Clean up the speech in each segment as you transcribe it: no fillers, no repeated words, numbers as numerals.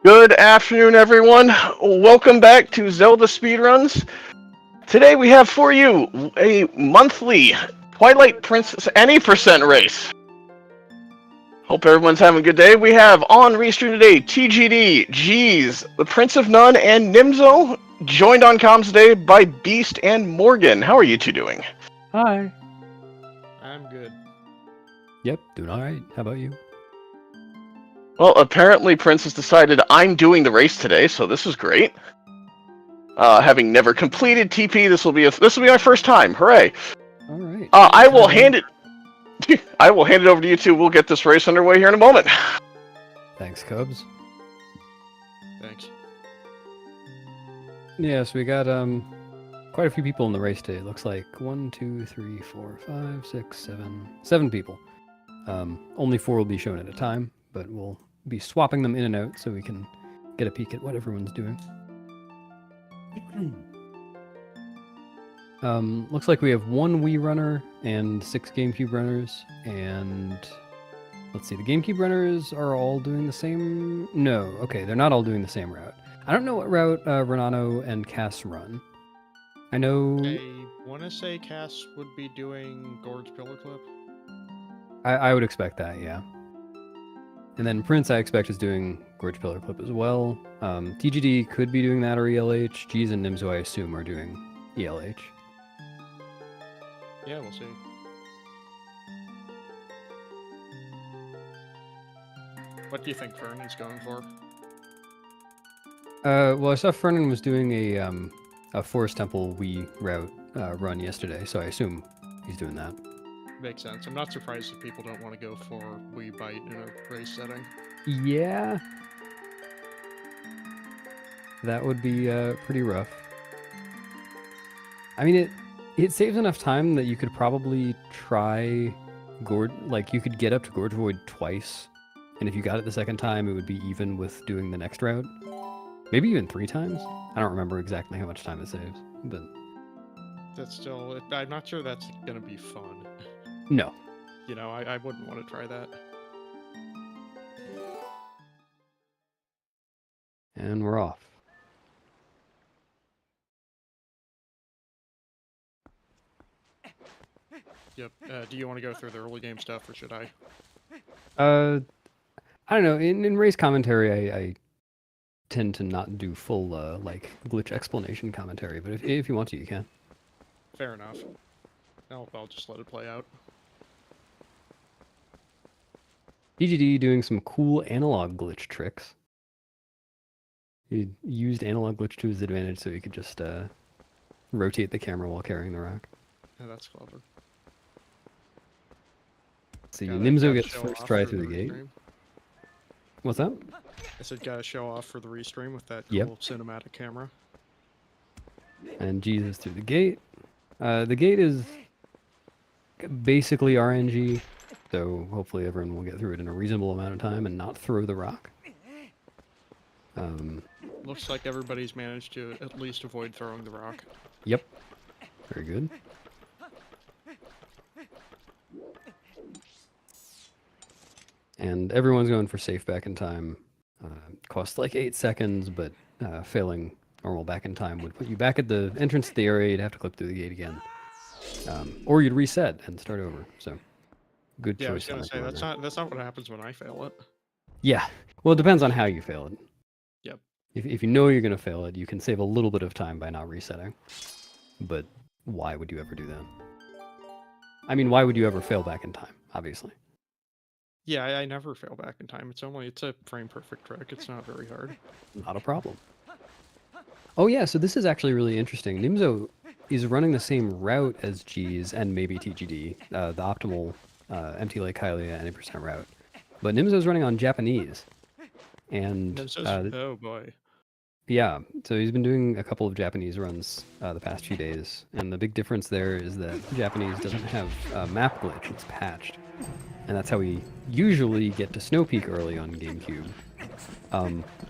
Good afternoon, everyone. Welcome back to Zelda Speedruns. Today we have for you a monthly Twilight Princess any percent race. Hope everyone's having a good day. We have on restream today TGD, G's, the Prince of None, and Nimzo, joined on comms today by Beast and Morgan. How are you two doing? Hi. I'm good. Yep, doing all right. How about you? Well, apparently Princess decided I'm doing the race today, so this is great. Having never completed TP, this will be my first time. Hooray! All right. I will hand it over to you two. We'll get this race underway here in a moment. Thanks, Cubs. Thanks. Yeah, so we got quite a few people in the race today. It looks like 1, 2, 3, 4, 5, 6, 7 people. Only 4 will be shown at a time, but we'll be swapping them in and out so we can get a peek at what everyone's doing. Looks like we have 1 Wii runner and 6 GameCube runners, and let's see, the GameCube runners are all doing the same. No, okay, they're not all doing the same route. I don't know what route Renano and Cass run. I know. I want to say Cass would be doing Gorge Pillar Clip. I would expect that, yeah. And then Prince, I expect, is doing Gorge Pillar Clip as well. TGD could be doing that or ELH. G's and Nimzo, I assume, are doing ELH. Yeah, we'll see. What do you think Vernon's going for? Well, I saw Fernan was doing a Forest Temple Wii route run yesterday, so I assume he's doing that. Makes sense. I'm not surprised if people don't want to go for Wii Bite in a race setting. Yeah. That would be pretty rough. I mean, it saves enough time that you could probably try Gorge, like you could get up to Gorge Void twice, and if you got it the second time, it would be even with doing the next route. Maybe even 3 times. I don't remember exactly how much time it saves, but That's still... I'm not sure that's going to be fun. no. You know, I wouldn't want to try that. And we're off. Yep. Do you want to go through the early game stuff, or should I? I don't know. In race commentary, I tend to not do full like glitch explanation commentary, but if you want to, you can. Fair enough. I'll just let it play out. DGD doing some cool analog glitch tricks. He used analog glitch to his advantage, so he could just rotate the camera while carrying the rock. Yeah, that's clever. See, Gotta Nimzo gets show first off try for through the gate. restream. What's that? I said gotta show off for the restream with that cool Yep. cinematic camera. And Jesus through the gate. The gate is basically RNG, so hopefully everyone will get through it in a reasonable amount of time and not throw the rock. Looks like everybody's managed to at least avoid throwing the rock. Yep. Very good. And everyone's going for safe back in time. Costs like 8 seconds, but failing normal back in time would put you back at the entrance to the area. You'd have to clip through the gate again. Or you'd reset and start over. So, good Yeah, I was choice. gonna say that's not what happens when I fail it. Yeah. Well, it depends on how you fail it. Yep. If you know you're going to fail it, you can save a little bit of time by not resetting. But why would you ever do that? I mean, why would you ever fail back in time, obviously? Yeah, I never fail back in time. It's a frame perfect trick. It's not very hard. Not a problem. Oh yeah, so this is actually really interesting. Nimzo is running the same route as G's and maybe TGD, the optimal Empty Lake Hylia and 8% route. But Nimzo's running on Japanese. And Oh boy. yeah, so he's been doing a couple of Japanese runs the past few days, and the big difference there is that Japanese doesn't have a map glitch, it's patched. And that's how we usually get to Snow Peak early on GameCube.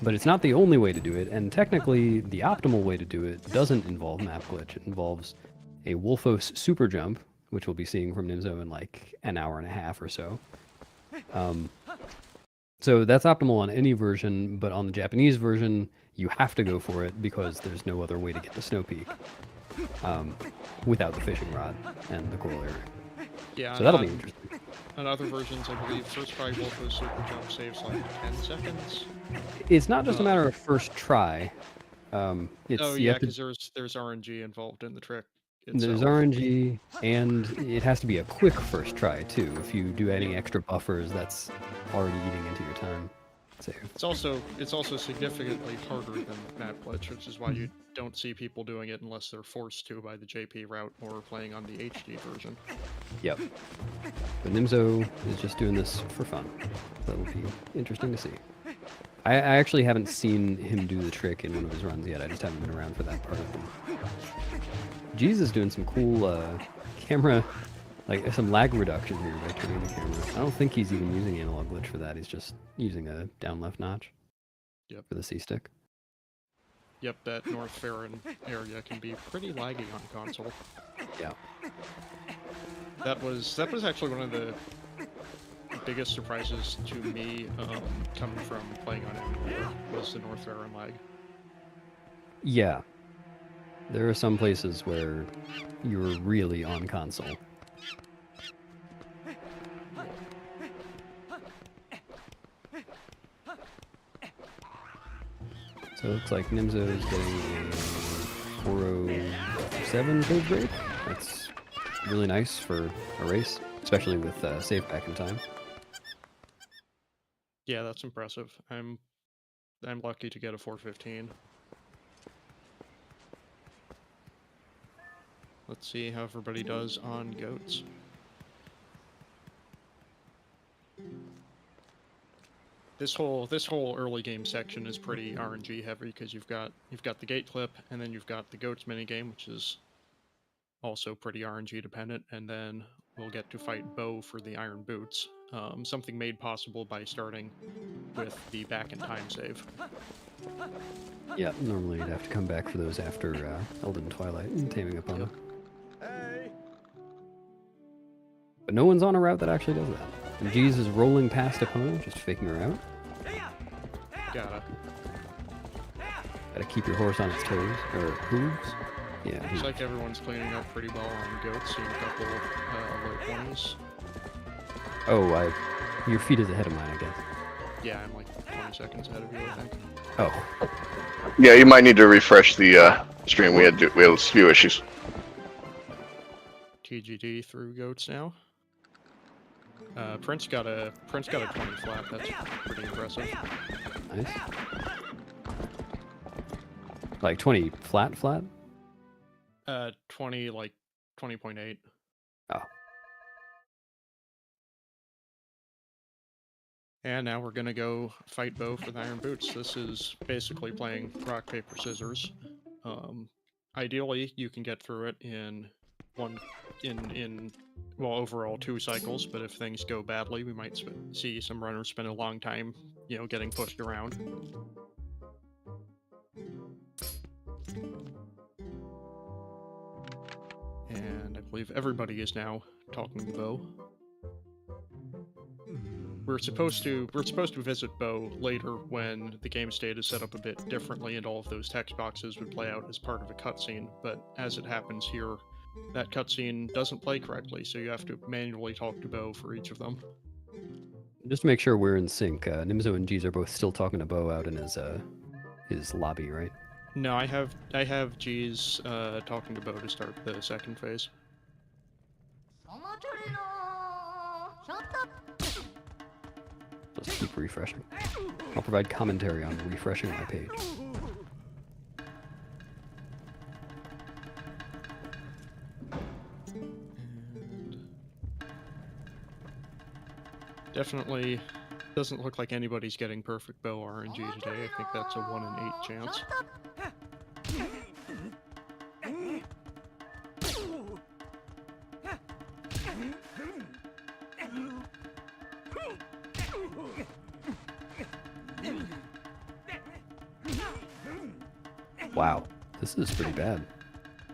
But it's not the only way to do it, and technically the optimal way to do it doesn't involve map glitch. It involves a Wolfos super jump, which we'll be seeing from Nimzo in like an hour and a half or so. So that's optimal on any version, but on the Japanese version, you have to go for it because there's no other way to get to Snow Peak without the fishing rod and the coral area. Yeah, So that'll be interesting. on other versions, I believe first try both those super jump saves like 10 seconds. It's not just a matter of first try. It's Oh you yeah, have to, because there's RNG involved in the trick there's itself. RNG, and it has to be a quick first try too. If you do any extra buffers, that's already eating into your time. Save. It's also significantly harder than map glitch, which is why you don't see people doing it unless they're forced to by the JP route or playing on the HD version. Yep. But Nimzo is just doing this for fun. That'll be interesting to see. I actually haven't seen him do the trick in one of his runs yet. I just haven't been around for that part of them. Jeez is doing some cool camera, like some lag reduction here by turning the camera. I don't think he's even using analog glitch for that. He's just using a down left notch. Yep. For the C stick. Yep, that North Farron area can be pretty laggy on console. Yeah. That was actually one of the biggest surprises to me coming from playing on emulator was the North Farron lag. Yeah. There are some places where you're really on console. So it looks like Nimzo is getting a 407 code break. That's really nice for a race, especially with save back in time. Yeah, that's impressive. I'm lucky to get a 415. Let's see how everybody does on goats. This whole early game section is pretty RNG heavy because you've got the gate clip and then you've got the goats minigame, which is also pretty RNG dependent, and then we'll get to fight Bo for the iron boots. Something made possible by starting with the back in time save. Yeah, normally you'd have to come back for those after Elden Twilight and Taming a Pony. But no one's on a route that actually does that. And Jeez is rolling past Epona, just faking her out. Gotta keep your horse on its toes, or hooves. Yeah. Looks like everyone's cleaning up pretty well on goats, seeing a couple low 20s. Oh, your feet is ahead of mine, I guess. Yeah, I'm like 20 seconds ahead of you, I think. Oh. Yeah, you might need to refresh the stream. We had a few issues. TGD through goats now. Prince got a 20 flat. That's pretty impressive. Nice. Like 20 flat? 20 like 20.8. Oh. And now we're gonna go fight Bo for the iron boots. This is basically playing rock paper scissors. Ideally, you can get through it in overall 2 cycles. But if things go badly, we might see some runners spend a long time, getting pushed around. And I believe everybody is now talking to Bo. We're supposed to visit Bo later when the game state is set up a bit differently and all of those text boxes would play out as part of a cutscene, but as it happens here, that cutscene doesn't play correctly, so you have to manually talk to Bo for each of them. Just to make sure we're in sync, Nimzo and Jeez are both still talking to Bo out in his lobby, right? No, I have G's talking to Bo to start the second phase. Just keep refreshing. I'll provide commentary on refreshing my page. And definitely doesn't look like anybody's getting perfect Bo RNG today. I think that's a 1 in 8 chance. Wow, this is pretty bad.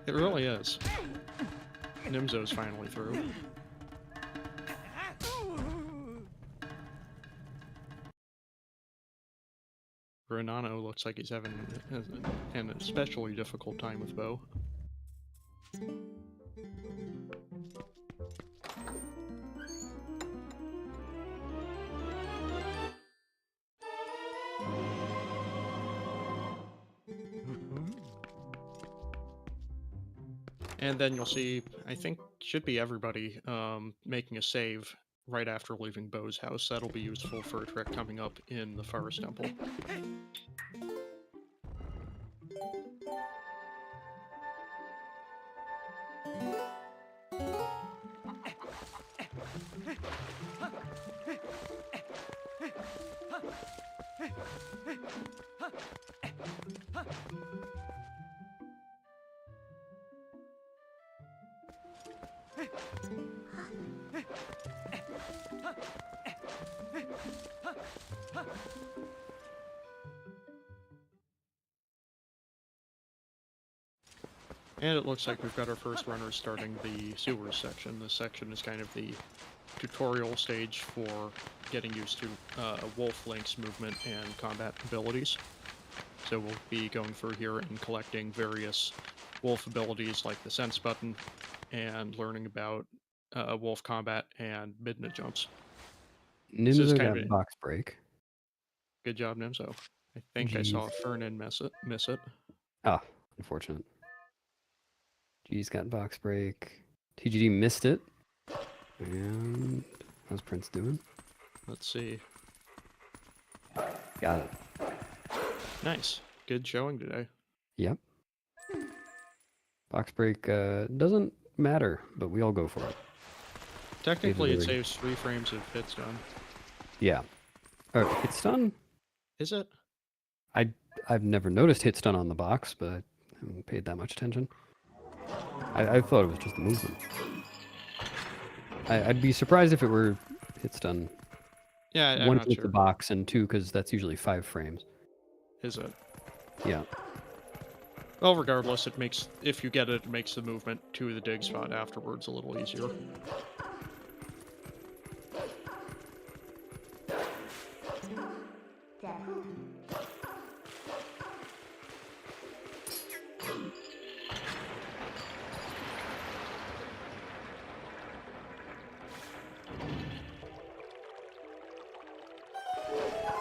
It really is. Nimzo's finally through. Renano looks like he's having an especially difficult time with bow. And then you'll see, I think, should be everybody making a save right after leaving Bo's house. That'll be useful for a trick coming up in the Forest Temple. And it looks like we've got our first runners starting the sewers section. This section is kind of the tutorial stage for getting used to Wolf Link's movement and combat abilities. So we'll be going through here and collecting various Wolf abilities like the Sense button and learning about Wolf combat and Midna jumps. Nimzo kind got of a- box break. Good job, Nimzo. I think I saw Fernan miss it. Ah, unfortunate. G's got box break. TGD missed it. And how's Prince doing? Let's see. Got it. Nice. Good showing today. Yep. Box break doesn't matter, but we all go for it. Technically, it Either way. saves 3 frames of hit stun. Yeah. Hit stun? Is it? I've never noticed hit stun on the box, but I haven't paid that much attention. I thought it was just the movement. I'd be surprised if it were hit stun. Yeah, I'm One, not with sure. the box, and 2, because that's usually 5 frames. Is it? Yeah. Well, regardless, it makes, if you get it, it makes the movement to the dig spot afterwards a little easier.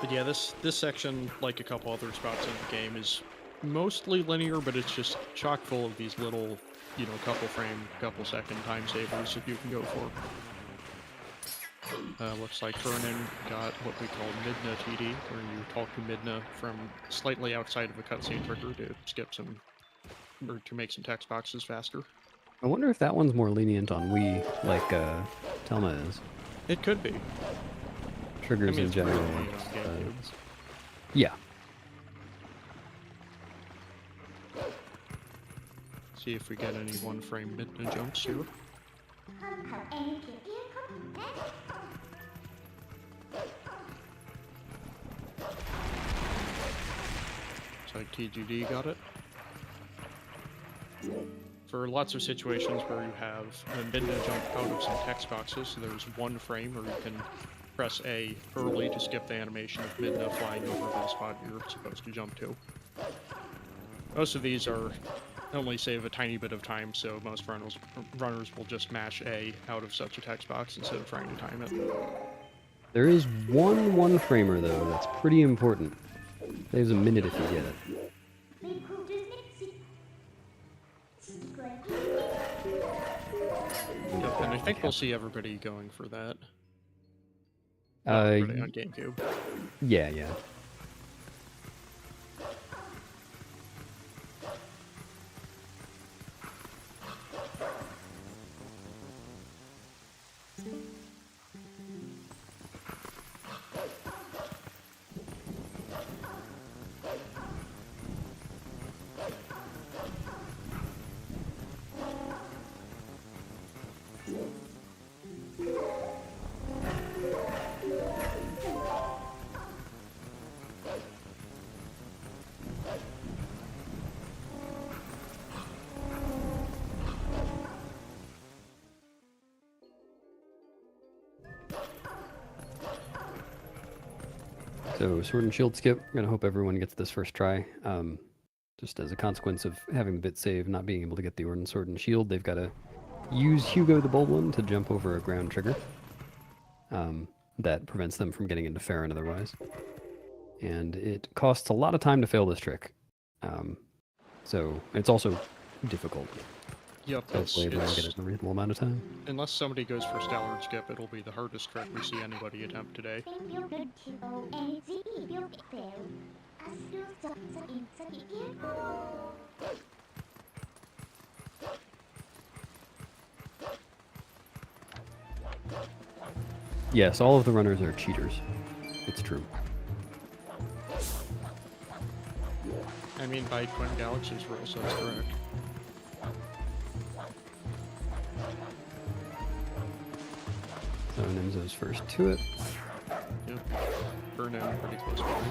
But yeah, this section, like a couple other spots in the game, is mostly linear, but it's just chock full of these little, couple frame, couple second time savers that you can go for. Looks like Fernan got what we call Midna TD, where you talk to Midna from slightly outside of a cutscene trigger to skip some, or to make some text boxes faster. I wonder if that one's more lenient on Wii, like Telma is. It could be. Triggers in it's pretty general. lenient on GameCube. Yeah. See if we get any one frame Midna jumps here. Looks like TGD got it. For lots of situations where you have a Midna jump out of some text boxes, so there's one frame where you can press A early to skip the animation of Midna flying over the spot you're supposed to jump to. Most of these are only save a tiny bit of time, so most runners will just mash A out of such a text box instead of trying to time it. There is one framer though that's pretty important. Saves a minute if you get it. Yep, and I think we'll see everybody going for that. Uh, Everybody on GameCube. Yeah. So Sword and Shield skip. We're gonna hope everyone gets this first try. Just as a consequence of having the bit save, not being able to get the Orden Sword and Shield, they've got to use Hugo the Bold One to jump over a ground trigger. That prevents them from getting into Farron otherwise. And it costs a lot of time to fail this trick. So it's also difficult. Yep, So hopefully everyone get it in a reasonable amount of time. unless somebody goes for Stellar Skip, it'll be the hardest trick we see anybody attempt today. Yes, all of the runners are cheaters. It's true. I mean, by Twin Galaxies rules, that's correct. So Nimzo's first to it. Yep. Burn in pretty close by.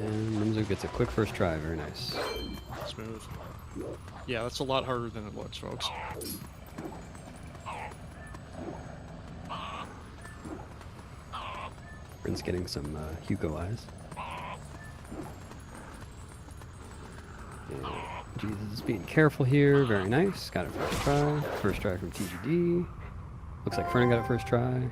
And Nimzo gets a quick first try. Very nice. Smooth. Yeah, that's a lot harder than it looks, folks. Bryn's getting some Hugo eyes. Jesus is being careful here. Very nice. Got it first try. First try from TGD. Looks like Fernan got it first try.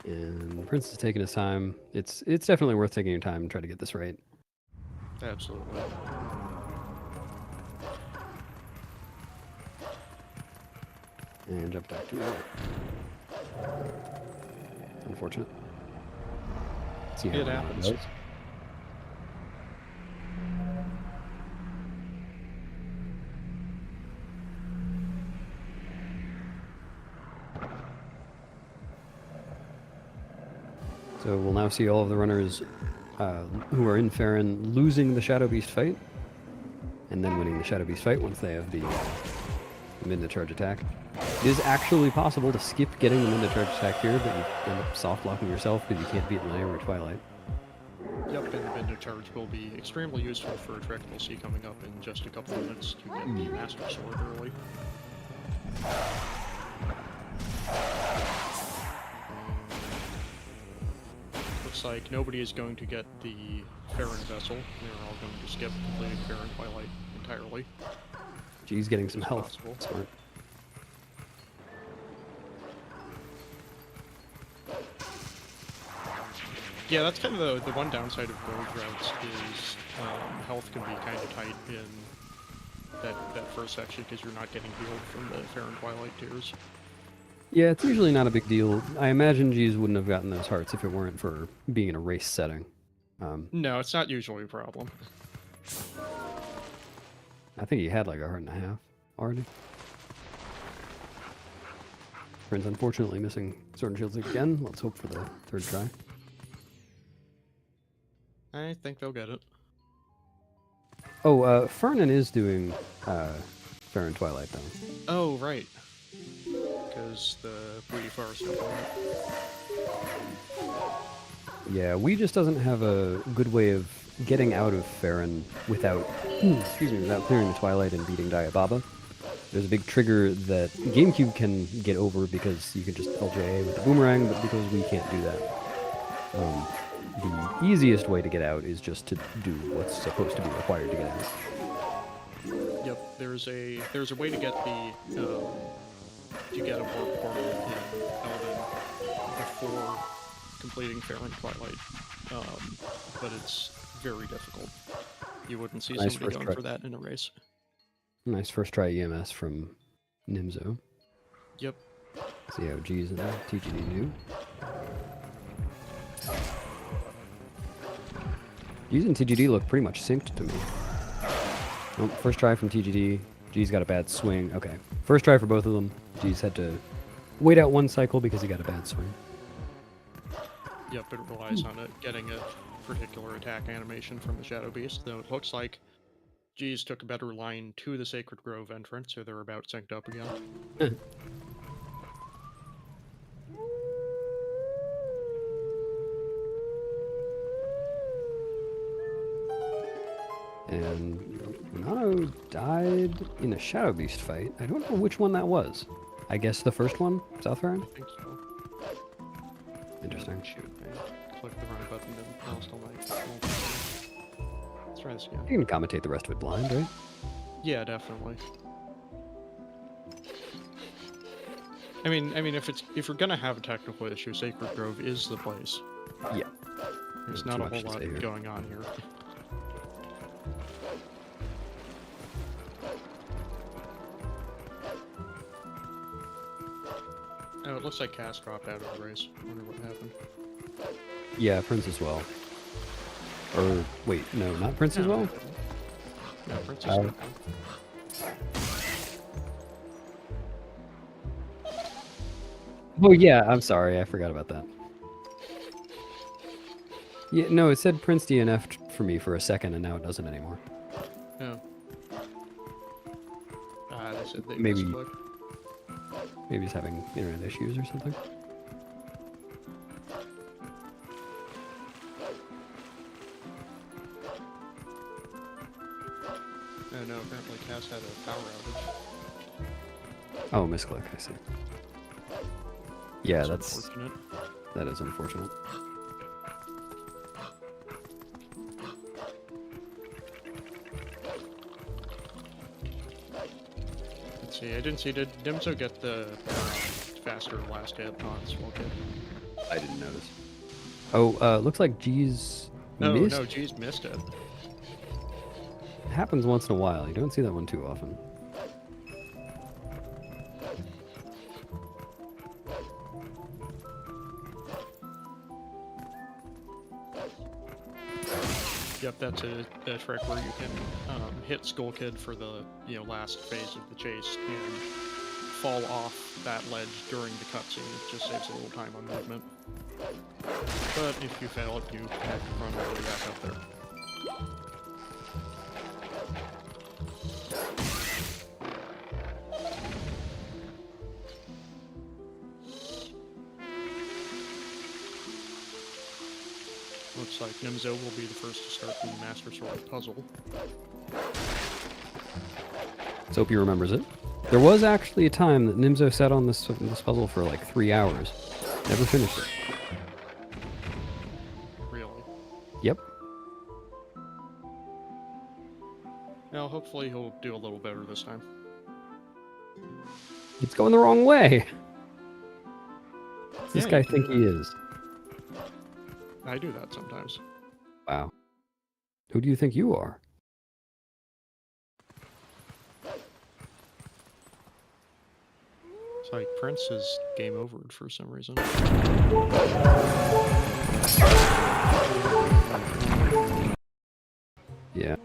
And Prince is taking his time. It's definitely worth taking your time and try to get this right. Absolutely. And jump back to it. Unfortunate. See how It it happens. goes. So we'll now see all of the runners who are in Farron losing the Shadow Beast fight, and then winning the Shadow Beast fight once they have the mid-to charge attack. It is actually possible to skip getting the mid-to charge attack here, but you end up soft blocking yourself because you can't beat Layer or Twilight. Yep, and the Bender Charge will be extremely useful for a trick we'll see coming up in just a couple of minutes to get the Master Sword early. Looks like nobody is going to get the Farron Vessel. They're all going to skip completing Farron Twilight entirely. G's getting some It's health. possible. Smart. Yeah, that's kind of the one downside of gold routes is health can be kind of tight in that first section because you're not getting healed from the Farron Twilight tiers. Yeah, it's usually not a big deal. I imagine G's wouldn't have gotten those hearts if it weren't for being in a race setting. No, it's not usually a problem. I think he had like a heart and a half already. Friends unfortunately missing Sword and Shields again. Let's hope for the third try. I think they'll get it. Oh, Fernan is doing Farron Twilight though. Oh, right. Because the Booty Forest opponent. Yeah, we just doesn't have a good way of getting out of Farron without, excuse me, without clearing the Twilight and beating Diababa. There's a big trigger that GameCube can get over because you can just LJA with the boomerang, but because we can't do that. The easiest way to get out is just to do what's supposed to be required to get out. Yep, there's a way to get the to get a warp portal in Elden before completing Farron Twilight, but it's very difficult. You wouldn't see Nice somebody first going try. for that in a race. Nice first try EMS from Nimzo. Yep. See how G's and TGD do. G's and TGD look pretty much synced to me. Oh, first try from TGD. G's got a bad swing. Okay. First try for both of them. G's had to wait out one cycle because he got a bad swing. Yep, it relies on it getting a particular attack animation from the Shadow Beast, though it looks like G's took a better line to the Sacred Grove entrance, so they're about synced up again. And Nano died in a Shadow Beast fight. I don't know which one that was. I guess the first one, Southfaron? I think so. Interesting. Shoot, I clicked the wrong button and lost all my. Let's try this again. You can commentate the rest of it blind, right? Yeah, definitely. I mean, if you're gonna have a technical issue, Sacred Grove is the place. Yeah. There's Too not a much whole to lot say here. going on here. Oh, it looks like Cass dropped out of the race. I wonder what happened. Yeah, Prince as well. Or, wait, no, not Prince as well? No, Prince is still down. Oh, yeah, I'm sorry, I forgot about that. Yeah, no, it said Prince DNF'd for me for a second, and now it doesn't anymore. Oh. They said they Maybe- misclicked. Maybe he's having internet issues or something. Oh no, apparently Cass had a power outage. Oh, misclick, I see. Yeah, That's that's unfortunate. that is unfortunate. Let's see, I didn't see, did Dimso get the faster last hit on Swell Kid? I didn't notice. Oh, looks like G's No, missed. no, geez, missed it. It happens once in a while. You don't see that one too often. Yep, that's a trick where you can hit Skull Kid for the last phase of the chase and fall off that ledge during the cutscene. It just saves a little time on movement. But if you fail it, you have to run all the way back up there. Looks like Nimzo will be the first to start the Master Sword puzzle. Let's hope he remembers it. There was actually a time that Nimzo sat on this puzzle for like 3 hours. Never finished it. Really. Yep. Well, hopefully he'll do a little better this time. It's going the wrong way. This Yeah, guy you can think do he that. is. I do that sometimes. Wow. Who do you think you are? It's like Prince is game overed for some reason. Yeah.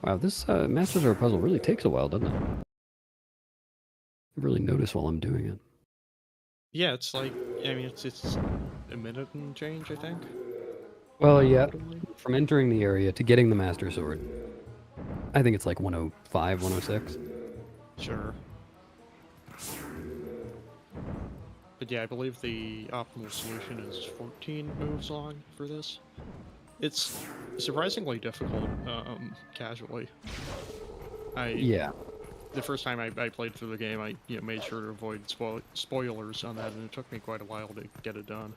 Wow, this Masters of a Puzzle really takes a while, doesn't it? I really notice while I'm doing it. Yeah, it's like, I mean, it's a minute and change, I think. Well, yeah, Totally. from entering the area to getting the Master Sword, I think it's like 105, 106. Sure. But yeah, I believe the optimal solution is 14 moves long for this. It's surprisingly difficult, casually. Yeah. The first time I played through the game, I made sure to avoid spoilers on that, and it took me quite a while to get it done.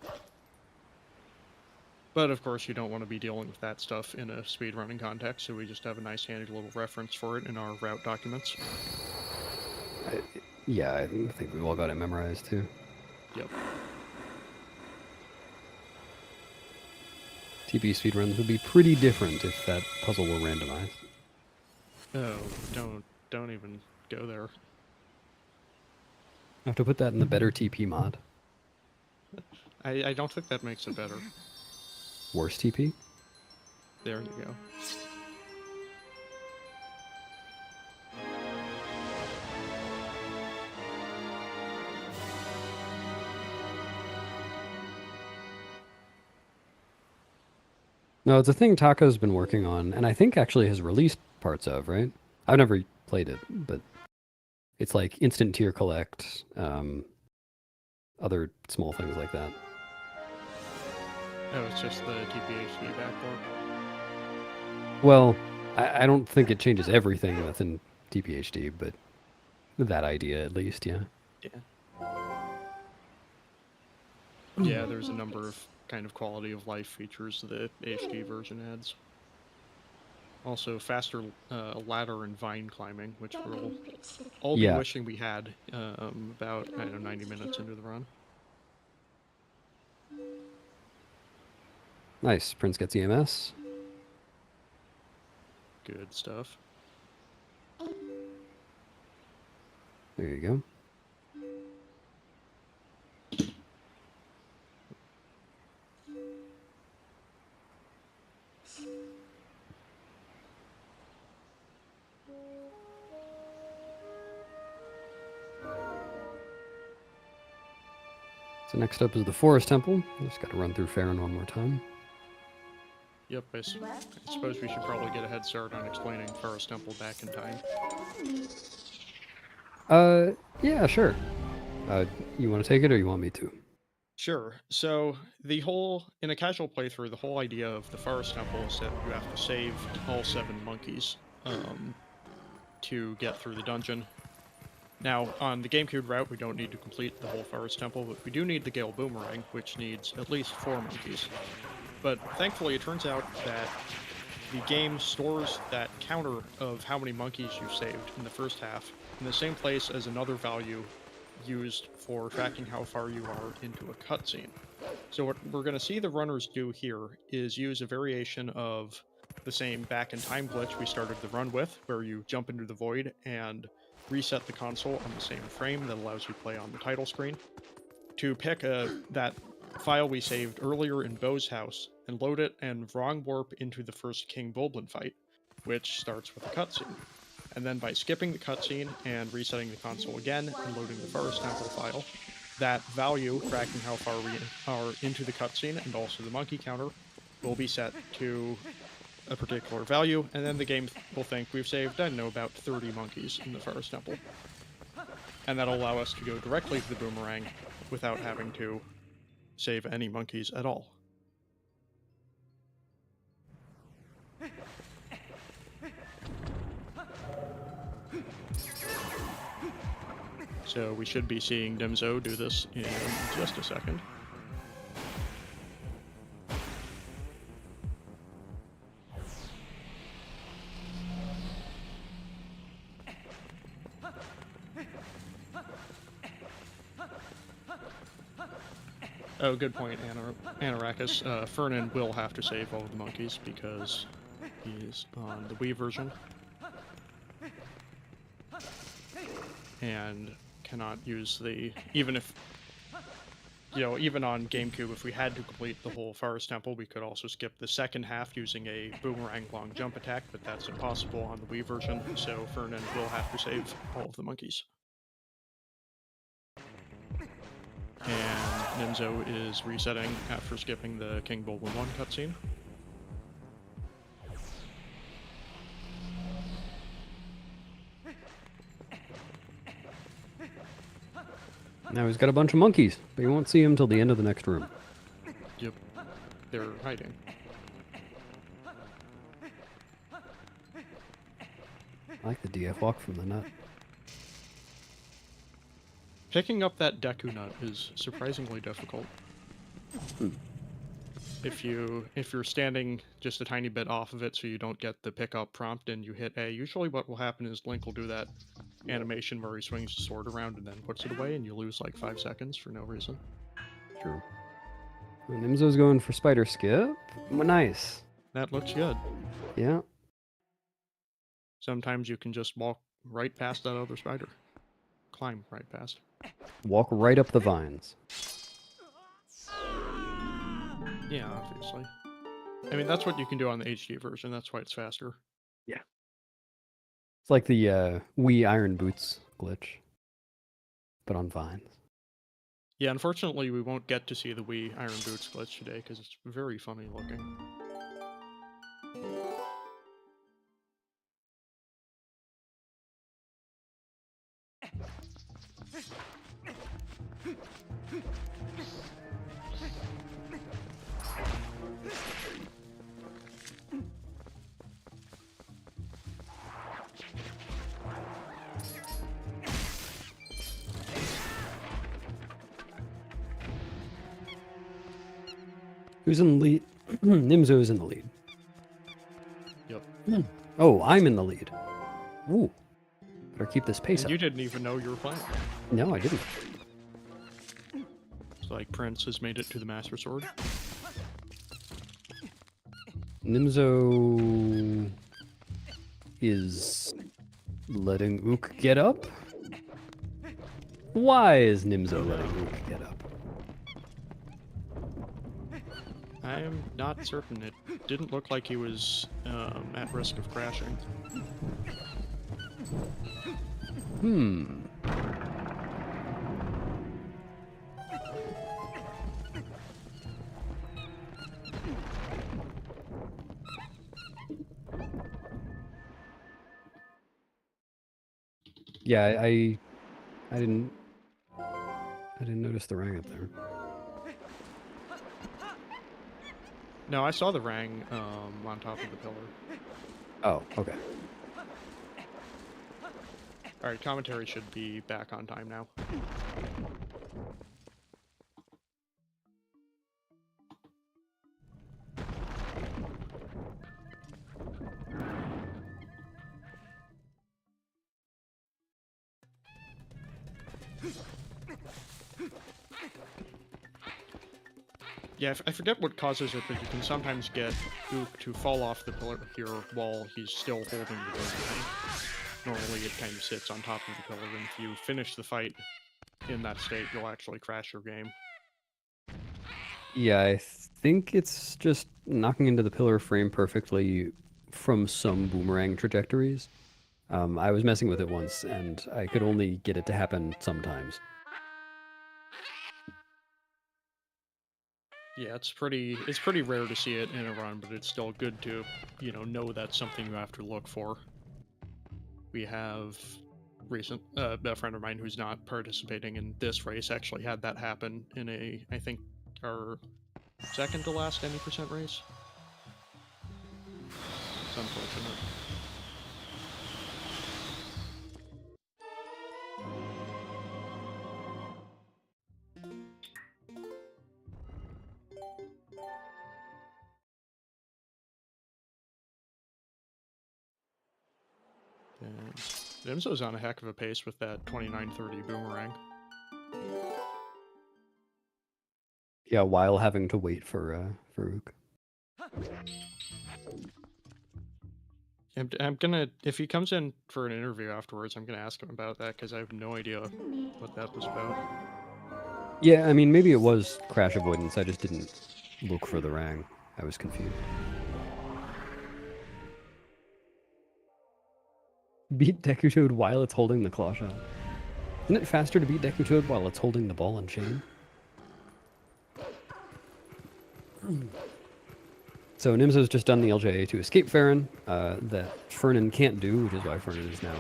But of course, you don't want to be dealing with that stuff in a speedrunning context, so we just have a nice handy little reference for it in our route documents. Yeah, I think we've all got it memorized too. Yep. TP speedruns would be pretty different if that puzzle were randomized. Oh, don't even go there. I have to put that in the better TP mod. I don't think that makes it better. Worse TP? There you go. No, it's a thing Taco's been working on, and I think actually has released parts of, right? I've never played it, but It's like instant tier collect, other small things like that. Oh, it's just the TPHD backport. Well, I don't think it changes everything that's in TPHD, but that idea at least, yeah. Yeah, there's a number of kind of quality of life features the HD version adds. Also, faster ladder and vine climbing, which we'll all be Yeah. wishing we had about, I don't know, 90 minutes into the run. Nice. Prince gets EMS. Good stuff. There you go. So next up is the Forest Temple. Just got to run through Farron one more time. Yep, I suppose we should probably get a head start on explaining Forest Temple back in time. Yeah, sure. You want to take it or you want me to? Sure. So in a casual playthrough, the whole idea of the Forest Temple is that you have to save all 7 monkeys to get through the dungeon. Now, on the GameCube route, we don't need to complete the whole Forest Temple, but we do need the Gale Boomerang, which needs at least 4 monkeys. But thankfully, it turns out that the game stores that counter of how many monkeys you've saved in the first half in the same place as another value used for tracking how far you are into a cutscene. So what we're going to see the runners do here is use a variation of the same back in time glitch we started the run with, where you jump into the void and reset the console on the same frame that allows you to play on the title screen, to pick that file we saved earlier in Bo's house and load it and wrong warp into the first King Bulblin fight, which starts with a cutscene. And then by skipping the cutscene and resetting the console again and loading the Forest Temple file, that value, tracking how far we are into the cutscene and also the monkey counter, will be set to a particular value, and then the game will think we've saved, I don't know, about 30 monkeys in the Forest Temple. And that'll allow us to go directly to the boomerang without having to save any monkeys at all. So we should be seeing Dimzo do this in just a second. Oh, good point, Anarakis. Fernan will have to save all of the monkeys because he's on the Wii version. And cannot use even on GameCube, if we had to complete the whole Forest Temple, we could also skip the second half using a boomerang long jump attack, but that's impossible on the Wii version, so Fernan will have to save all of the monkeys. And Nimzo is resetting after skipping the King Bulblin 1 cutscene. Now he's got a bunch of monkeys, but you won't see him till the end of the next room. Yep. They're hiding. I like the DF walk from the nut. Picking up that Deku nut is surprisingly difficult. If you're standing just a tiny bit off of it so you don't get the pickup prompt and you hit A, usually what will happen is Link will do that animation where he swings the sword around and then puts it away, and you lose like 5 seconds for no reason. True. Well, Nimzo's going for spider skip. Nice. That looks good. Yeah. Sometimes you can just walk right past that other spider. Climb right past. Walk right up the vines. Yeah, obviously. I mean, that's what you can do on the HD version. That's why it's faster. Yeah. It's like the Wii Iron Boots glitch, but on vines. Yeah, unfortunately, we won't get to see the Wii Iron Boots glitch today because it's very funny looking. Who's in the lead? Nimzo's in the lead. Yep. Oh, I'm in the lead. Ooh. Better keep this pace And up. you didn't even know you were playing. No, I didn't. It's like Prince has made it to the Master Sword. Nimzo is letting Ook get up? Why is Nimzo letting Ook get up? I'm not certain. It didn't look like he was at risk of crashing. Yeah, I didn't notice the rang up there. No, I saw the rang on top of the pillar. Oh, okay. Alright, commentary should be back on time now. Yeah, I forget what causes it, but you can sometimes get Ook to fall off the pillar here while he's still holding the boomerang. Normally it kind of sits on top of the pillar, and if you finish the fight in that state, you'll actually crash your game. Yeah, I think it's just knocking into the pillar frame perfectly from some boomerang trajectories. I was messing with it once, and I could only get it to happen sometimes. Yeah, it's pretty rare to see it in a run, but it's still good to, know that's something you have to look for. We have a friend of mine who's not participating in this race actually had that happen in I think, our second to last any percent race. It's unfortunate. And Nimzo's on a heck of a pace with that 2930 boomerang. Yeah, while having to wait for Ook. I'm gonna, if he comes in for an interview afterwards, I'm gonna ask him about that, because I have no idea what that was about. Yeah, I mean, maybe it was crash avoidance. I just didn't look for the rang. I was confused. Beat Deku Toad while it's holding the claw shot. Isn't it faster to beat Deku Toad while it's holding the ball and chain? So Nimzo's just done the LJA to escape Farron, that Fernan can't do, which is why Fernan is now,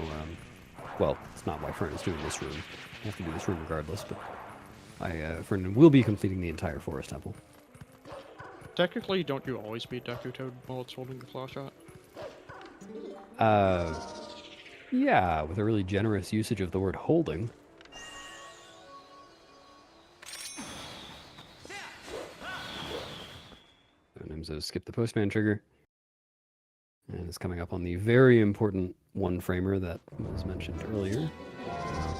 well, it's not why Fernan's doing this room. You have to do this room regardless, but Fernan will be completing the entire Forest Temple. Technically, don't you always beat Deku Toad while it's holding the claw shot? Yeah, with a really generous usage of the word holding. So skip the postman trigger. And it's coming up on the very important one framer that was mentioned earlier.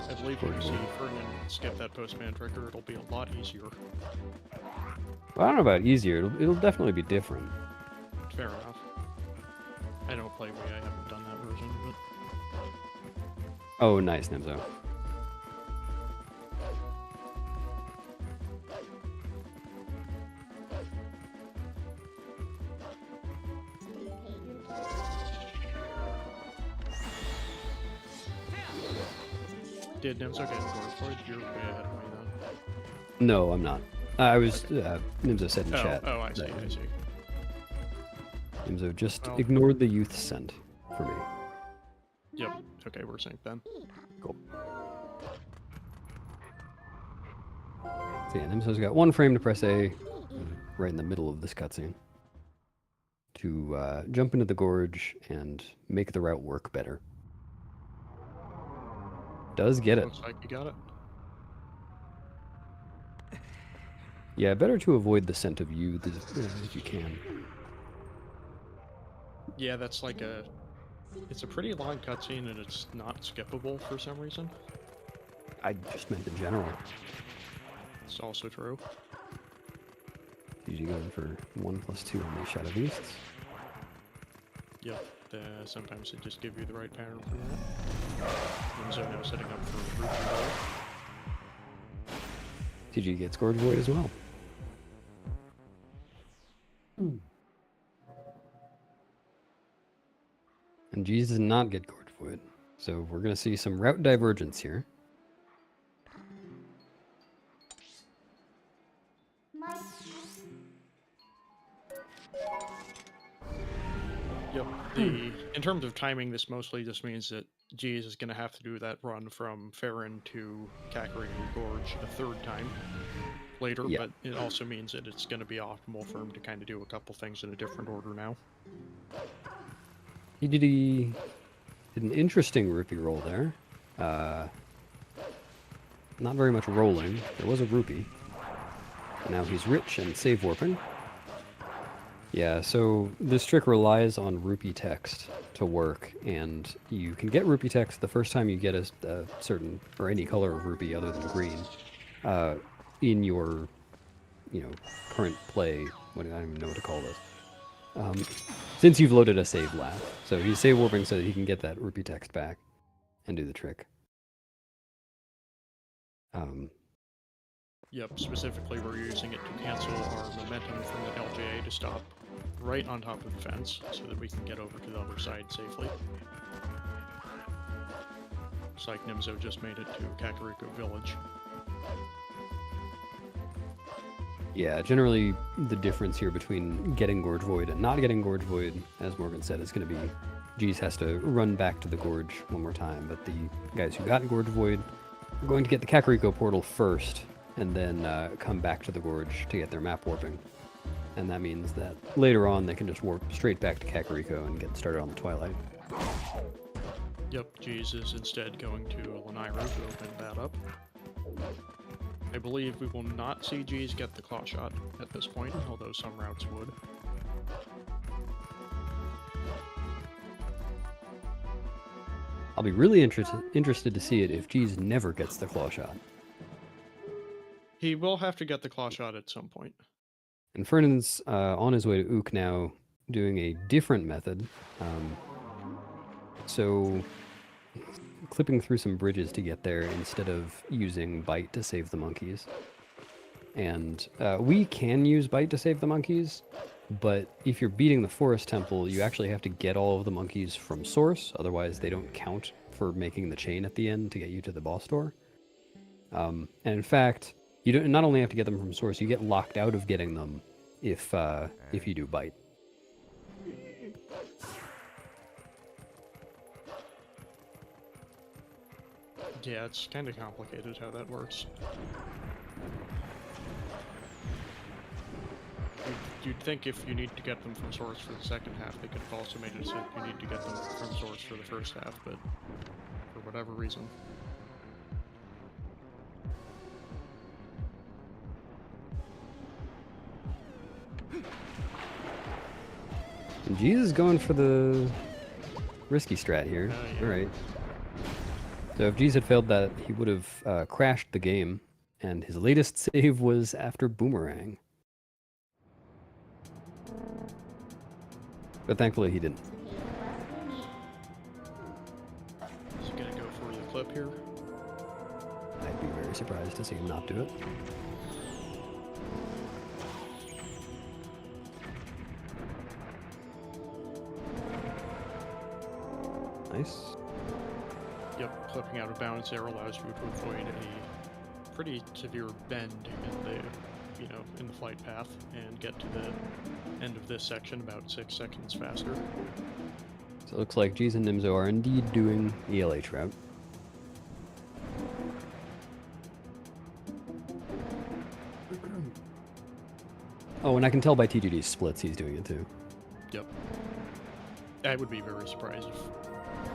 I believe you see Ferdinand skip that postman trigger, it'll be a lot easier. Well, I don't know about easier, it'll definitely be different. Fair enough. I don't play Wii, I haven't done that version, but... Oh, nice, Nimzo. Did Nimzo get scored for it? You're way ahead of me then. No, I'm not. I was, Nimzo said in chat. Oh, I see, I see. Nimzo just ignored the youth sent for me. Yep, okay, we're synced then. Cool. So yeah, Nimzo's got one frame to press A, right in the middle of this cutscene, to jump into the gorge and make the route work better. Does get it. Looks like you got it. Yeah, better to avoid the scent of you if you can. Yeah, that's like a... It's a pretty long cutscene, and it's not skippable for some reason. I just meant in general. It's also true. Usually going for 1+2 on these Shadow Beasts. Yep, sometimes they just give you the right pattern for that. And so now setting up for Ruby Roll. TG gets Gorge Void as well. And G's does not get Gorge Void. So we're going to see some route divergence here. Yep. In terms of timing, this mostly just means that Jeez is going to have to do that run from Farron to Kakariko Gorge a third time later, Yeah. but it also means that it's going to be optimal for him to kind of do a couple things in a different order now. He did an interesting rupee roll there. Not very much rolling. There was a rupee. Now he's rich and save warping. Yeah, so this trick relies on rupee text to work, and you can get rupee text the first time you get a certain, or any color of rupee other than green, in your, current play. I don't even know what to call this. Since you've loaded a save lab. So he's save warping so that he can get that rupee text back and do the trick. Yep, specifically we're using it to cancel our momentum from the LJA to stop right on top of the fence so that we can get over to the other side safely. Looks like Nimzo just made it to Kakariko Village. Yeah, generally the difference here between getting Gorge Void and not getting Gorge Void, as Morgan said, is going to be Jeez has to run back to the Gorge one more time, but the guys who got Gorge Void are going to get the Kakariko portal first, and then come back to the Gorge to get their map warping. And that means that later on they can just warp straight back to Kakariko and get started on the Twilight. Yep, Jeez is instead going to Lanairu to open that up. I believe we will not see Jeez get the claw shot at this point, although some routes would. I'll be really interested to see it if Jeez never gets the claw shot. He will have to get the claw shot at some point. And Fernand's on his way to Ook now, doing a different method. So, clipping through some bridges to get there instead of using Bite to save the monkeys. And we can use Bite to save the monkeys, but if you're beating the Forest Temple, you actually have to get all of the monkeys from Source, otherwise they don't count for making the chain at the end to get you to the boss door. And in fact, you don't not only have to get them from Source, you get locked out of getting them if you do Bite. Yeah, it's kind of complicated how that works. You'd think if you need to get them from Source for the second half, they could have also made it so you need to get them from Source for the first half, but for whatever reason. And Jesus is going for the risky strat here. Yeah. Alright. So if Jeez had failed that, he would have crashed the game, and his latest save was after Boomerang. But thankfully he didn't. Is he gonna go for the clip here? I'd be very surprised to see him not do it. Nice. Yep, clipping out of bounds there allows you to avoid a pretty severe bend in the, in the flight path and get to the end of this section about 6 seconds faster. So it looks like Jeez and Nimzo are indeed doing ELH route. Oh, and I can tell by TGD's splits he's doing it too. Yep. I would be very surprised if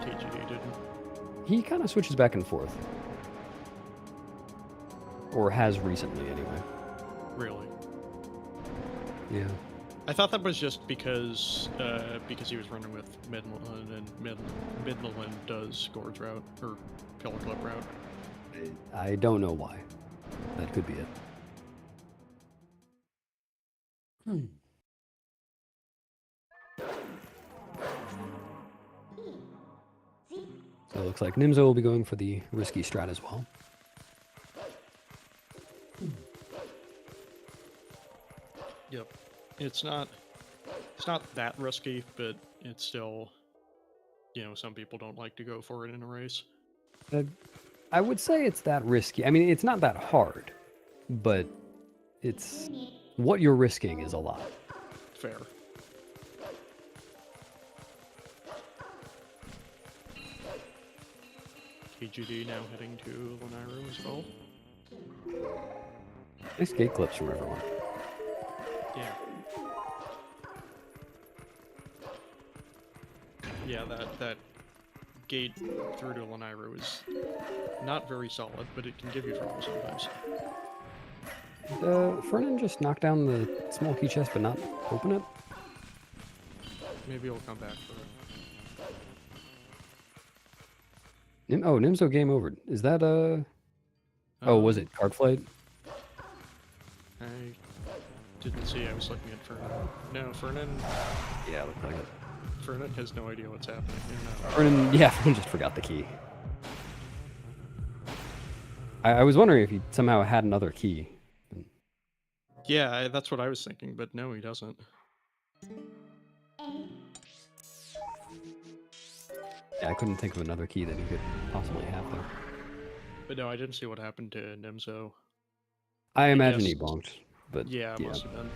TGD didn't. He kind of switches back and forth. Or has recently, anyway. Really. Yeah. I thought that was just because he was running with Midland, and Midland does Gorge route, or Pillar Clip route. I don't know why. That could be it. So it looks like Nimzo will be going for the risky strat as well. Yep. It's not that risky, but it's still, some people don't like to go for it in a race. I would say it's that risky. I mean, it's not that hard, but it's what you're risking is a lot. Fair. KGD now heading to Lanairu as well. Nice gate clips from everyone. Yeah. Yeah, that gate through to Lanairu is not very solid, but it can give you trouble sometimes. Fernan just knocked down the small key chest, but not open it? Maybe he'll come back for it. Nimzo game over. Is that Oh, was it card flight? I didn't see. I was looking at Fernan. No, Fernan. Yeah, looked like it. Fernan has no idea what's happening. Fernan just forgot the key. I was wondering if he somehow had another key. Yeah, that's what I was thinking, but no, he doesn't. Yeah, I couldn't think of another key that he could possibly have there. But no, I didn't see what happened to Nimzo. I imagine he bonked, but yeah, it must have been.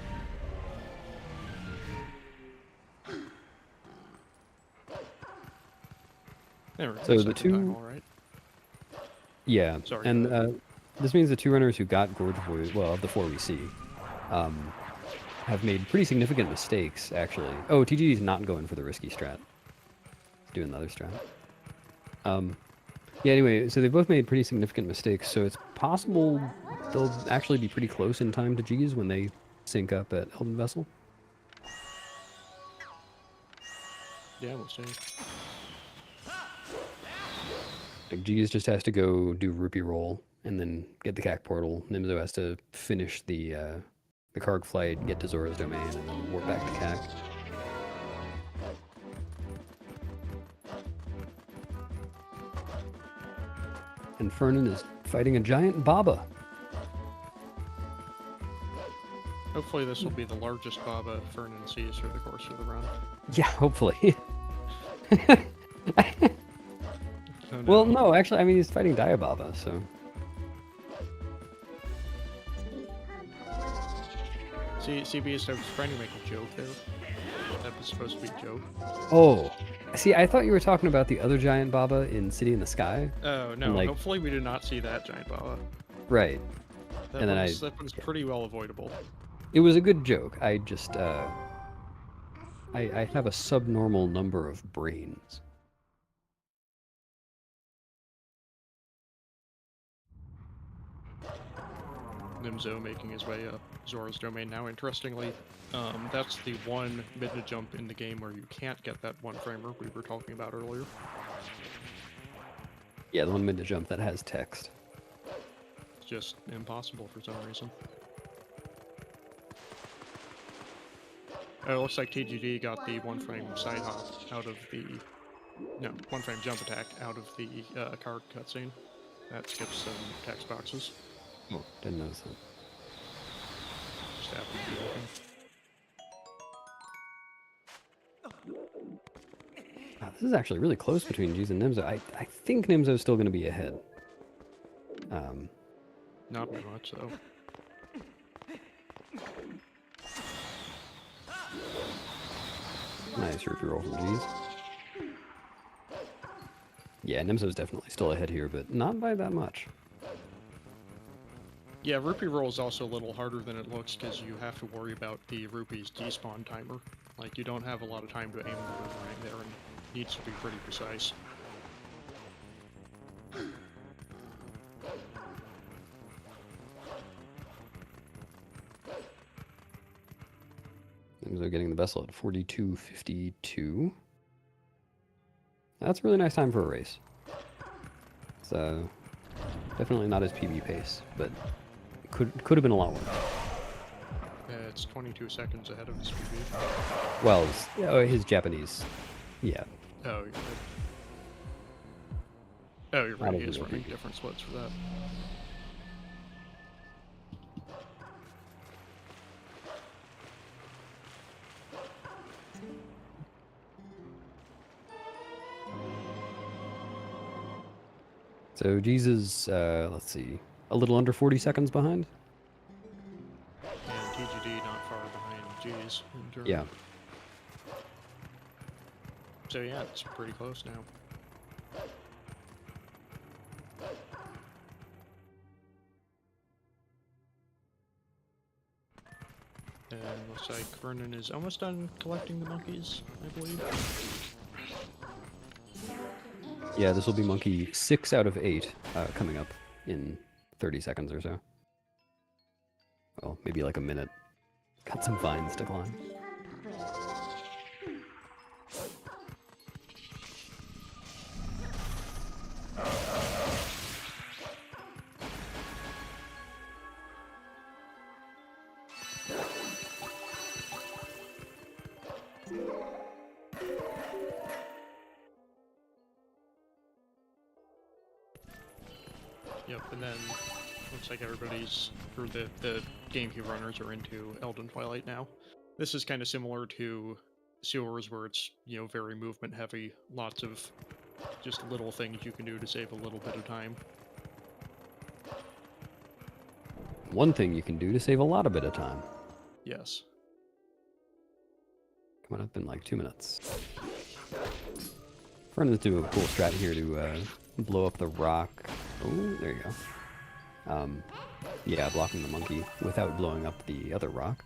There we go. So the two, time, all right. Yeah, Sorry, and this means the two runners who got Gorge Void, well, of the four we see, have made pretty significant mistakes, actually. Oh, TGD's not going for the risky strat. He's doing the other strat. Yeah, anyway, so they both made pretty significant mistakes, so it's possible they'll actually be pretty close in time to G's when they sync up at Elden Vessel. Yeah, we'll see. Like, G's just has to go do Rupee Roll and then get the CAC portal. Nimzo has to finish the Karg flight, get to Zora's domain, and then warp back to CAC. And Fernan is fighting a giant Baba. Hopefully this will be the largest Baba Fernan sees through the course of the run. Yeah, hopefully. Oh, no. Well, no, actually, I mean, he's fighting Diababa, so... See, CB, I was trying to make a joke there. That was supposed to be a joke. Oh. See, I thought you were talking about the other giant Baba in City in the Sky. Oh, no, like... hopefully we did not see that giant Baba. Right. That one's pretty well avoidable. It was a good joke. I just, I have a subnormal number of brains. Nimzo making his way up Zora's domain now. Interestingly, that's the one mid jump in the game where you can't get that one framer we were talking about earlier. Yeah, the one mid to jump that has text. It's just impossible for some reason. It looks like TGD got the one frame side hop out of the... No, one frame jump attack out of the card cutscene. That skips some text boxes. Oh, didn't notice that. Just happened to be looking. Wow, this is actually really close between G's and Nimzo. I think Nimzo's still going to be ahead. Not very much, though. Nice rupee roll from G's. Yeah, Nimzo's definitely still ahead here, but not by that much. Yeah, rupee roll is also a little harder than it looks because you have to worry about the rupees despawn timer. Like, you don't have a lot of time to aim the boomerang there, and it needs to be pretty precise. getting the vessel at 42.52. That's a really nice time for a race. So definitely not his PB pace, but could have been a lot worse. It's 22 seconds ahead of his PB. Well, his Japanese, yeah. Oh, you're right. Oh, you're right. Probably He is will running be. different splits for that. So Jesus, let's see, a little under 40 seconds behind. And TGD not far behind G's in turn. Yeah. So yeah, it's pretty close now. And looks like Vernon is almost done collecting the monkeys, I believe. Yeah, this will be monkey 6 out of 8 coming up in 30 seconds or so. Well, maybe like a minute. Got some vines to climb. Yep, and then looks like everybody's, or the GameCube runners are into Elden Twilight now. This is kind of similar to Sewers, where it's, you know, very movement heavy, lots of just little things you can do to save a little bit of time. One thing you can do to save a lot of bit of time. Yes. Coming up in like 2 minutes. Vernon's doing a cool strat here to blow up the rock. Oh, there you go. Yeah, blocking the monkey without blowing up the other rock.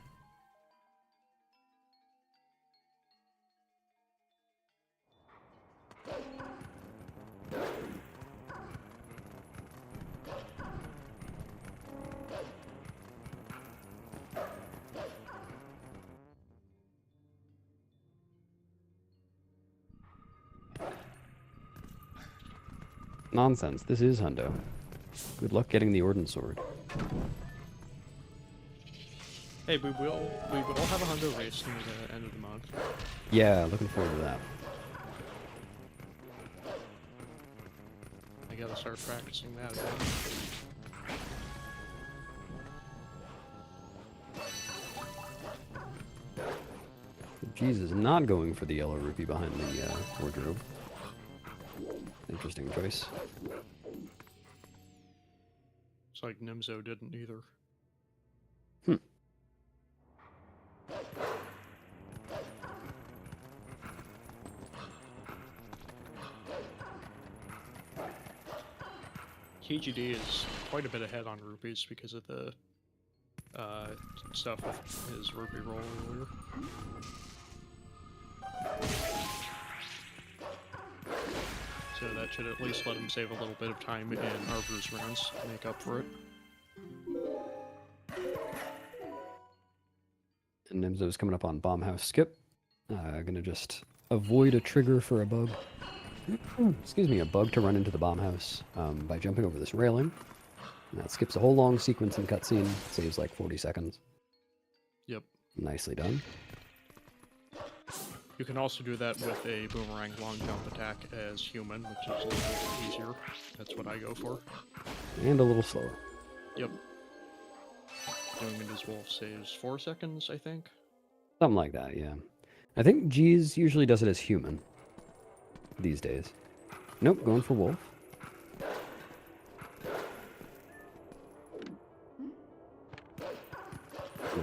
Nonsense, this is Hundo. Good luck getting the Ordnance Sword. Hey, we will have a Hundo race near the end of the month. Yeah, looking forward to that. I gotta start practicing that again. Jesus, not going for the yellow rupee behind the wardrobe. Interesting choice. It's like Nimzo didn't either. TGD is quite a bit ahead on rupees because of the stuff with his rupee roll earlier. So that should at least let him save a little bit of time in Arbor's rounds to make up for it. And Nimzo's coming up on Bomb House Skip. Gonna just avoid a trigger for a bug. Excuse me, a bug to run into the bomb house by jumping over this railing. And that skips a whole long sequence in cutscene. Saves like 40 seconds. Yep. Nicely done. You can also do that with a boomerang long jump attack as human, which is a little bit easier. That's what I go for. And a little slower. Yep. Doing it as wolf saves 4 seconds, I think. Something like that, yeah. I think G's usually does it as human. These days. Nope, going for wolf.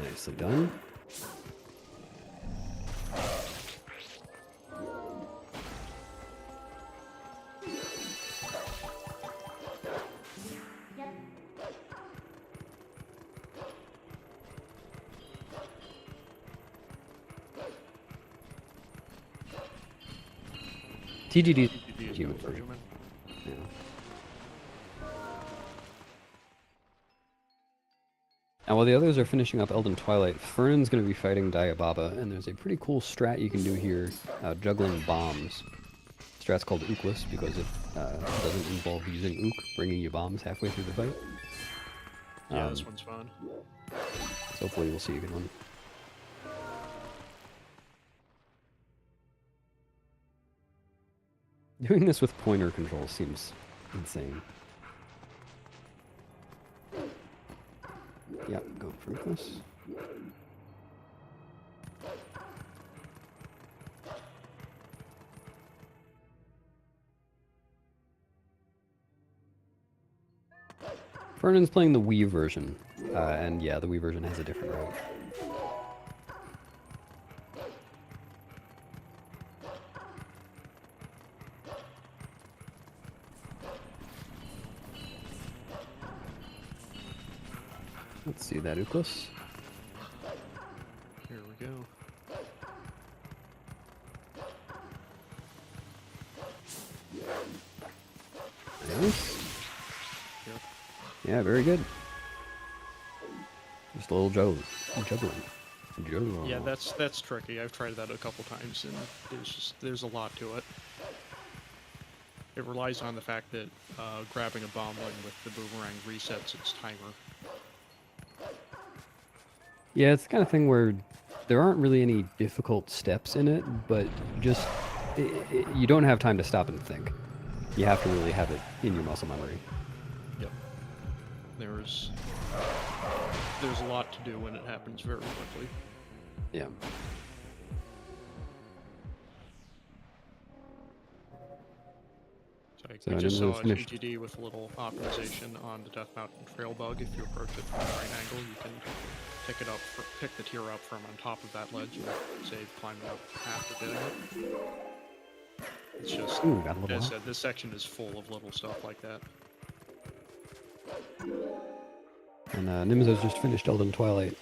Nicely done. TGD is human for version. human. Yeah. Now, while the others are finishing up Elden Twilight, Fernan's going to be fighting Diababa, and there's a pretty cool strat you can do here, juggling bombs. Strat's called Ookless because it doesn't involve using Ook, bringing you bombs halfway through the fight. Yeah, this one's fun. So hopefully we'll see a good one. Doing this with pointer control seems insane. Yep, go for this. Vernon's playing the Wii version, and yeah, the Wii version has a different route. Let's see that Ookless. Here we go. Nice. Yep. Yeah, very good. Just a little juggling. Yeah, that's tricky. I've tried that a couple times, and there's a lot to it. It relies on the fact that grabbing a bombling with the boomerang resets its timer. Yeah, it's the kind of thing where there aren't really any difficult steps in it, but just you don't have time to stop and think. You have to really have it in your muscle memory. Yep. There's a lot to do when it happens very quickly. Yeah. So we just saw a TGD with a little optimization on the Death Mountain Trail bug. If you approach it from the right angle, you can pick the tier up from on top of that ledge and save climbing up after doing it. It's just, as I said, this section is full of little stuff like that. And Nimzo's just finished Elden Twilight.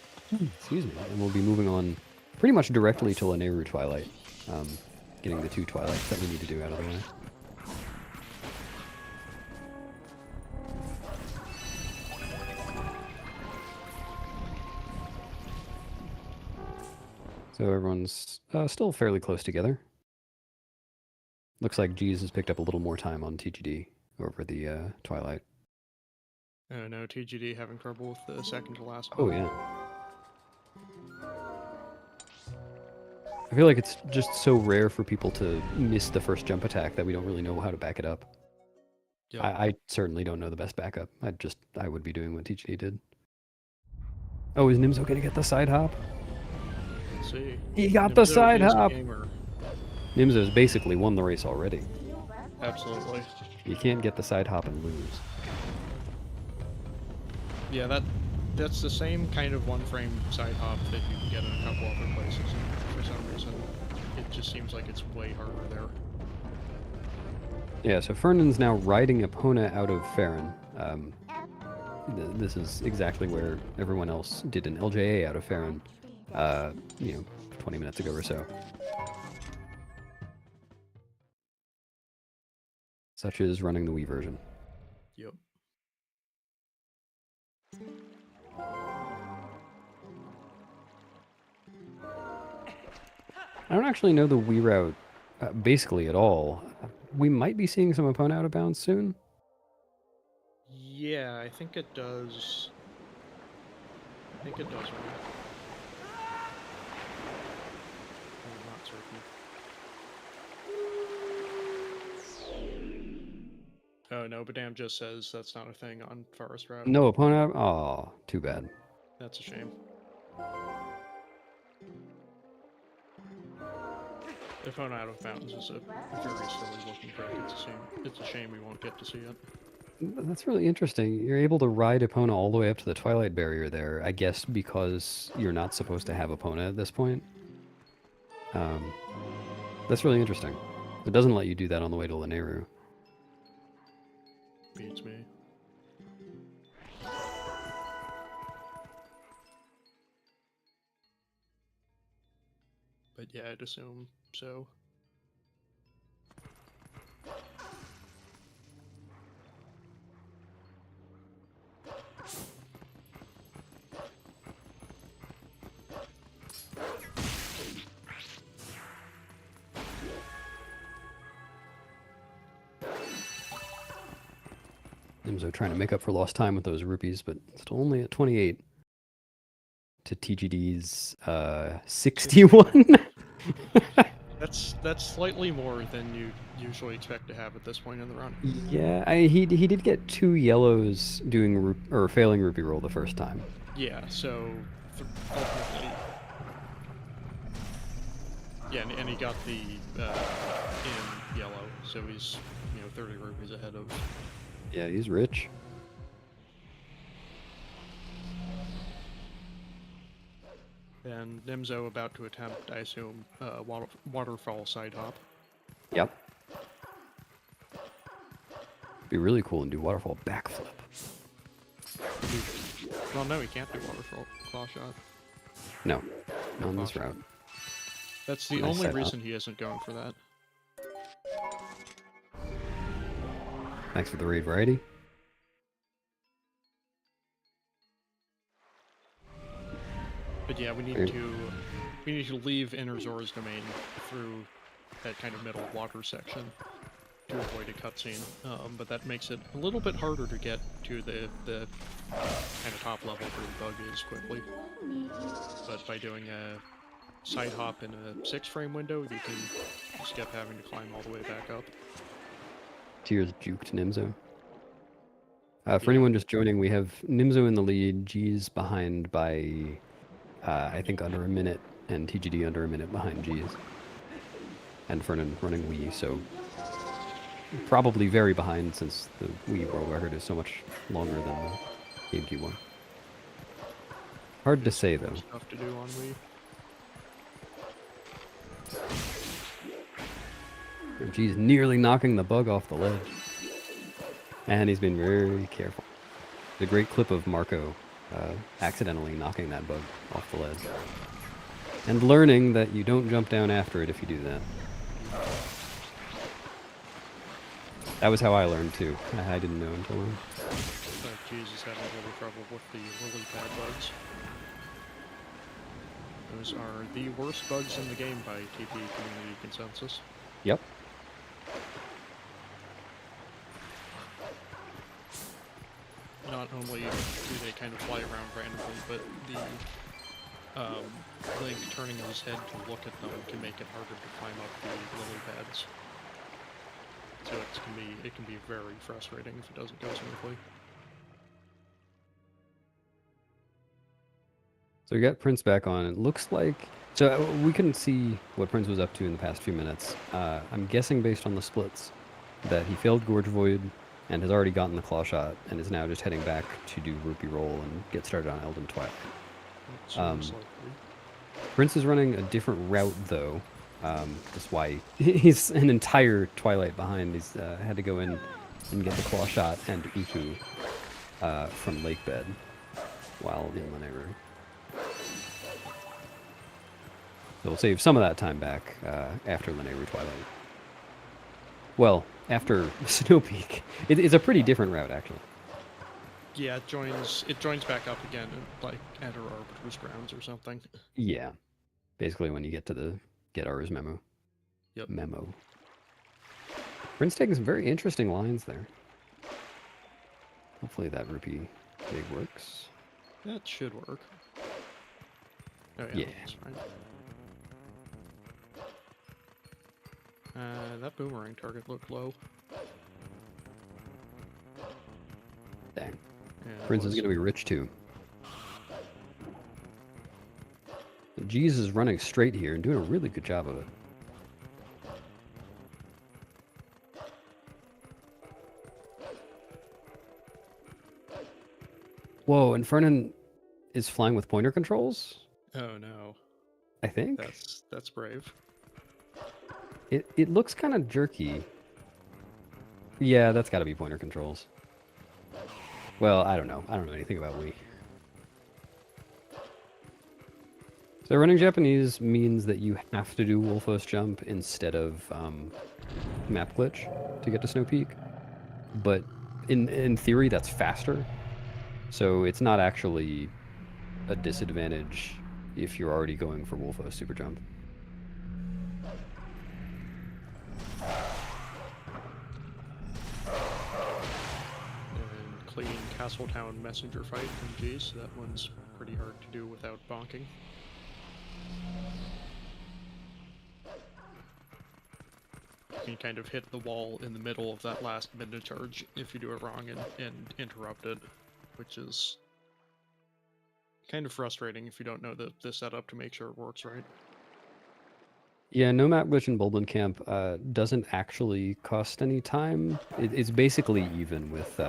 Excuse me. And we'll be moving on pretty much directly to Lanayru Twilight. Getting the 2 Twilights that we need to do out of the way. So everyone's still fairly close together. Looks like Jeez has picked up a little more time on TGD over the Twilight. Oh no, TGD having trouble with the second to last Oh, one. yeah. I feel like it's just so rare for people to miss the first jump attack that we don't really know how to back it up. Yep. I certainly don't know the best backup. I would be doing what TGD did. Oh, is Nimzo gonna get the side hop? Let's see. He got the side hop! Gamer. Nimzo's basically won the race already. Absolutely. You can't get the side hop and lose. Yeah, that's the same kind of one-frame side hop that you can get in a couple other places. For some reason, it just seems like it's way harder there. Yeah, so Fernan's now riding Epona out of Farron. This is exactly where everyone else did an LJA out of Farron, 20 minutes ago or so. Such as running the Wii version. Yep. I don't actually know the Wii route basically at all. We might be seeing some Epona out of bounds soon. Yeah, I think it does. I think it does one. I'm not certain. Oh no, Badam just says that's not a thing on Forest Route. No Epona? Oh, too bad. That's a shame. Epona out of bounds is a very silly looking trick. It's a shame we won't get to see it. That's really interesting. You're able to ride Epona all the way up to the Twilight Barrier there, I guess because you're not supposed to have Epona at this point. That's really interesting. It doesn't let you do that on the way to Lanayru. Beats me. But yeah, I'd assume so. Nimzo trying to make up for lost time with those rupees, but still only at 28 to TGD's 61. That's slightly more than you usually expect to have at this point in the run. Yeah, he did get 2 yellows doing failing rupee roll the first time. Yeah, so ultimately, yeah, and he got the in yellow, so he's 30 rupees ahead of. Yeah, he's rich. And Nimzo about to attempt, I assume, waterfall side hop. Yep. Be really cool and do waterfall backflip. Well, no, he can't do waterfall claw shot. No, not on this route. That's the Nice only setup. reason he isn't going for that. Thanks for the raid variety. But yeah, we need to leave Inner Zora's domain through that kind of middle water section to avoid a cutscene. But that makes it a little bit harder to get to the kind of top level where the bug is quickly. But by doing a side hop in a 6-frame window, you can skip having to climb all the way back up. Tears juked Nimzo. For anyone just joining, we have Nimzo in the lead, G's behind by I think under a minute, and TGD under a minute behind G's. And Fernan running Wii, so probably very behind since the Wii world record is so much longer than the GameCube one. Hard to say though. Stuff to do on Wii. G's nearly knocking the bug off the ledge. And he's been very careful. The great clip of Marco accidentally knocking that bug off the ledge. And learning that you don't jump down after it if you do that. That was how I learned too. I didn't know until then. Jesus having a little trouble with the lily pad bugs. Those are the worst bugs in the game by TP community consensus. Yep. Not only do they kind of fly around randomly, but the Link turning his head to look at them can make it harder to climb up the lily pads. So it can be very frustrating if it doesn't go smoothly. So we got Prince back on. It looks like... So we couldn't see what Prince was up to in the past few minutes. I'm guessing based on the splits that he failed Gorge Void and has already gotten the claw shot and is now just heading back to do Rupee Roll and get started on Elden Twilight. Prince is running a different route though. That's why he's an entire Twilight behind. He's had to go in and get the claw shot and Uku from Lake Bed while in Lanayru. So we'll save some of that time back after Lanayru Twilight. Well, after Snow Peak. It's a pretty different route, actually. Yeah, it joins back up again, like at our Arbiter's grounds or something. Yeah. Basically when you get to the Get Ours memo. Yep. Memo. Prince taking some very interesting lines there. Hopefully that rupee dig works. That should work. Oh yeah, Yeah. that's fine. That boomerang target looked low. Dang. Yeah, Prince is going to be rich too. Jeez is running straight here and doing a really good job of it. Whoa, and Fernan is flying with pointer controls? Oh no. I think. That's brave. It looks kind of jerky. Yeah, that's got to be pointer controls. Well, I don't know. I don't know anything about Wii. So running Japanese means that you have to do Wolfos jump instead of map glitch to get to Snow Peak. But in theory, that's faster. So it's not actually a disadvantage if you're already going for Wolfos super jump. clean Castletown messenger fight from G, so that one's pretty hard to do without bonking. You can kind of hit the wall in the middle of that last midna charge if you do it wrong and interrupt it, which is kind of frustrating if you don't know the setup to make sure it works right. Yeah, no map glitch in Bulblin Camp doesn't actually cost any time. It's basically even with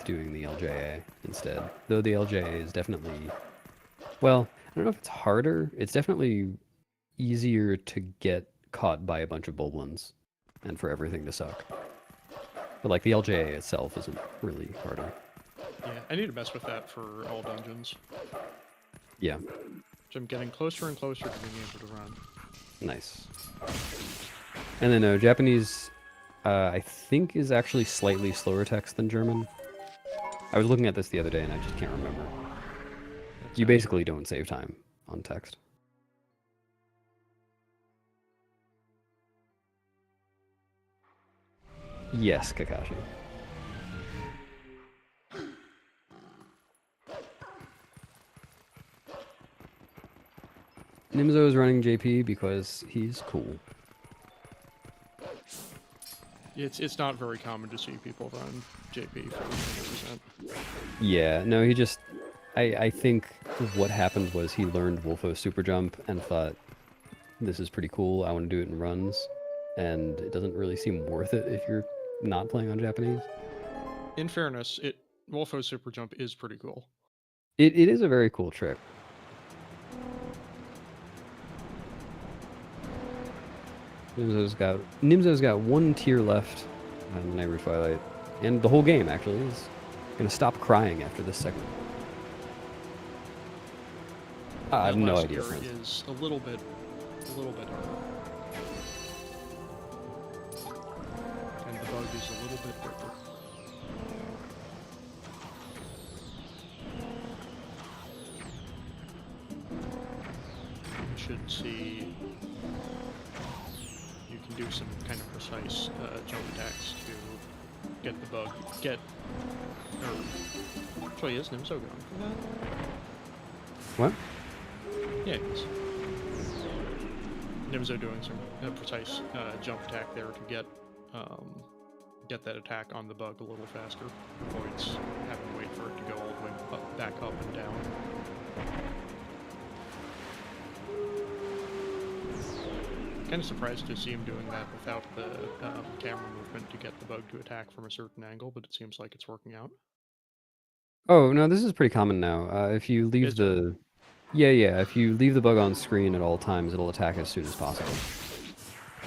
doing the LJA instead. Though the LJA is definitely, well, I don't know if it's harder. It's definitely easier to get caught by a bunch of Bulblins and for everything to suck. But like the LJA itself isn't really harder. Yeah, I need to mess with that for all dungeons. Yeah. So I'm getting closer and closer to being able to run. Nice. And then Japanese, I think, is actually slightly slower text than German. I was looking at this the other day and I just can't remember. You basically don't save time on text. Yes, Kakashi. Nimzo is running JP because he's cool. It's not very common to see people run JP for 100%. Yeah, no, he just... I think what happened was he learned Wolfo Super Jump and thought, this is pretty cool, I want to do it in runs. And it doesn't really seem worth it if you're not playing on Japanese. In fairness, Wolfo Super Jump is pretty cool. It is a very cool trick. Nimzo's got one tier left on the Nightmare Twilight, and the whole game actually is gonna stop crying after this segment. I have no idea. That is a little bit harder, and the bug is a little bit quicker. You should see. You can do some kind of precise jump attacks to get the bug. Actually, is Nimzo going for that? What? Yeah, it is. Nimzo doing some precise jump attack there to get that attack on the bug a little faster. Avoids having to wait for it to go all the way back up and down. Kind of surprised to see him doing that without the camera movement to get the bug to attack from a certain angle, but it seems like it's working out. Oh no, this is pretty common now. If you leave the if you leave the bug on screen at all times, it'll attack as soon as possible.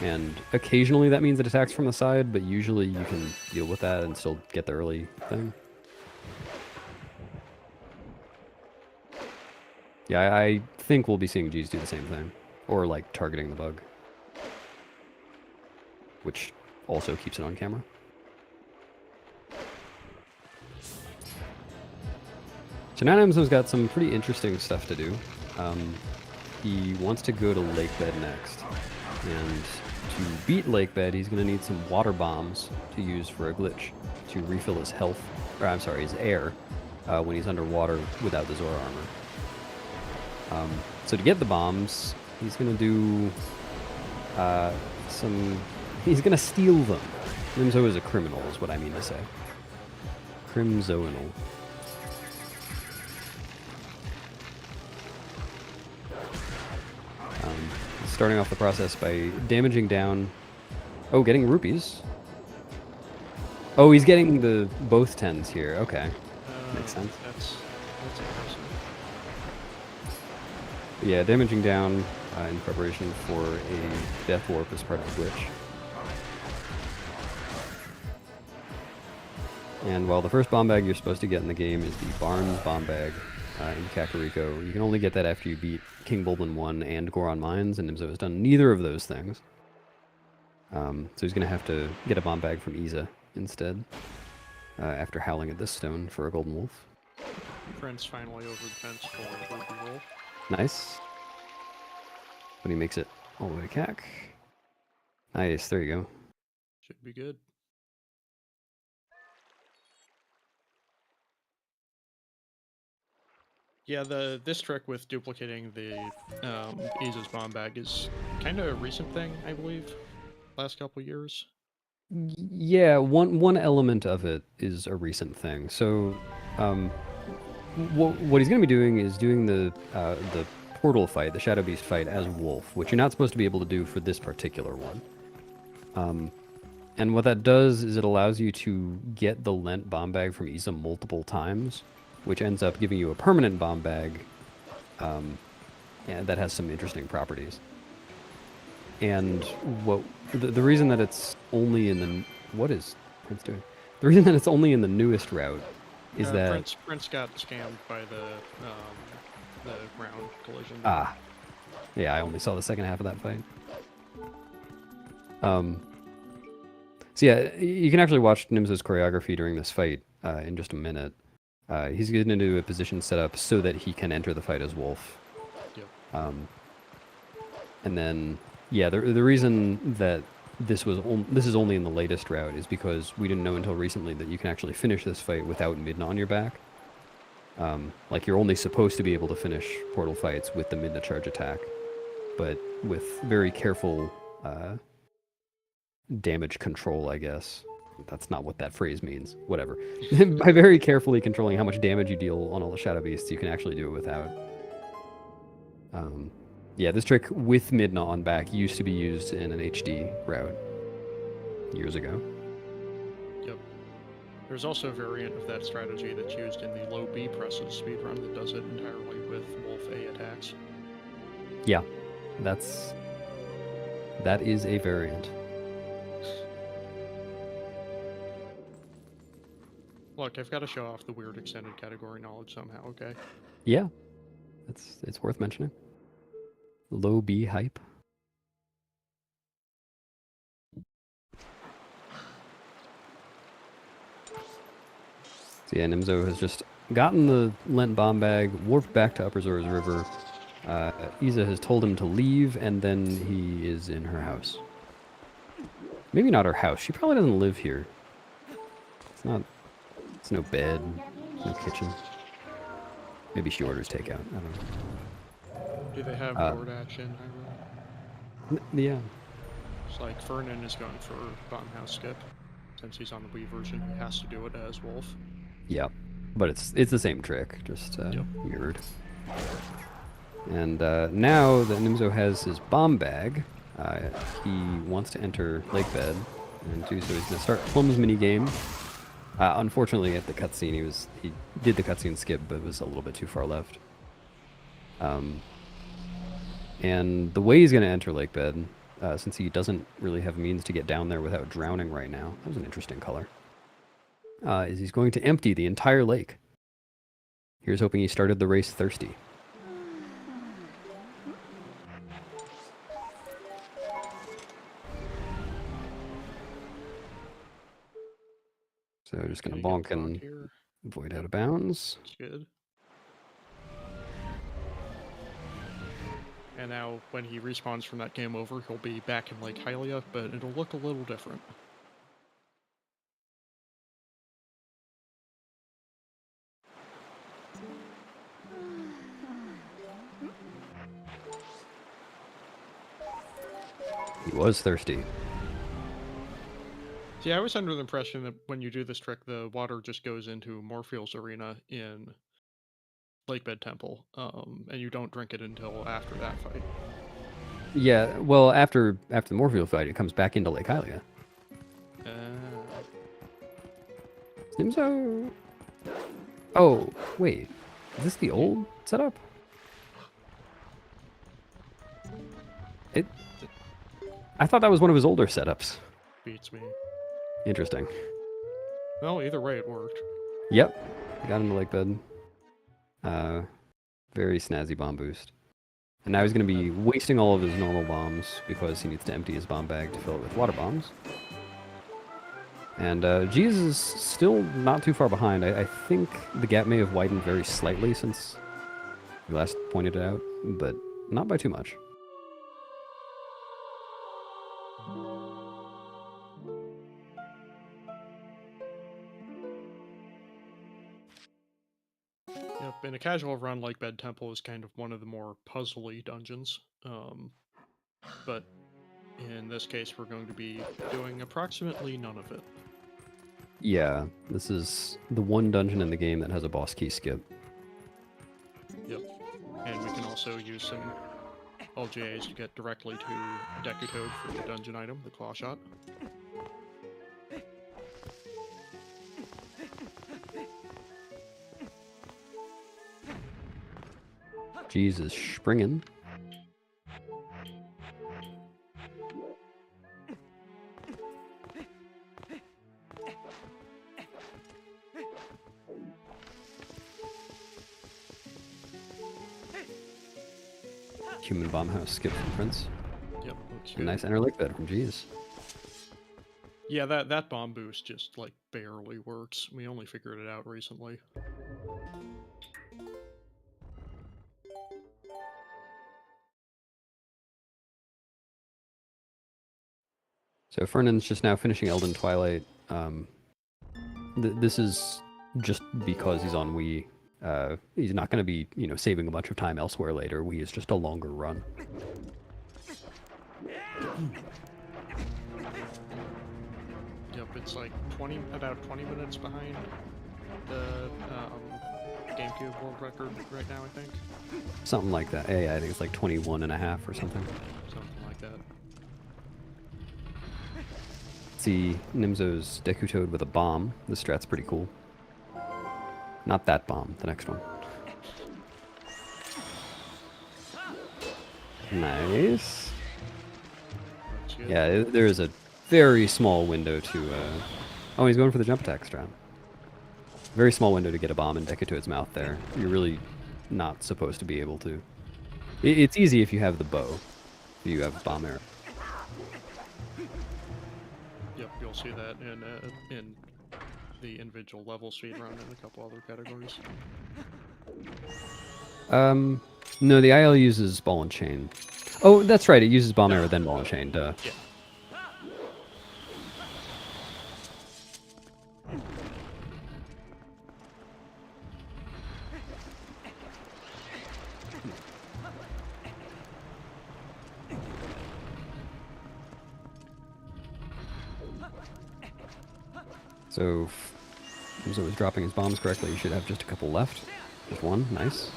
And occasionally that means it attacks from the side, but usually you can deal with that and still get the early thing. Yeah, I think we'll be seeing G's do the same thing. Or like targeting the bug. Which also keeps it on camera. So now Nimzo's got some pretty interesting stuff to do. He wants to go to Lakebed next. And to beat Lakebed, he's going to need some water bombs to use for a glitch to refill his health, or I'm sorry, his air, when he's underwater without the Zora armor. So to get the bombs, he's going to do he's going to steal them. Nimzo is a criminal, is what I mean to say. Crimzoinal. Starting off the process by damaging down... Oh, getting rupees. Oh, he's getting both 10s here. Okay. Makes sense. That's impressive. Yeah, damaging down in preparation for a death warp as part of the glitch. And while the first bomb bag you're supposed to get in the game is the Barnes bomb bag in Kakariko, you can only get that after you beat King Bulblin 1 and Goron Mines, and Nimzo has done neither of those things. So he's going to have to get a bomb bag from Iza instead, after howling at this stone for a golden wolf. Prince finally over the fence for a ruby roll. Nice. But he makes it all the way to Kak. Nice, there you go. Should be good. Yeah, this trick with duplicating the Isa's bomb bag is kind of a recent thing, I believe. Last couple years. Yeah, one element of it is a recent thing. So, what he's going to be doing is doing the portal fight, the Shadow Beast fight, as Wolf, which you're not supposed to be able to do for this particular one. And what that does is it allows you to get the Lent bomb bag from Isa multiple times, which ends up giving you a permanent bomb bag, and that has some interesting properties. And what the reason that it's only in the what is Prince doing? The reason that it's only in the newest route is that Prince got scammed by the ground collision. Yeah, I only saw the second half of that fight. So yeah, you can actually watch Nimzo's choreography during this fight in just a minute. He's getting into a position set up so that he can enter the fight as Wolf. Yep. And then, yeah, the reason that this is only in the latest route is because we didn't know until recently that you can actually finish this fight without Midna on your back. Like, you're only supposed to be able to finish portal fights with the Midna charge attack, but with very careful damage control, I guess. That's not what that phrase means. Whatever. By very carefully controlling how much damage you deal on all the Shadow Beasts, you can actually do it without. Yeah, this trick with Midna on back used to be used in an HD route years ago. Yep. There's also a variant of that strategy that's used in the low B presses speedrun that does it entirely with Wolf A attacks. Yeah, that is a variant. Look, I've got to show off the weird extended category knowledge somehow, okay? Yeah, it's worth mentioning. Low B hype. So yeah, Nimzo has just gotten the Lent bomb bag, warped back to Upper Zora's River. Isa has told him to leave, and then he is in her house. Maybe not her house. She probably doesn't live here. It's no bed, no kitchen. Maybe she orders takeout. I don't know. Do they have DoorDash in Hyrule? Yeah. It's like Fernan is going for Bombhouse Skip. Since he's on the Wii version, he has to do it as Wolf. Yeah, but it's the same trick, just mirrored. And now that Nimzo has his bomb bag, he wants to enter Lake Bed and do so. He's going to start Plum's minigame. Unfortunately, at the cutscene, he did the cutscene skip, but it was a little bit too far left. And the way he's going to enter Lake Bed, since he doesn't really have means to get down there without drowning right now, that was an interesting color, is he's going to empty the entire lake. Here's hoping he started the race thirsty. So just going to bonk and avoid out of bounds. That's good. And now, when he respawns from that game over, he'll be back in Lake Hylia, but it'll look a little different. He was thirsty. See, I was under the impression that when you do this trick, the water just goes into Morpheus Arena in Lakebed Temple, and you don't drink it until after that fight. Yeah, well, after the Morpheus fight, it comes back into Lake Hylia. Nimzo... Oh, wait. Is this the old setup? I thought that was one of his older setups. Beats me. Interesting. Well, either way, it worked. Yep. Got into Lake Bed. Very snazzy bomb boost. And now he's going to be wasting all of his normal bombs because he needs to empty his bomb bag to fill it with water bombs. And Giz is still not too far behind. I think the gap may have widened very slightly since we last pointed it out, but not by too much. Yep. Yep, in a casual run like Bed Temple is kind of one of the more puzzly dungeons. But in this case, we're going to be doing approximately none of it. Yeah, this is the one dungeon in the game that has a boss key skip. Yep. And we can also use some LJAs to get directly to Deku Toad for the dungeon item, the Claw Shot. Jesus, springing. Human bomb house skip from Prince. Yep, looks A good. nice inner lake bed from Jeez. Yeah, that bomb boost just like barely works. We only figured it out recently. So Fernand's just now finishing Elden Twilight. This is just because he's on Wii. He's not going to be, saving a bunch of time elsewhere later. Wii is just a longer run. Yep, it's like about 20 minutes behind the GameCube world record right now, I think. Something like that. Yeah, I think it's like 21 and a half or something. Something like that. See Nimzo's Deku Toad with a bomb. The strat's pretty cool. Not that bomb, the next one. Nice. That's good. Yeah, there is a very small window to... Oh, he's going for the jump attack strat. Very small window to get a bomb in Deku Toad's mouth there. You're really not supposed to be able to. It's easy if you have the bow. If you have bomb arrow. Yep, you'll see that in the individual level speedrun and a couple other categories. No, the IL uses ball and chain. Oh, that's right. It uses bomb arrow, then ball and chain. Duh. Yeah. So, if Nimzo was dropping his bombs correctly, he should have just a couple left. Just one. Nice.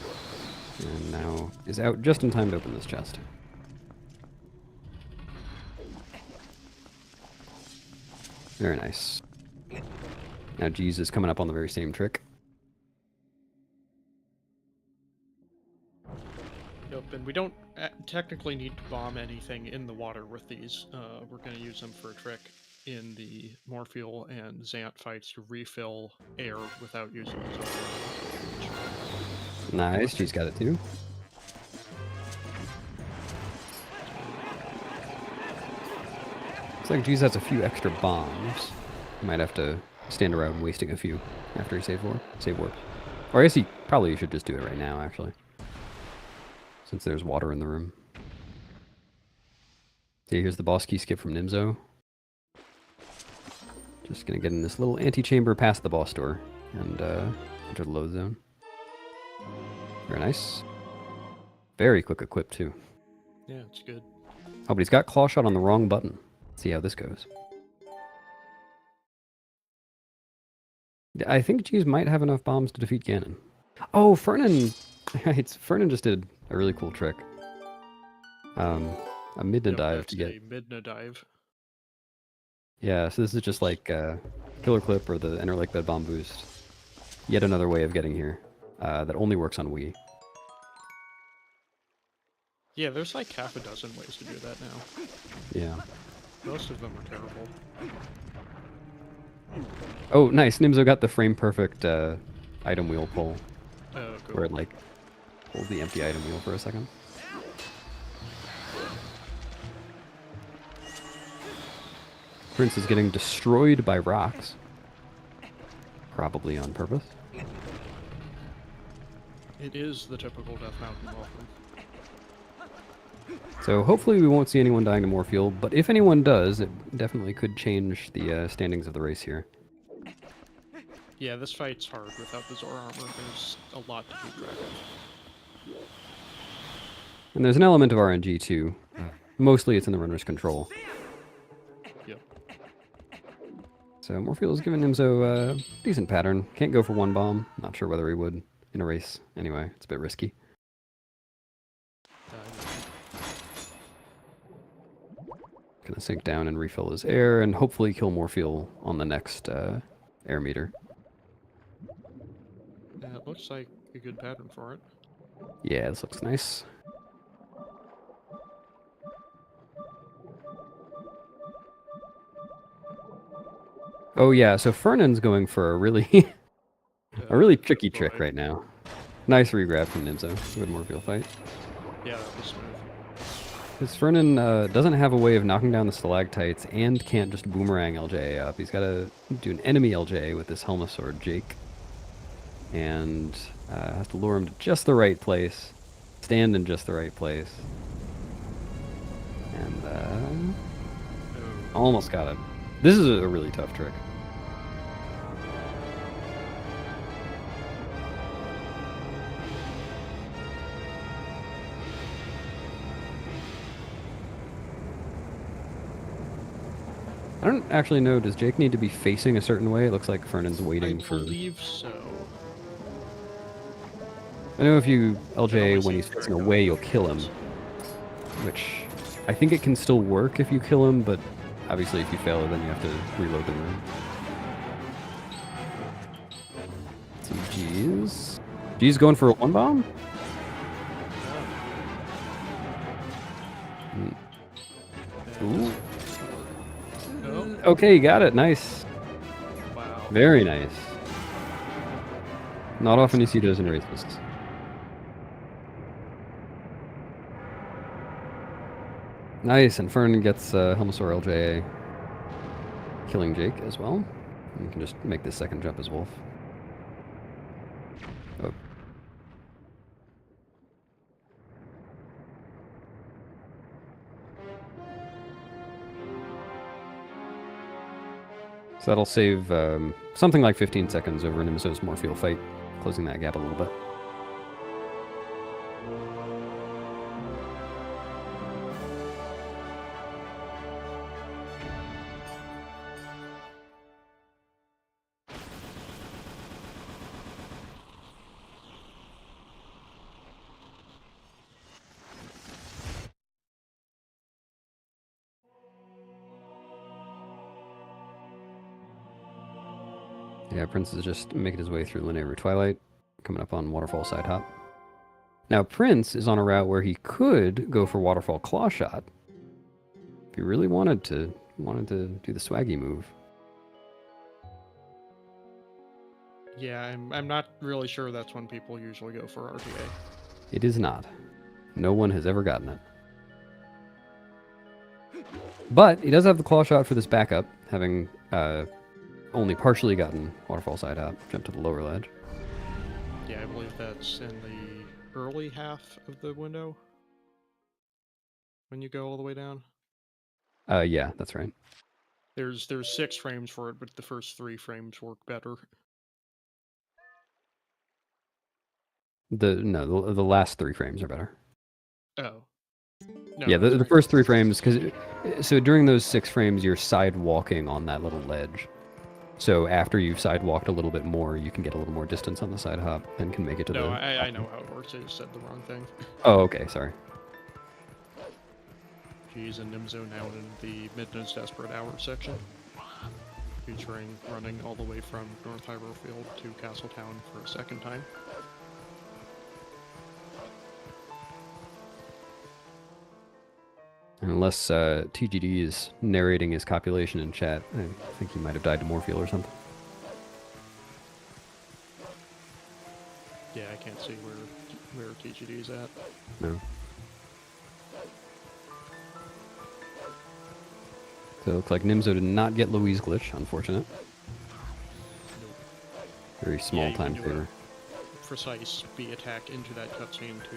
And now is out just in time to open this chest. Very nice. Now Jeez is coming up on the very same trick. Yep, and we don't technically need to bomb anything in the water with these. We're going to use them for a trick in the Morpheal and Zant fights to refill air without using the Zelda. Nice. Jeez got it too. Looks like Jeez has a few extra bombs. Might have to stand around wasting a few after he save warp. Or I guess he probably should just do it right now, actually. Since there's water in the room. See, here's the boss key skip from Nimzo. Just gonna get in this little antechamber past the boss door and enter the load zone. Very nice. Very quick equip too. Yeah, it's good. Oh, but he's got claw shot on the wrong button. Let's see how this goes. I think Jeez might have enough bombs to defeat Ganon. Oh, Fernan! Fernan just did a really cool trick. A Midna dive to get... a Midna dive. Yeah, so this is just like Killer Clip or the Inner Lake Bed Bomb Boost. Yet another way of getting here that only works on Wii. Yeah, there's like half a dozen ways to do that now. Yeah. Most of them are terrible. Oh, nice. Nimzo got the frame perfect item wheel pull. Oh, cool. Where it like holds the empty item wheel for a second. Prince is getting destroyed by rocks. Probably on purpose. It is the typical Death Mountain welcome. So hopefully we won't see anyone dying to Morpheal, but if anyone does, it definitely could change the standings of the race here. Yeah, this fight's hard without the Zor armor. There's a lot to keep track of. And there's an element of RNG too. Mostly it's in the runner's control. Yep. So Morpheus giving Nimzo a decent pattern. Can't go for one bomb. Not sure whether he would in a race. Anyway, it's a bit risky. Gonna sink down and refill his air and hopefully kill more fuel on the next air meter. Yeah, it looks like a good pattern for it. Yeah, this looks nice. Oh yeah, so Fernand's going for a really a really tricky trick right now. Nice regrab from Nimzo. Good Morpheus fight. Yeah, that was smooth. Because Fernan doesn't have a way of knocking down the stalactites and can't just boomerang LJ up. He's got to do an enemy LJ with this Helmasaur Jake. And has to lure him to just the right place. Stand in just the right place. And almost got it. This is a really tough trick. I don't actually know, does Jake need to be facing a certain way? It looks like Fernand's waiting for... I believe so. I know if you LJ when he's facing away, you'll kill him. Which, I think it can still work if you kill him, but obviously if you fail it, then you have to reload the room. Some G's. G's going for a one bomb? Ooh. Okay, got it. Nice. Wow. Very nice. Not often you see those in races. Nice, and Fern gets Helmasaur LJA, killing Jake as well. You can just make this second jump as Wolf. Oh. So that'll save something like 15 seconds over Nimzo's Morpheus fight, closing that gap a little bit. Yeah, Prince is just making his way through Linear Twilight, coming up on Waterfall Side Hop. Now, Prince is on a route where he could go for Waterfall Claw Shot if he really wanted to do the swaggy move. Yeah, I'm not really sure that's when people usually go for RTA. It is not. No one has ever gotten it. But he does have the Claw Shot for this backup, having only partially gotten Waterfall Side Hop, jump to the lower ledge. Yeah, I believe that's in the early half of the window when you go all the way down. Yeah, that's right. There's 6 frames for it, but the first 3 frames work better. The last 3 frames are better. Oh. No, Yeah, the first 3 frames, so during those 6 frames, you're side walking on that little ledge. So after you've sidewalked a little bit more, you can get a little more distance on the side hop and can make it to the... No, I know how it works. I just said the wrong thing. Oh, okay, sorry. He's in Nimzo now in the Midnight's Desperate Hour section, featuring running all the way from North Hyrule Field to Castletown for a second time. Unless TGD is narrating his copulation in chat, I think he might have died to Morpheus or something. Yeah, I can't see where TGD is at. No. So it looks like Nimzo did not get Louise glitch, unfortunate. Nope. Very small you time can do favor. a precise B attack into that cutscene to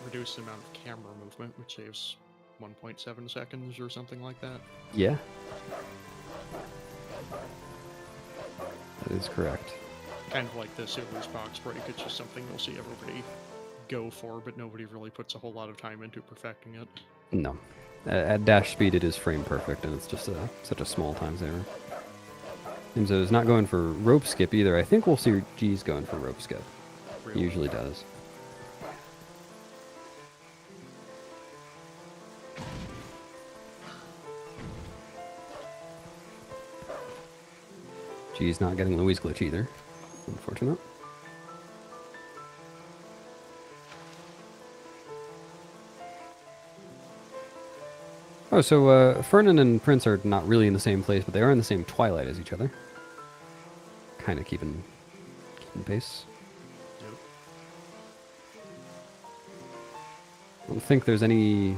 reduce the amount of camera movement, which saves 1.7 seconds or something like that. Yeah. That is correct. Kind of like the Silver's box break. It's just something you'll see everybody go for, but nobody really puts a whole lot of time into perfecting it. No. At dash speed, it is frame perfect, and it's just such a small time saver. Nimzo is not going for rope skip either. I think we'll see G's going for rope skip. Really. He usually does. G's not getting Louis glitch either. Unfortunate. Oh, so Fernan and Prince are not really in the same place, but they are in the same Twilight as each other. Kind of keeping pace. Yep. I don't think there's any...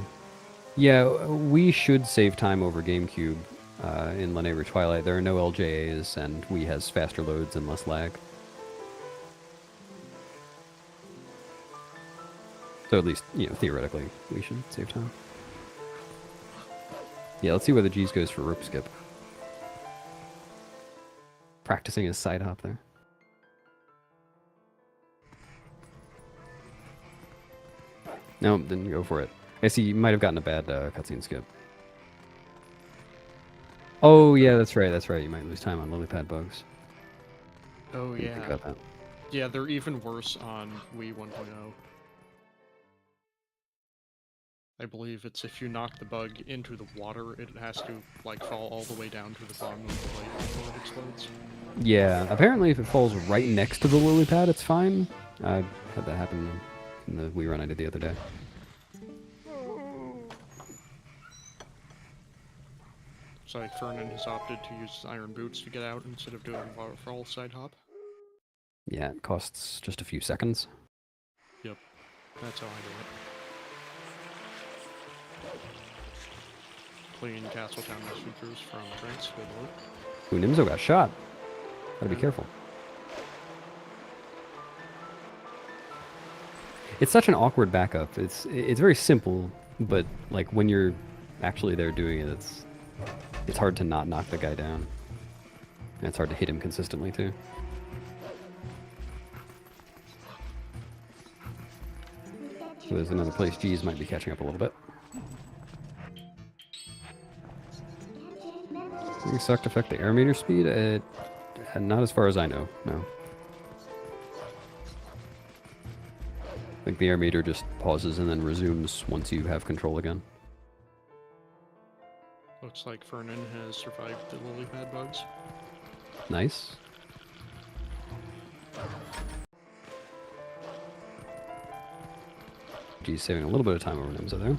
Yeah, we should save time over GameCube in Linear Twilight. There are no LJAs, and Wii has faster loads and less lag. So at least, theoretically, we should save time. Yeah, let's see where the G's goes for rope skip. Practicing his side hop there. No, didn't go for it. I see you might have gotten a bad cutscene skip. Oh, yeah, that's right, You might lose time on lily pad bugs. Oh, Didn't think yeah. about that. Yeah, they're even worse on Wii 1.0. I believe it's if you knock the bug into the water, it has to fall all the way down to the bottom of the lake before it explodes. Yeah, apparently if it falls right next to the lily pad, it's fine. I had that happen in the Wii run I did the other day. So Fernan has opted to use his iron boots to get out instead of doing a waterfall side hop. Yeah, it costs just a few seconds. Yep, that's how I do it. Clean Castletown features from Prince. Ooh, Nimzo got shot. Gotta be careful. It's such an awkward backup. It's very simple, but when you're actually there doing it, it's hard to not knock the guy down. And it's hard to hit him consistently too. So there's another place G's might be catching up a little bit. You sucked affect the air meter speed? Not as far as I know, no. I think the air meter just pauses and then resumes once you have control again. Looks like Fernan has survived the lily pad bugs. Nice. G's saving a little bit of time over Nimzo there.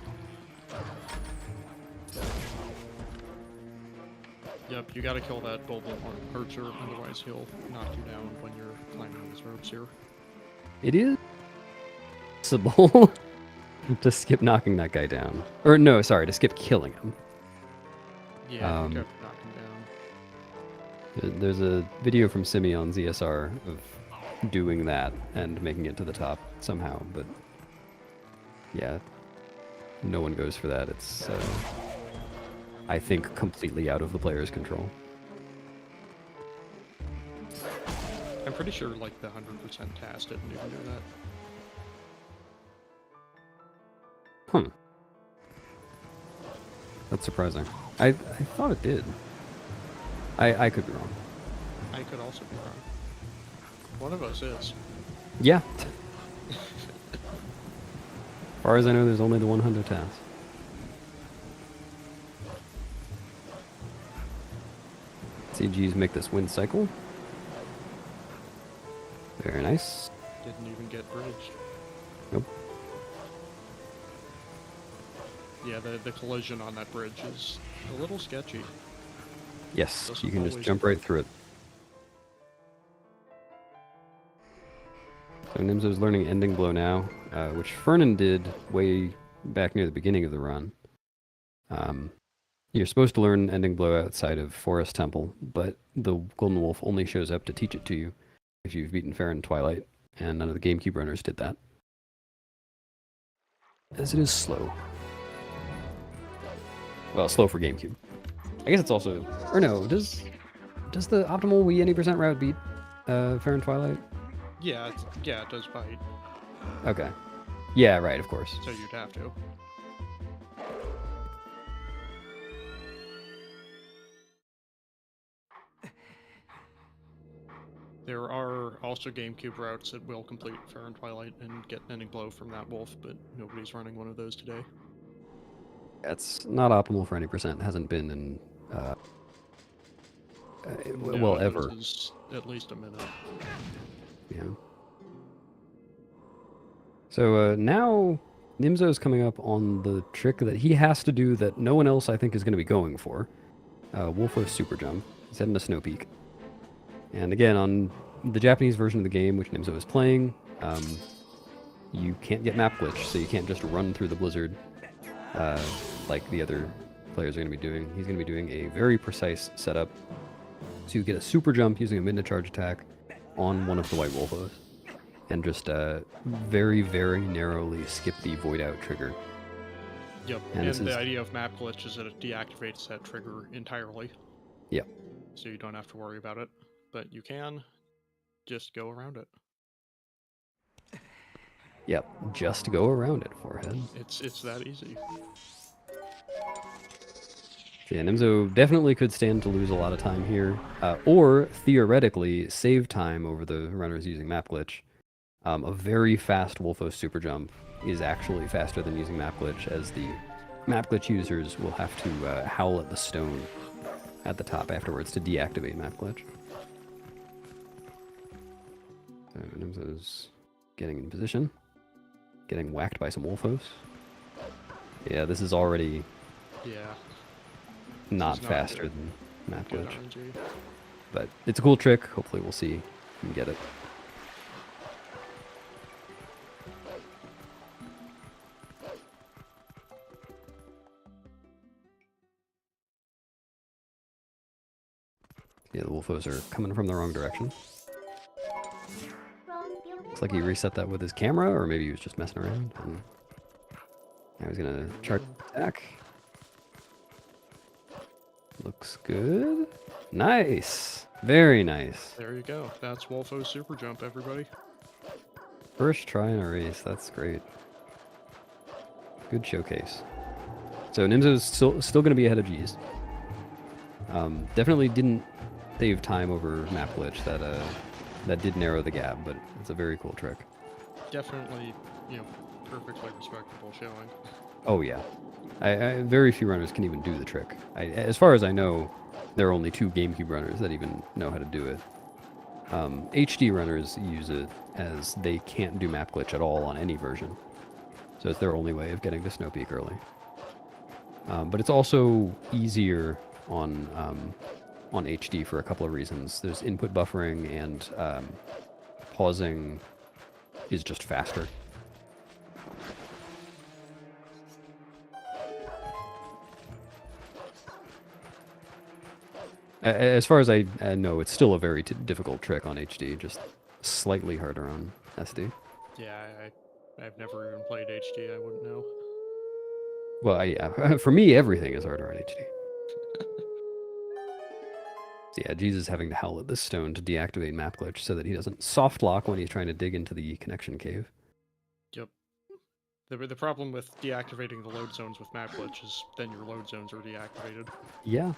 Yep, you gotta kill that bulbul archer, otherwise he'll knock you down when you're climbing these ropes here. It is possible to skip knocking that guy down. Or no, sorry, to skip killing him. Yeah, you gotta knock him down. There's a video from Simi on ZSR of doing that and making it to the top somehow, but yeah, no one goes for that. It's, I think, completely out of the player's control. I'm pretty sure the 100% task didn't even do that. Hmm. That's surprising. I thought it did. I could be wrong. I could also be wrong. One of us is. Yeah. As far as I know, there's only the 100 task. CGs make this wind cycle. Very nice. Didn't even get bridged. Nope. Yeah, the collision on that bridge is a little sketchy. Yes, Doesn't you can just always jump work. right through it. So Nimzo's learning Ending Blow now, which Fernan did way back near the beginning of the run. You're supposed to learn Ending Blow outside of Forest Temple, but the Golden Wolf only shows up to teach it to you if you've beaten Farron Twilight, and none of the GameCube runners did that. As it is slow. Well, slow for GameCube. I guess it's also... Or no, does Does the optimal Wii any percent route beat Fair and Twilight? Yeah, yeah, it does bite, Okay. Yeah, right, of course. so you'd have to. There are also GameCube routes that will complete Fair and Twilight and get Ending Blow from that wolf, but nobody's running one of those today. That's not optimal for any percent. Hasn't been in, well, No, ever. this is at least a minute. Yeah. So now Nimzo's coming up on the trick that he has to do that no one else I think is going to be going for. Wolfo Super Jump. He's heading to Snow Peak. And again, on the Japanese version of the game, which Nimzo is playing, you can't get map glitch, so you can't just run through the blizzard like the other players are going to be doing. He's going to be doing a very precise setup to get a super jump using a midnight charge attack on one of the white Wolfos. And just very, very narrowly skip the void out trigger. Yep, and the idea of map glitch is that it deactivates that trigger entirely. Yep. So you don't have to worry about it, but you can just go around it. Yep, just go around it, Forehead. It's that easy. Yeah, Nimzo definitely could stand to lose a lot of time here, or theoretically save time over the runners using map glitch. A very fast Wolfo super jump is actually faster than using map glitch, as the map glitch users will have to howl at the stone at the top afterwards to deactivate map glitch. So Nimzo's getting in position, getting whacked by some Wolfos. Yeah, this is already not faster than map glitch, but it's a cool trick. Hopefully we'll see and get it. Yeah, the Wolfos are coming from the wrong direction. Looks like he reset that with his camera, or maybe he was just messing around. And now he's gonna charge attack. Looks good. Nice. Very nice. There you go. That's Wolfo's super jump, everybody. First try in a race. That's great. Good showcase. So Nimzo's still going to be ahead of G's. Definitely didn't save time over map glitch. That did narrow the gap, but it's a very cool trick. Definitely, perfectly respectable showing. Oh yeah. Very few runners can even do the trick. As far as I know, there are only 2 GameCube runners that even know how to do it. HD runners use it as they can't do map glitch at all on any version. So it's their only way of getting to Snow Peak early. But it's also easier on HD for a couple of reasons. There's input buffering, and pausing is just faster. As far as I know, it's still a very difficult trick on HD, just slightly harder on SD. Yeah, I've never even played HD, I wouldn't know. Well, yeah, for me, everything is harder on HD. So yeah, Jesus having to howl at this stone to deactivate map glitch so that he doesn't soft lock when he's trying to dig into the connection cave. Yep. The problem with deactivating the load zones with map glitch is then your load zones are deactivated. Yeah.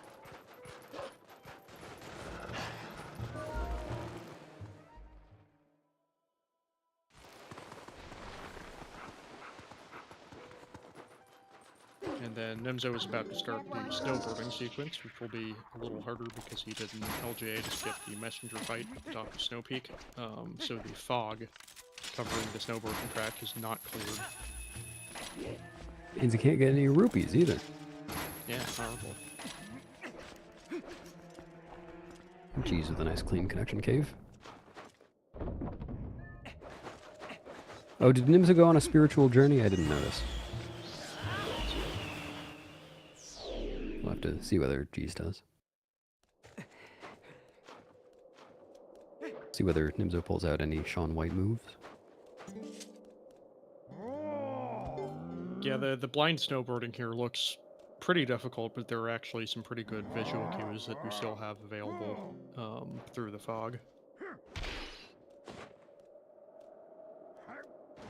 And then Nimzo is about to start the snowboarding sequence, which will be a little harder because he did an LJA to skip the messenger fight at the top of Snow Peak. So the fog covering the snowboarding track is not cleared. Means he can't get any rupees either. Yeah, horrible. Jeez, with a nice clean connection cave. Oh, did Nimzo go on a spiritual journey? I didn't notice. We'll have to see whether Jeez does. See whether Nimzo pulls out any Shaun White moves. Yeah, the blind snowboarding here looks pretty difficult, but there are actually some pretty good visual cues that you still have available through the fog.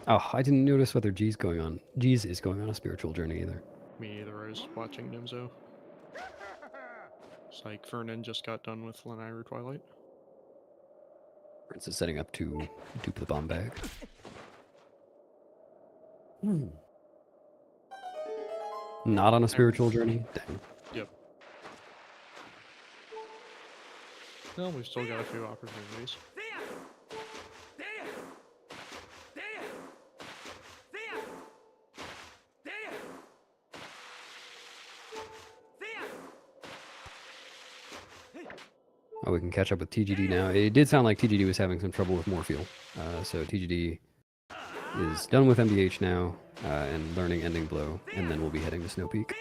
Oh, I didn't notice whether G's is going on a spiritual journey either. Me either. I was watching Nimzo. It's like Vernon just got done with Lanayru Twilight. Prince is setting up to dupe the bomb bag. Not on a spiritual journey? Dang. Yep. Well, we've still got a few opportunities. Oh, we can catch up with TGD now. It did sound like TGD was having some trouble with Morpheal. So TGD is done with MDH now and learning Ending Blow, and then we'll be heading to Snow Peak.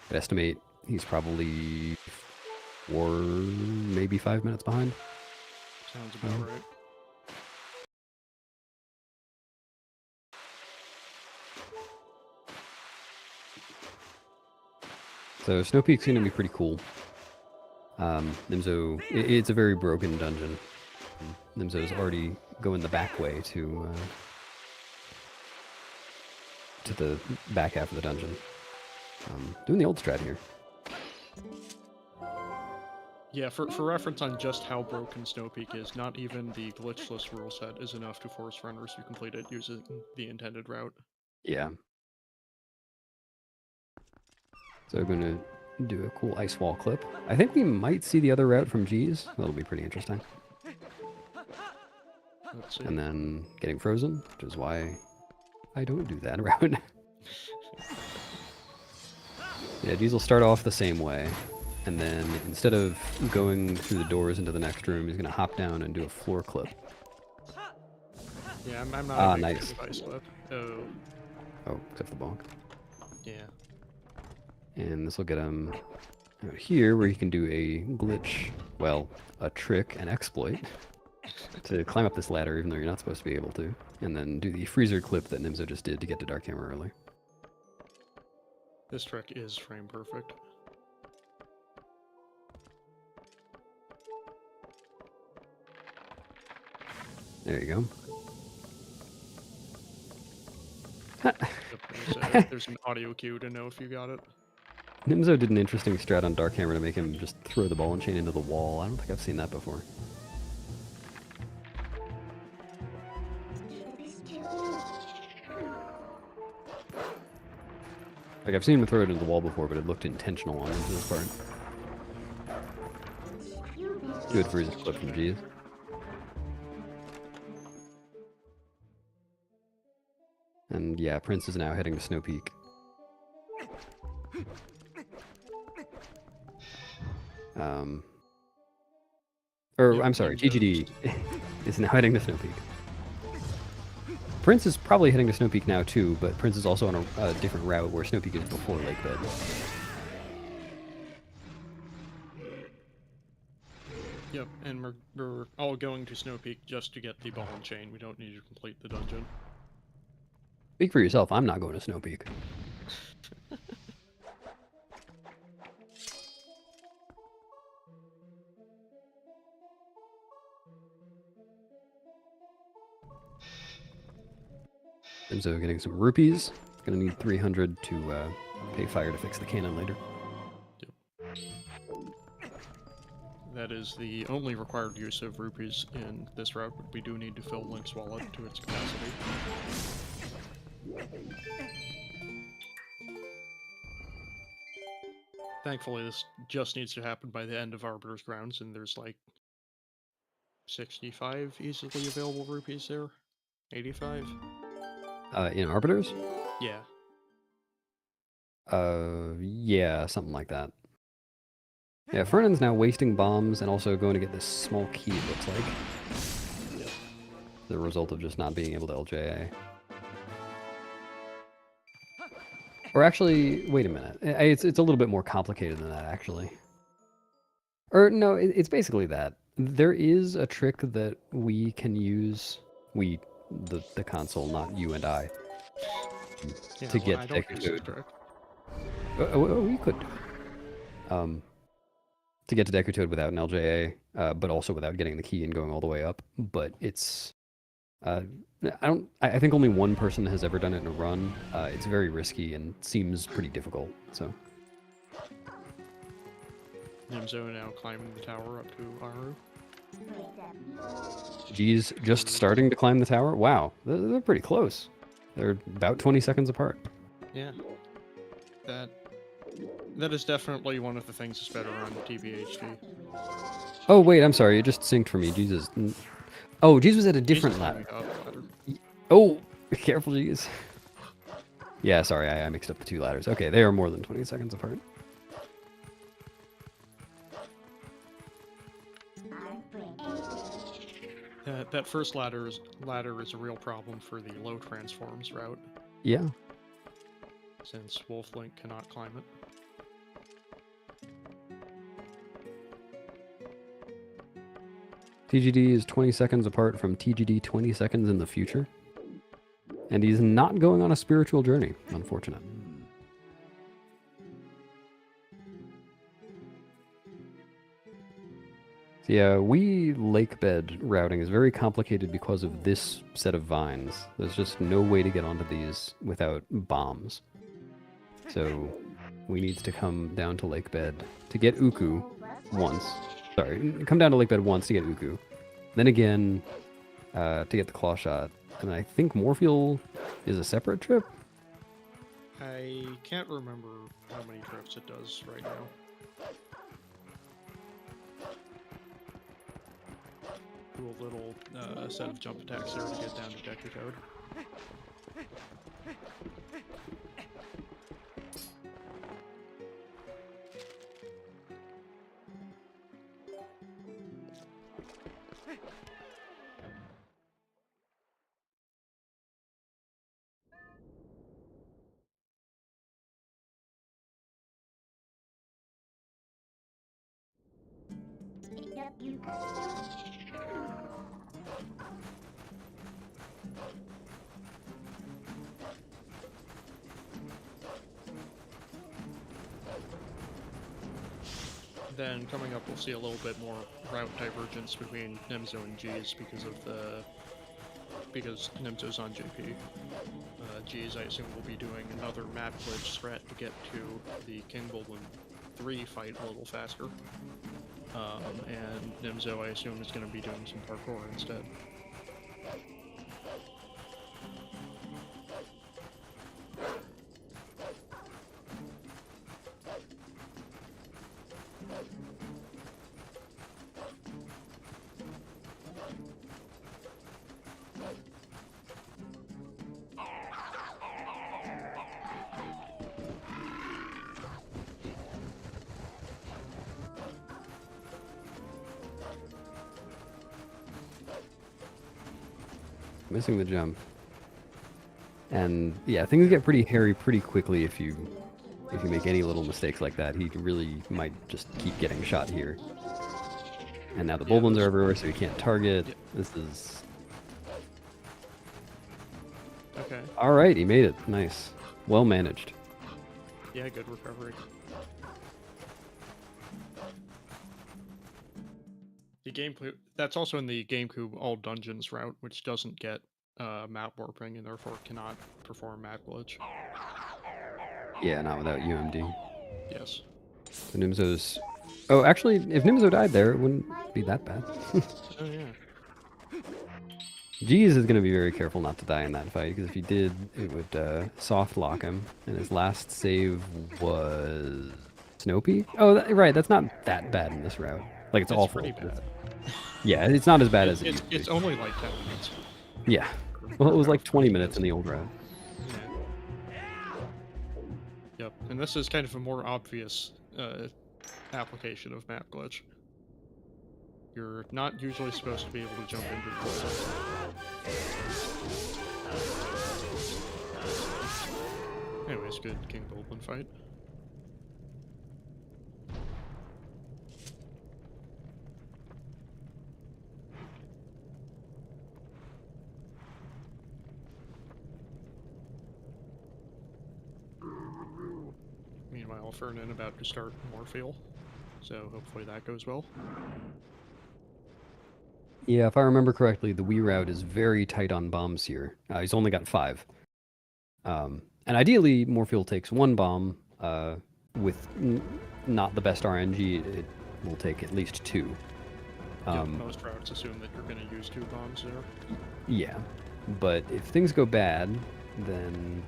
I'd estimate he's probably 4, maybe 5 minutes behind. Sounds about right. So Snow Peak's going to be pretty cool. Nimzo, it's a very broken dungeon. Nimzo's already going the back way to the back half of the dungeon. Doing the old strat here. Yeah, for reference on just how broken Snow Peak is, not even the glitchless rule set is enough to force runners to complete it using the intended route. Yeah. So we're going to do a cool ice wall clip. I think we might see the other route from G's. That'll be pretty interesting. Let's see. And then getting frozen, which is why I don't do that route. Yeah, G's will start off the same way. And then instead of going through the doors into the next room, he's going to hop down and do a floor clip. Yeah, I'm not a big nice. fan of ice clip. Oh. Oh, except for the bonk. Yeah. And this will get him out here where he can do a glitch, well, a trick, an exploit, to climb up this ladder even though you're not supposed to be able to. And then do the freezer clip that Nimzo just did to get to Dark Hammer early. This trick is frame perfect. There you go. Yep, there's an audio cue to know if you got it. Nimzo did an interesting strat on Dark Hammer to make him just throw the ball and chain into the wall. I don't think I've seen that before. Like, I've seen him throw it into the wall before, but it looked intentional on Nimzo's part. Good freezer clip from G's. And yeah, Prince is now heading to Snow Peak. I'm sorry, TGD is now heading to Snow Peak. Prince is probably heading to Snow Peak now too, but Prince is also on a different route where Snow Peak is before Lake Bed. Yep, and we're all going to Snow Peak just to get the ball and chain. We don't need to complete the dungeon. Speak for yourself, I'm not going to Snow Peak. So getting some rupees. Gonna need 300 to pay fire to fix the cannon later. That is the only required use of rupees in this route, but we do need to fill Link's wallet to its capacity. Thankfully, this just needs to happen by the end of Arbiter's Grounds, and there's like 65 easily available rupees there. 85? In Arbiters? Yeah. Yeah, something like that. Yeah, Fernand's now wasting bombs and also going to get this small key, it looks like. Yep. The result of just not being able to LJA. Or actually, wait a minute. It's a little bit more complicated than that, actually. Or no, it's basically that. There is a trick that we can use, the console, not you and I, Yeah, to well, get I don't use this Deku. trick. We could do it. To get to Deku Toad without an LJA, but also without getting the key and going all the way up. But it's, I think only one person has ever done it in a run. It's very risky and seems pretty difficult. So. Nimzo now climbing the tower up to Aru. G's just starting to climb the tower. Wow, they're pretty close. They're about 20 seconds apart. Yeah. That is definitely one of the things that's better on TBHD. Oh wait, I'm sorry. It just synced for me. Jesus. Oh, G's was at a different Jesus, ladder. ladder. Oh, careful, G's. Yeah, sorry, I mixed up the two ladders. Okay, they are more than 20 seconds apart. That first ladder is a real problem for the low transforms route, Yeah. since Wolflink cannot climb it. TGD is 20 seconds apart from TGD 20 seconds in the future. And he's not going on a spiritual journey, unfortunate. So yeah, Wii lake bed routing is very complicated because of this set of vines. There's just no way to get onto these without bombs. So we needs to come down to lake bed to get Uku once. Sorry, come down to lake bed once to get Uku. Then again to get the claw shot. And I think Morpheal is a separate trip. I can't remember how many trips it does right now. Do a little set of jump attacks there to get down to Deku Toad. Then coming up, we'll see a little bit more route divergence between Nimzo and G's because Nimzo's on JP. G's, I assume, will be doing another map glitch threat to get to the King Bulblin 3 fight a little faster. And Nimzo, I assume, is going to be doing some parkour instead. Missing the jump. And yeah, things get pretty hairy pretty quickly if you make any little mistakes like that. He really might just keep getting shot here. And now the Bulblins are everywhere, so he can't target. Yep. This is... Okay. Alright, he made it. Nice. Well managed. Yeah, good recovery. The gameplay that's also in the GameCube all dungeons route, which doesn't get map warping and therefore cannot perform map glitch. Yeah, not without UMD. Yes. So Nimzo's... Oh, actually, if Nimzo died there, it wouldn't be that bad. Oh yeah. Jeez is going to be very careful not to die in that fight, because if he did, it would soft lock him. And his last save was... Snoopy? Oh, right, that's not that bad in this route. Like, it's awful. Pretty bad. Yeah, it's not as bad as it It's, used to be. it's only like 10 minutes. Yeah. Well, it was like 20 minutes in the old route. Yeah. Yep, and this is kind of a more obvious application of map glitch. You're not usually supposed to be able to jump into the world. Anyways, good King Bulblin fight. Fernan about to start Morpheal, so hopefully that goes well. Yeah, if I remember correctly, the Wii route is very tight on bombs here. He's only got 5. And ideally, Morpheal takes 1 bomb. With not the best RNG, it will take at least 2. Most routes assume that you're going to use 2 bombs there. Yeah, but if things go bad, then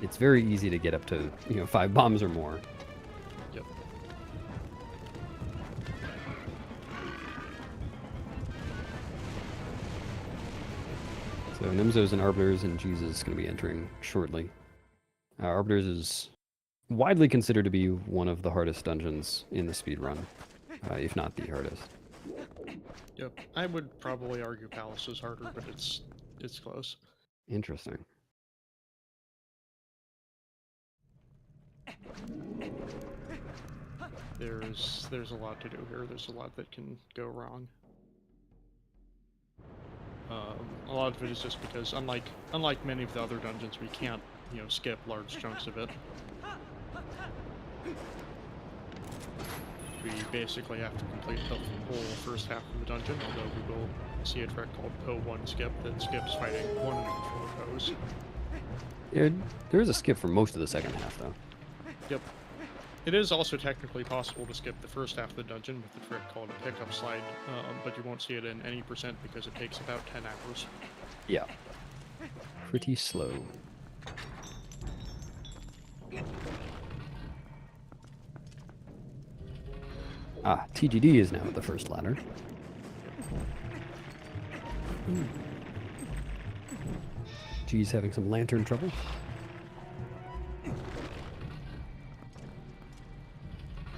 it's very easy to get up to 5 bombs or more. Yep. So Nimzos and Arbiters and Jesus is going to be entering shortly. Arbiters is widely considered to be one of the hardest dungeons in the speedrun, if not the hardest. Yep, I would probably argue Palace is harder, but it's close. Interesting. There's a lot to do here. There's a lot that can go wrong. A lot of it is just because unlike many of the other dungeons, we can't skip large chunks of it. We basically have to complete the whole first half of the dungeon, although we will see a trick called Po1 skip that skips fighting 1 and 4 Poes. Yeah, there is a skip for most of the second half, though. Yep. It is also technically possible to skip the first half of the dungeon with a trick called a pickup slide, but you won't see it in any percent because it takes about 10 hours. Yeah. Pretty slow. TGD is now at the first ladder. G's having some lantern trouble.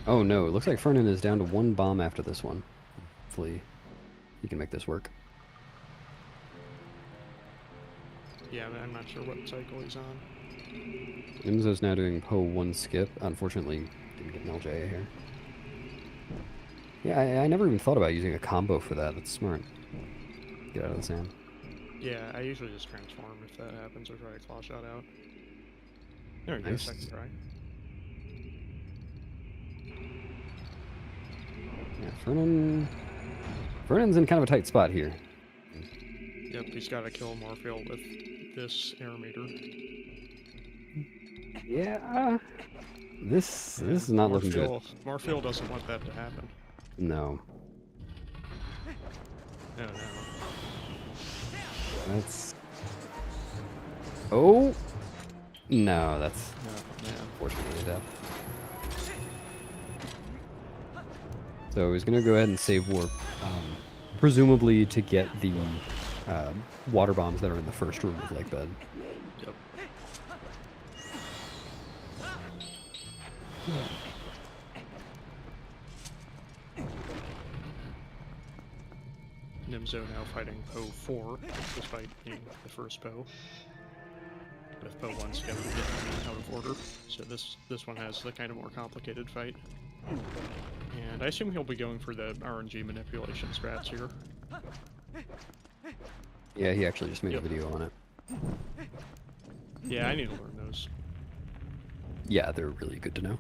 Oh no, it looks like Fernan is down to 1 bomb after this one. Hopefully he can make this work. Yeah, I'm not sure what cycle he's on. Nimzo's now doing Po1 skip. Unfortunately, didn't get an LJ here. Yeah, I never even thought about using a combo for that. That's smart. Get out of the sand. Yeah, I usually just transform if that happens, or try a claw shot out. There we go, Nice. second try. Yeah, Fernan's in kind of a tight spot here. Yep, he's got to kill Morpheal with this air meter. Yeah, this is not looking good. Morpheal doesn't want that to happen. No. No. That's... Oh! No, that's No, man. unfortunately death. So he's going to go ahead and save warp, presumably to get the water bombs that are in the first room of Lake Bed. Yep. Nimzo now fighting Po 4, despite being the first Po. With Po 1 getting out of order. So this one has the kind of more complicated fight. And I assume he'll be going for the RNG manipulation strats here. Yeah, he actually just made a video on it. Yeah, I need to learn those. Yeah, they're really good to know.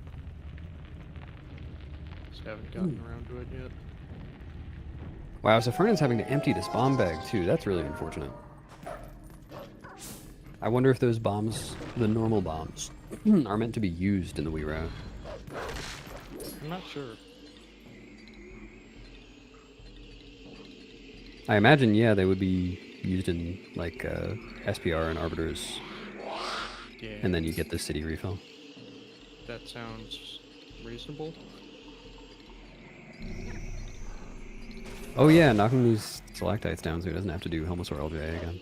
Just haven't gotten around to it yet. Wow, so Fernan's having to empty this bomb bag too. That's really unfortunate. I wonder if those bombs, the normal bombs, are meant to be used in the Wii route. I'm not sure. I imagine, yeah, they would be used in, like, SPR and Arbiters. Yeah. And then you get the city refill. That sounds reasonable. Oh yeah, knocking these stalactites down so he doesn't have to do Helmosaur LJ again.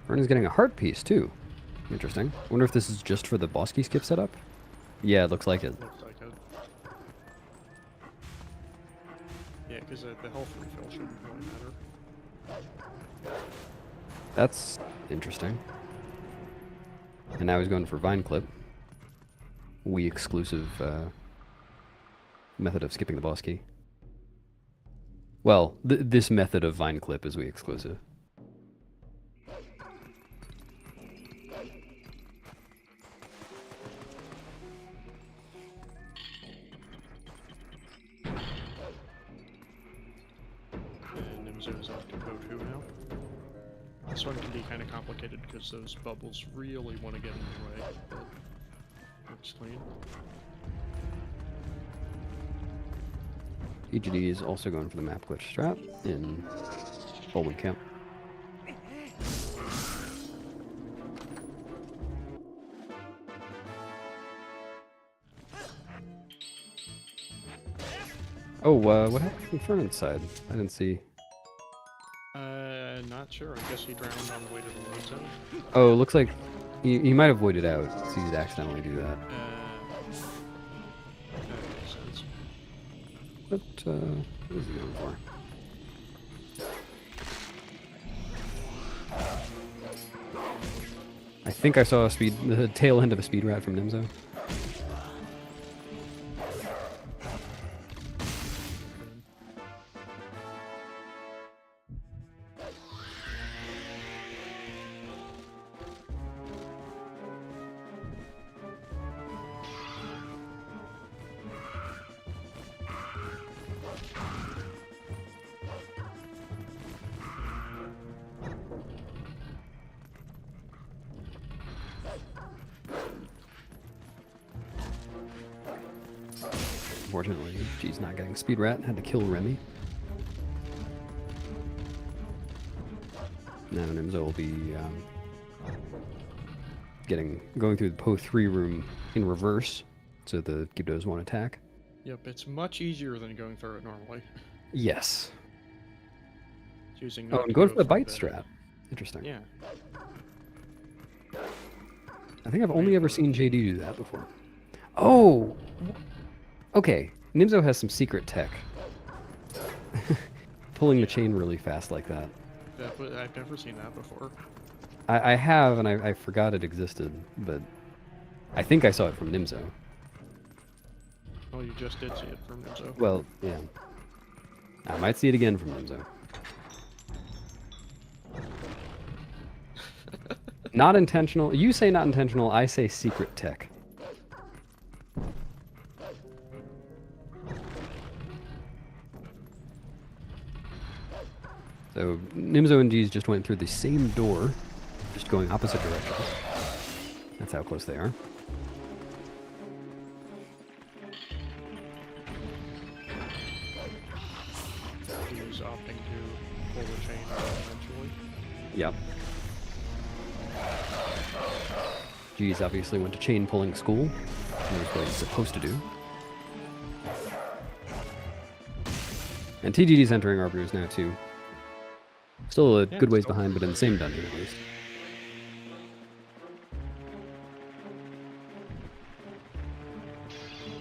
Vernon's getting a heart piece too. Interesting. I wonder if this is just for the boss key skip setup? Yeah, it looks like it. Looks like it. Yeah, because the health refill shouldn't really matter. That's interesting. And now he's going for Vine Clip. Wii exclusive method of skipping the boss key. Well, this method of Vine Clip is Wii exclusive. And Nimzo is off to go 2 now. This one can be kind of complicated because those bubbles really want to get in the way, but looks clean. EGD is also going for the map glitch strat in Bowling Camp. Oh, what happened from Fernand's side? I didn't see. Not sure. I guess he drowned on the way to the load zone. Oh, it looks like he might have voided out, so he did accidentally do that. That makes sense. But, what is he going for? I think I saw the tail end of a speed rat from Nimzo. Unfortunately, G's not getting speed rat. Had to kill Remy. Now Nimzo will be going through the Po 3 room in reverse, so the Gibdos won't attack. Yep, it's much easier than going through it normally. Yes. Choosing Oh, not and to going go for the through bite strat. Interesting. Yeah. I think I've only ever seen JD do that before. Oh! Okay, Nimzo has some secret tech. Pulling the chain really fast like that. I've never seen that before. I have, and I forgot it existed, but I think I saw it from Nimzo. Oh, you just did see it from Nimzo. Well, yeah. I might see it again from Nimzo. Not intentional. You say not intentional, I say secret tech. So Nimzo and G's just went through the same door, just going opposite directions. That's how close they are. He's opting to pull the chain eventually. Yep. G's obviously went to chain pulling school. That's what he's supposed to do. And TGD's entering Arbiters now too. Still a good ways behind, but in the same dungeon at least.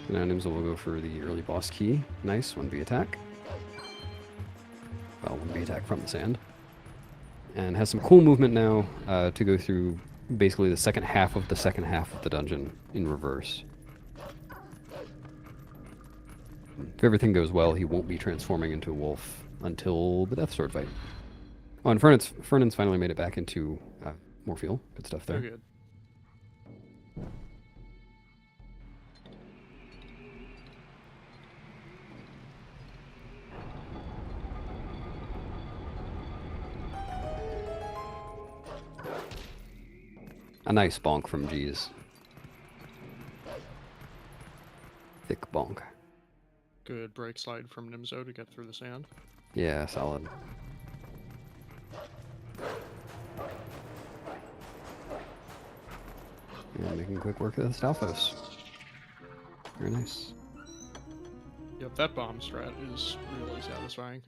Now Nimzo will go for the early boss key. Nice, 1B attack. Well, 1B attack from the sand. And has some cool movement now to go through basically the second half of the dungeon in reverse. If everything goes well, he won't be transforming into a wolf until the Death Sword fight. Oh, and Fernand's finally made it back into Morpheal. Good stuff there. Very good. A nice bonk from G's. Thick bonk. Good break slide from Nimzo to get through the sand. Yeah, solid. And making quick work of the Stalfos. Very nice. Yep, that bomb strat is really satisfying.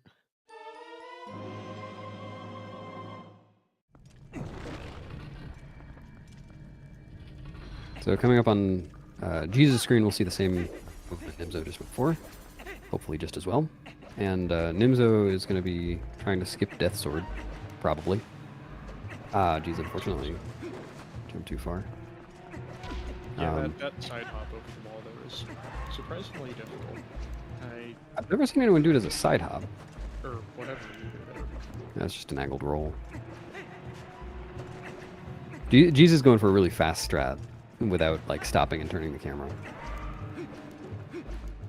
So coming up on Jesus' screen, we'll see the same movement Nimzo just before. Hopefully just as well. And Nimzo is going to be trying to skip Death Sword, probably. Ah, geez, unfortunately, jumped too far. Yeah, that side hop over the wall there is surprisingly difficult. I've never seen anyone do it as a side hop. Or whatever you do there. That's just an angled roll. Jesus is going for a really fast strat without like stopping and turning the camera.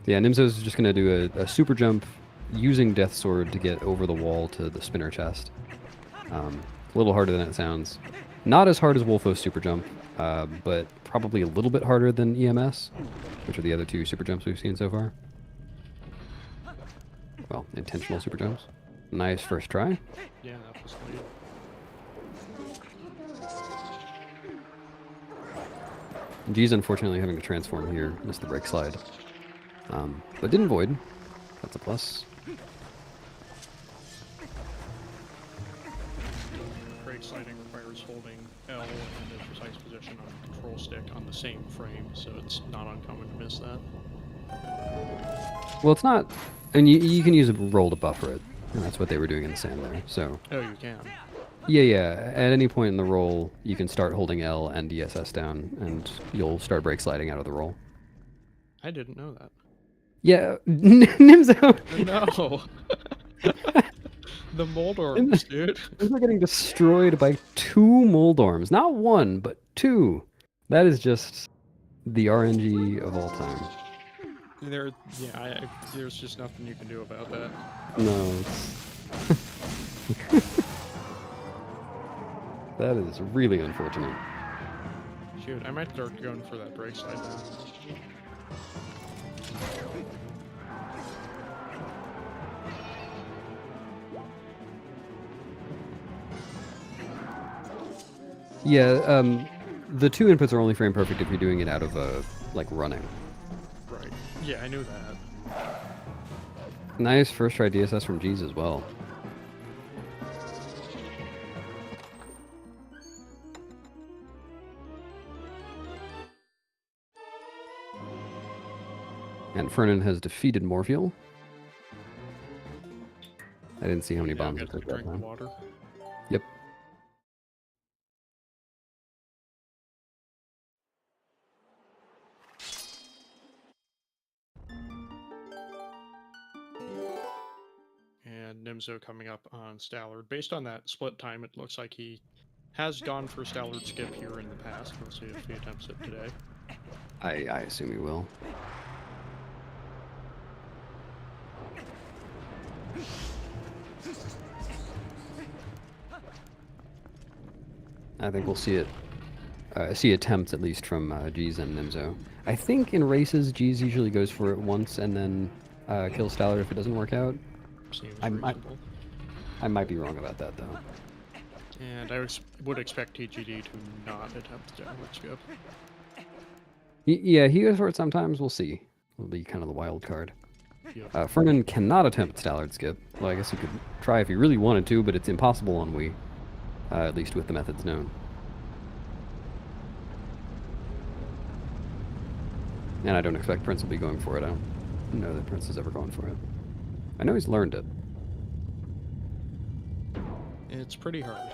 Yeah, Nimzo's just going to do a super jump using Death Sword to get over the wall to the spinner chest. A little harder than it sounds. Not as hard as Wolfo's super jump, but probably a little bit harder than EMS, which are the other two super jumps we've seen so far. Well, intentional super jumps. Nice first try. Yeah, that was late. G's unfortunately having to transform here, missed the brake slide. But didn't void. That's a plus. Brake sliding requires holding L in a precise position on the control stick on the same frame, so it's not uncommon to miss that. Well, it's not, and you can use a roll to buffer it, and that's what they were doing in the sand there. So. Oh, you can. Yeah. At any point in the roll, you can start holding L and DSS down, and you'll start brake sliding out of the roll. I didn't know that. Yeah, Nimzo. No. The Moldorms, dude. We're getting destroyed by 2 Moldorms. Not 1, but 2. That is just the RNG of all time. There's just nothing you can do about that. No, it's... That is really unfortunate. Shoot, I might start going for that brake slide now. Yeah, the 2 inputs are only frame perfect if you're doing it out of, like, running. Right. Yeah, I knew that. Nice first try DSS from G's as well. And Fernan has defeated Morpheal. I didn't see how many bombs it Get to took that drink time. water. Yep. And Nimzo coming up on Stallard. Based on that split time, it looks like he has gone for Stallard skip here in the past. We'll see if he attempts it today. I assume he will. I think we'll see it. See attempts at least from G's and Nimzo. I think in races, G's usually goes for it once and then kills Stallard if it doesn't work out. Seems I reasonable. might be wrong about that though. And I would expect TGD to not attempt Stallard skip. Yeah, he goes for it sometimes. We'll see. It'll be kind of the wild card. Yep. Fernan cannot attempt Stallard skip. Well, I guess he could try if he really wanted to, but it's impossible on Wii. At least with the methods known. And I don't expect Prince will be going for it. I don't know that Prince is ever going for it. I know he's learned it. It's pretty hard.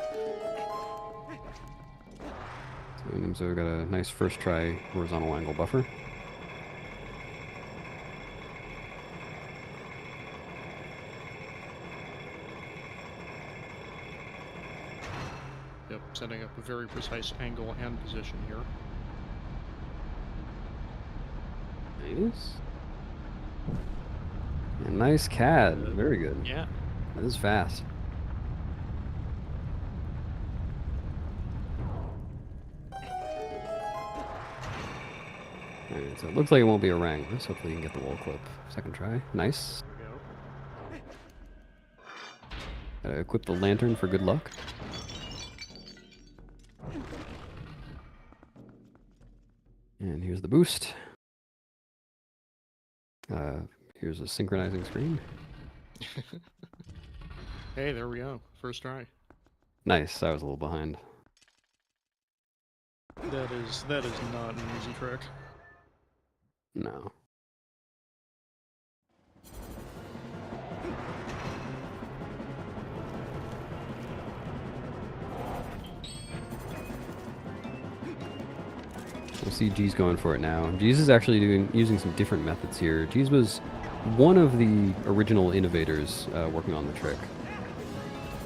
So Nimzo got a nice first try horizontal angle buffer. Yep, setting up a very precise angle and position here. Nice. And nice CAD. Very good. Yeah. That is fast. Alright, so it looks like it won't be a rang. Let's hopefully you can get the wall clip. Second try. Nice. There we go. Gotta equip the lantern for good luck. And here's the boost. Here's a synchronizing screen. Hey, there we go. First try. Nice. I was a little behind. That is not an easy trick. No. We'll see G's going for it now. G's is actually using some different methods here. G's was one of the original innovators working on the trick.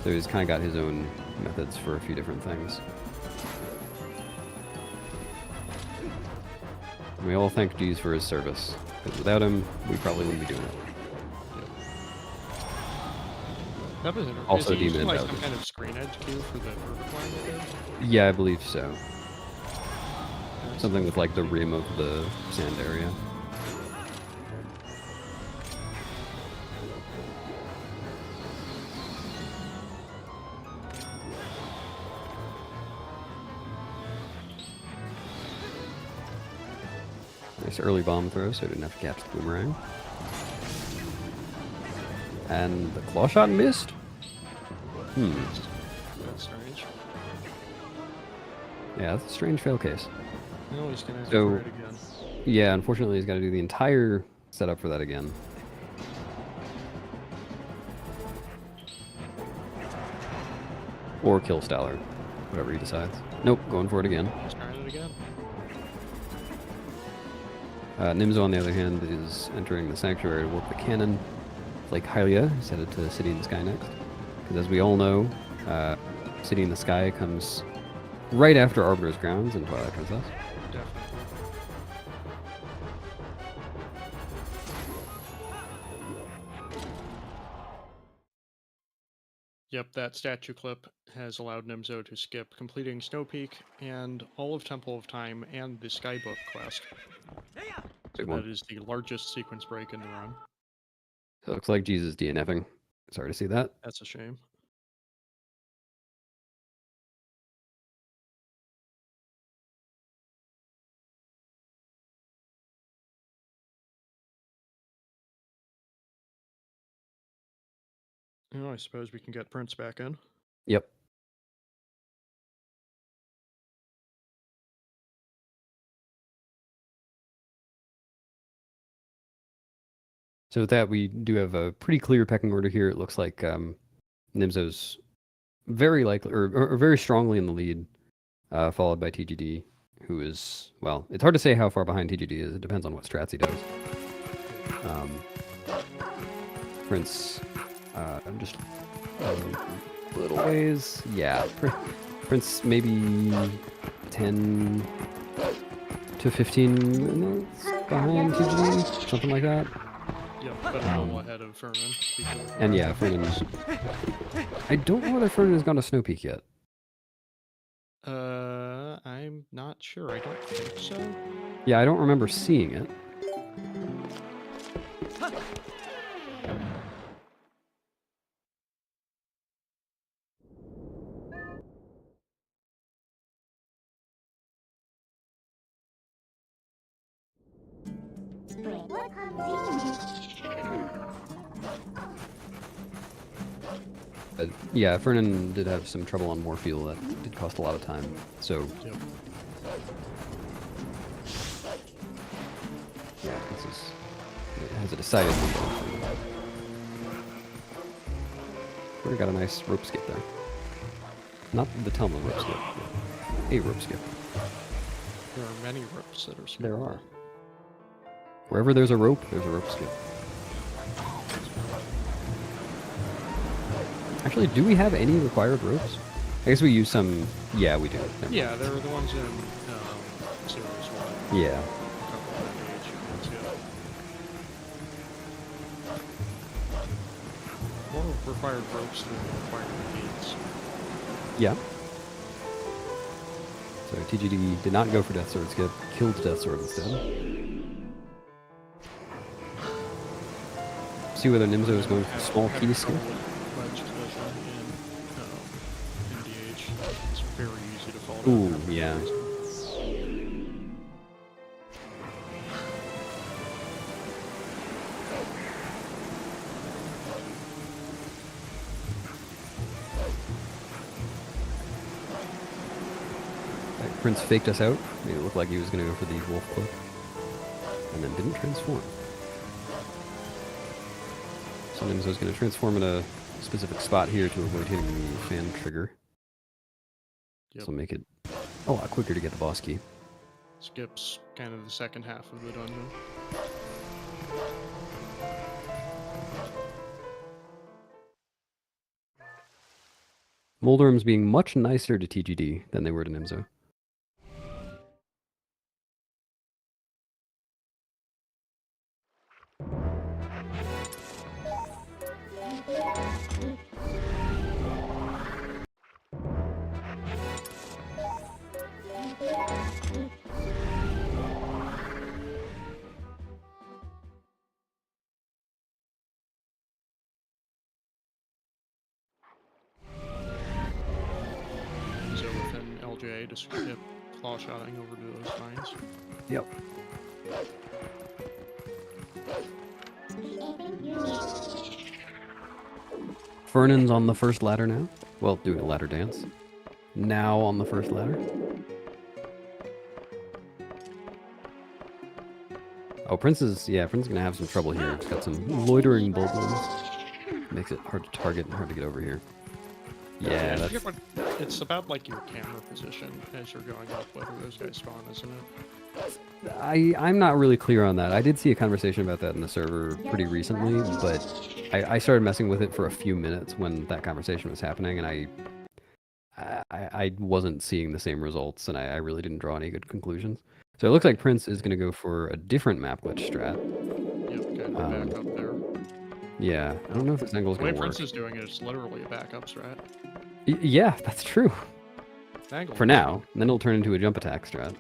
So he's kind of got his own methods for a few different things. And we all thank G's for his service, because without him, we probably wouldn't be doing it. That was Also is he using, Demon like Bowser. some kind of screen edge cue for the vertical angle there? Yeah, I believe so. Something with like the rim of the sand area. Nice early bomb throw, so I didn't have to catch the boomerang. And the claw shot missed? That's strange. Yeah, that's a strange fail case. No, he's gonna have to So- try it again. Yeah, unfortunately he's got to do the entire setup for that again. Or kill Stellar, whatever he decides. Nope, going for it again. He's trying it again. Nimzo, on the other hand, is entering the Sanctuary to work the cannon. Lake Hylia is headed to City in the Sky next. Because as we all know, City in the Sky comes right after Arbiter's Grounds and Twilight Princess. Definitely. Yep, that statue clip has allowed Nimzo to skip completing Snow Peak and all of Temple of Time and the Skybook quest. Big That one. is the largest sequence break in the run. So it looks like Jesus DNFing. Sorry to see that. That's a shame. Oh, I suppose we can get Prince back in. Yep. So with that, we do have a pretty clear pecking order here. It looks like Nimzo's very likely, or very strongly in the lead, followed by TGD, who is, well, it's hard to say how far behind TGD is. It depends on what strats he does. Prince, just a little ways. Yeah, Prince maybe 10 to 15 minutes behind TGD, something like that. Yep, but a little ahead of Furman. because of And the- yeah, Fernand's. I don't know whether Fernand has gone to Snow Peak yet. I'm not sure. I don't think so. Yeah, I don't remember seeing it. But yeah, Fernand did have some trouble on Morpheal that did cost a lot of time. So Yep. yeah, this is it has a decided lead on Fernand. We got a nice rope skip there. Not the Telma rope skip, a rope skip. There are many ropes that are skippable. There are. Wherever there's a rope skip. Actually, do we have any required ropes? I guess we use some. Yeah, we do. Never mind. Yeah, there are the ones in Series 1. Yeah. A couple of NDH ones, yeah. More required ropes than required gates. Yeah. So TGD did not go for Death Sword skip, killed Death Sword instead. See whether Nimzo is going for small key skip. Ledge collision in NDH. It's very easy to fall Ooh, down. yeah. Prince faked us out, made it look like he was going to go for the wolf clip, and then didn't transform. So Nimzo's going to transform in a specific spot here to avoid hitting the fan trigger. Yep. So make it a lot quicker to get the boss key. Skips kind of the second half of the dungeon. Moldorums being much nicer to TGD than they were to Nimzo. So within LJA, just keep claw shotting over to those mines. Yep. Vernon's on the first ladder now. Well, doing a ladder dance. Now on the first ladder. Oh, Prince is gonna have some trouble here. He's got some loitering bulbs. Makes it hard to target and hard to get over here. Yeah, that's... It's about like your camera position as you're going up, whether those guys spawn, isn't it? I'm not really clear on that. I did see a conversation about that in the server pretty recently, but I started messing with it for a few minutes when that conversation was happening, and I wasn't seeing the same results, and I really didn't draw any good conclusions. So it looks like Prince is going to go for a different map glitch strat. Yep, kind of back up there. Yeah, I don't know if this angle is The way going to work. Prince is doing it, it's literally a backup strat. Yeah, that's true. Angle. For now, and then it'll turn into a jump attack strat.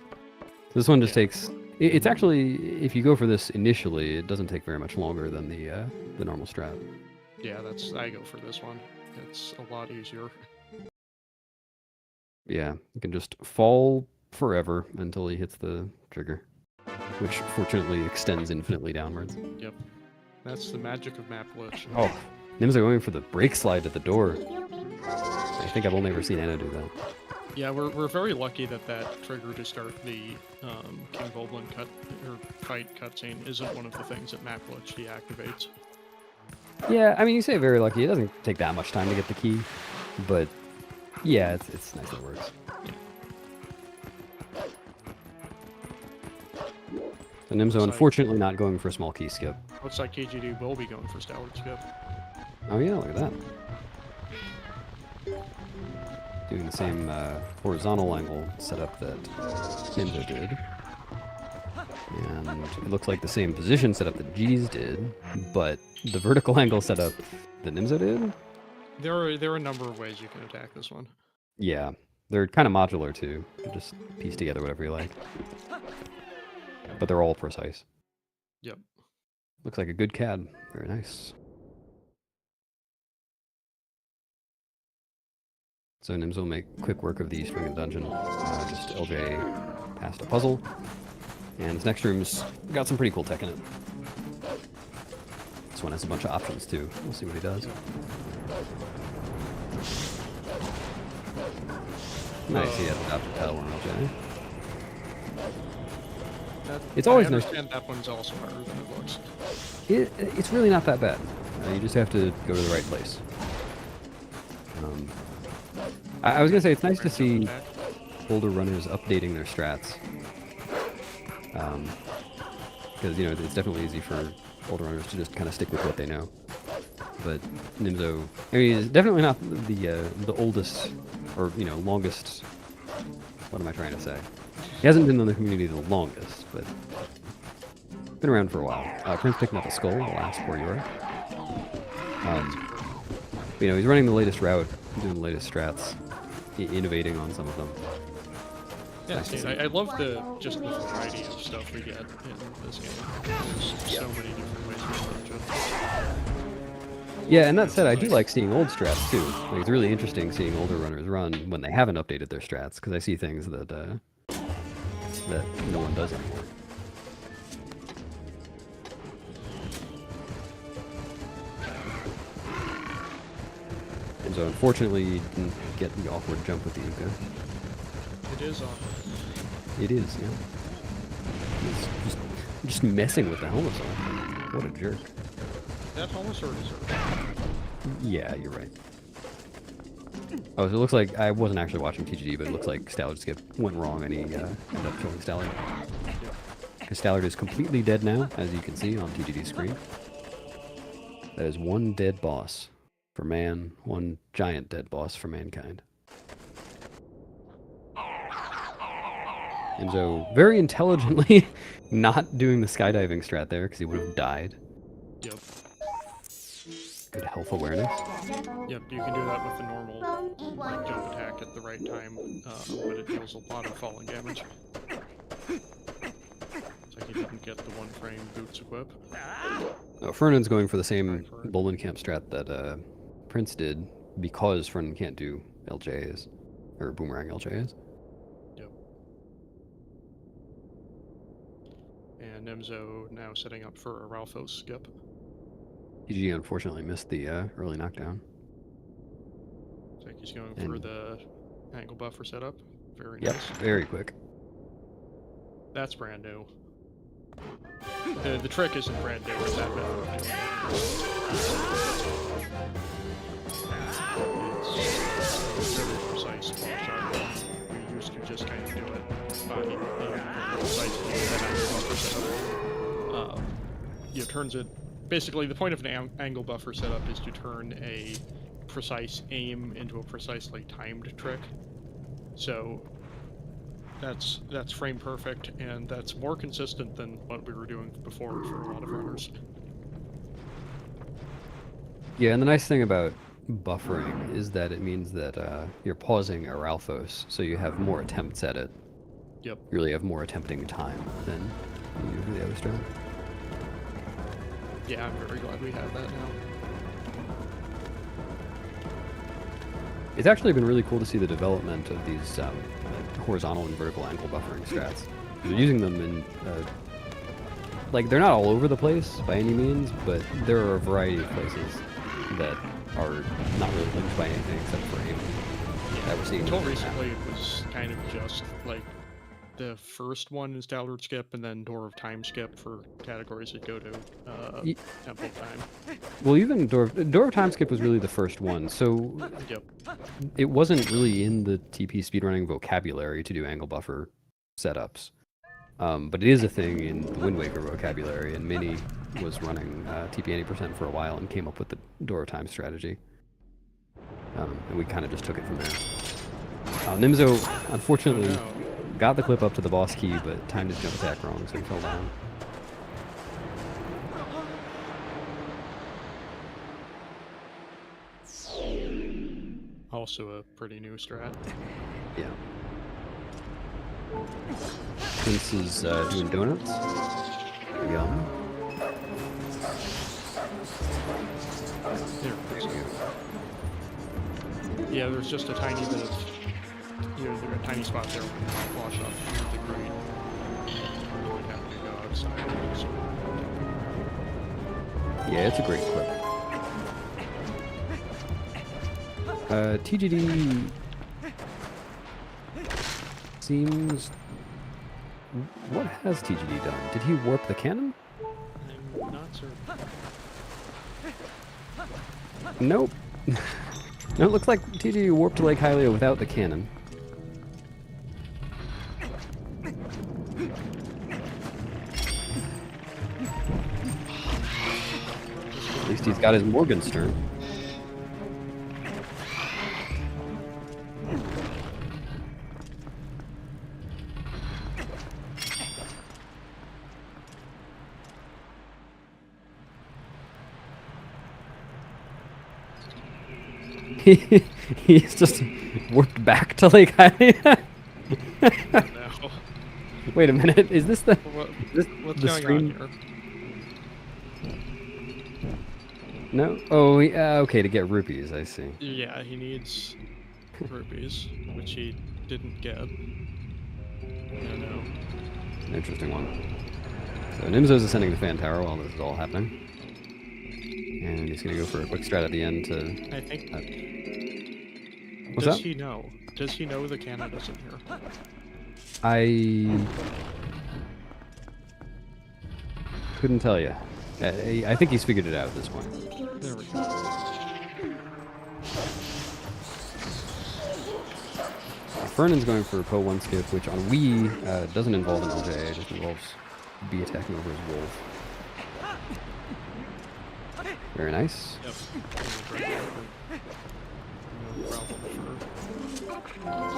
This one just takes... It's actually, if you go for this initially, it doesn't take very much longer than the normal strat. Yeah, I go for this one. It's a lot easier. Yeah, you can just fall forever until he hits the trigger, which fortunately extends infinitely downwards. Yep. That's the magic of map glitch. Oh, Nims are going for the brake slide at the door. I think I've only ever seen Anna do that. Yeah, we're very lucky that trigger to start the King Boblin fight cutscene isn't one of the things that map glitch deactivates. Yeah, I mean, you say very lucky. It doesn't take that much time to get the key, but yeah, it's nice that it works. So Nimzo unfortunately not going for a small key skip. Looks like KGD will be going for Stellar Skip. Oh yeah, look at that. Doing the same horizontal angle setup that Nimzo did. And it looks like the same position setup that G's did, but the vertical angle setup that Nimzo did? There are a number of ways you can attack this one. Yeah, they're kind of modular too. You just piece together whatever you like. But they're all precise. Yep. Looks like a good CAD. Very nice. So Nims will make quick work of the East Wing of the dungeon. Just LJ past a puzzle. And this next room's got some pretty cool tech in it. This one has a bunch of options too. We'll see what he does. Nice, he had the Dr. Pell on LJ. It's always nice. I understand that one's also harder than it looks. It's really not that bad. You just have to go to the right place. I was gonna say it's nice to see older runners updating their strats. Because it's definitely easy for older runners to just kind of stick with what they know. But Nimzo, I mean, he's definitely not the oldest or longest. What am I trying to say? He hasn't been in the community the longest, but been around for a while. Prince picking up a skull, the last where you are. He's running the latest route, doing the latest strats, innovating on some of them. Yeah, nice I love just the variety of stuff we get in this game. There's so many different ways to approach it. Yeah, and that said, I do like seeing old strats too. Like, it's really interesting seeing older runners run when they haven't updated their strats, because I see things that no one does anymore. And so unfortunately you didn't get the awkward jump with the Yuka. It is on. It is, yeah. He's just messing with the Helmasaur. What a jerk. That Helmasaur deserves. Yeah, you're right. Oh, so it looks like I wasn't actually watching TGD, but it looks like Stallard Skip went wrong and he ended up killing Stallard. Because Stallard is completely dead now, as you can see on TGD's screen. That is one dead boss for man, one giant dead boss for mankind. And so, very intelligently not doing the skydiving strat there, because he would have died. Yep. Good health awareness. Yep, you can do that with the normal like, jump attack at the right time, but it deals a lot of falling damage. It's like he didn't get the one frame boots equip. Oh, Fernand's going for the same Bowling Camp strat that Prince did, because Fernan can't do LJs, or Boomerang LJs. Yep. And Nemzo now setting up for a Ralphos skip. TG unfortunately missed the early knockdown. It's like he's going for the angle buffer setup. Very Yep, nice. very quick. That's brand new. The trick isn't brand new, it's that method. It's very precise ball shot. We used to just kind of do it by precisely that angle buffer setup. Turns it. Basically, the point of an angle buffer setup is to turn a precise aim into a precisely timed trick. So that's frame perfect, and that's more consistent than what we were doing before for a lot of runners. Yeah, and the nice thing about buffering is that it means that you're pausing a Ralphos, so you have more attempts at it. Yep. You really have more attempting time than you do for the other strat. Yeah, I'm very glad we have that now. It's actually been really cool to see the development of these horizontal and vertical ankle buffering strats. They're using them in, like, they're not all over the place by any means, but there are a variety of places that are not really linked by anything except for aiming. That we're seeing Until recently, it was kind of just like the first one is Stallard Skip, and then Door of Time Skip for categories that go to Temple of Time. Well, even Door of Time Skip was really the first one, so Yep. it wasn't really in the TP speedrunning vocabulary to do angle buffer setups. But it is a thing in the Wind Waker vocabulary, and Mini was running TP 80% for a while and came up with the Door of Time strategy. And we kind of just took it from there. Nimzo, unfortunately, got the clip up to the boss key, but timed his jump attack wrong, so he fell down. Also a pretty new strat. Yeah. Prince is doing donuts. Yum. There, yeah, there's just a tiny bit of, there's a tiny spot there when you wash up the green. You would have to go outside. So. Yeah, it's a great clip. TGD seems... What has TGD done? Did he warp the cannon? I'm not certain. Nope. No, it looks like TGD warped to Lake Hylia without the cannon. At least he's got his Morgenstern. He's just warped back to Lake Hylia. No. Wait a minute, is this the... What's the going stream? on here? No? Oh, okay, to get rupees, I see. Yeah, he needs rupees, which he didn't get. No. Interesting one. So Nimzo's ascending the fan tower while this is all happening. And he's gonna go for a quick strat at the end to... I think What's Does that? he know? Does he know the Canada's in here? I couldn't tell you. I think he's figured it out at this point. There we go. Fernand's going for a Poe 1 skip, which on Wii doesn't involve an LJ, it just involves B attacking over his wolf. Very nice. Yep. No problem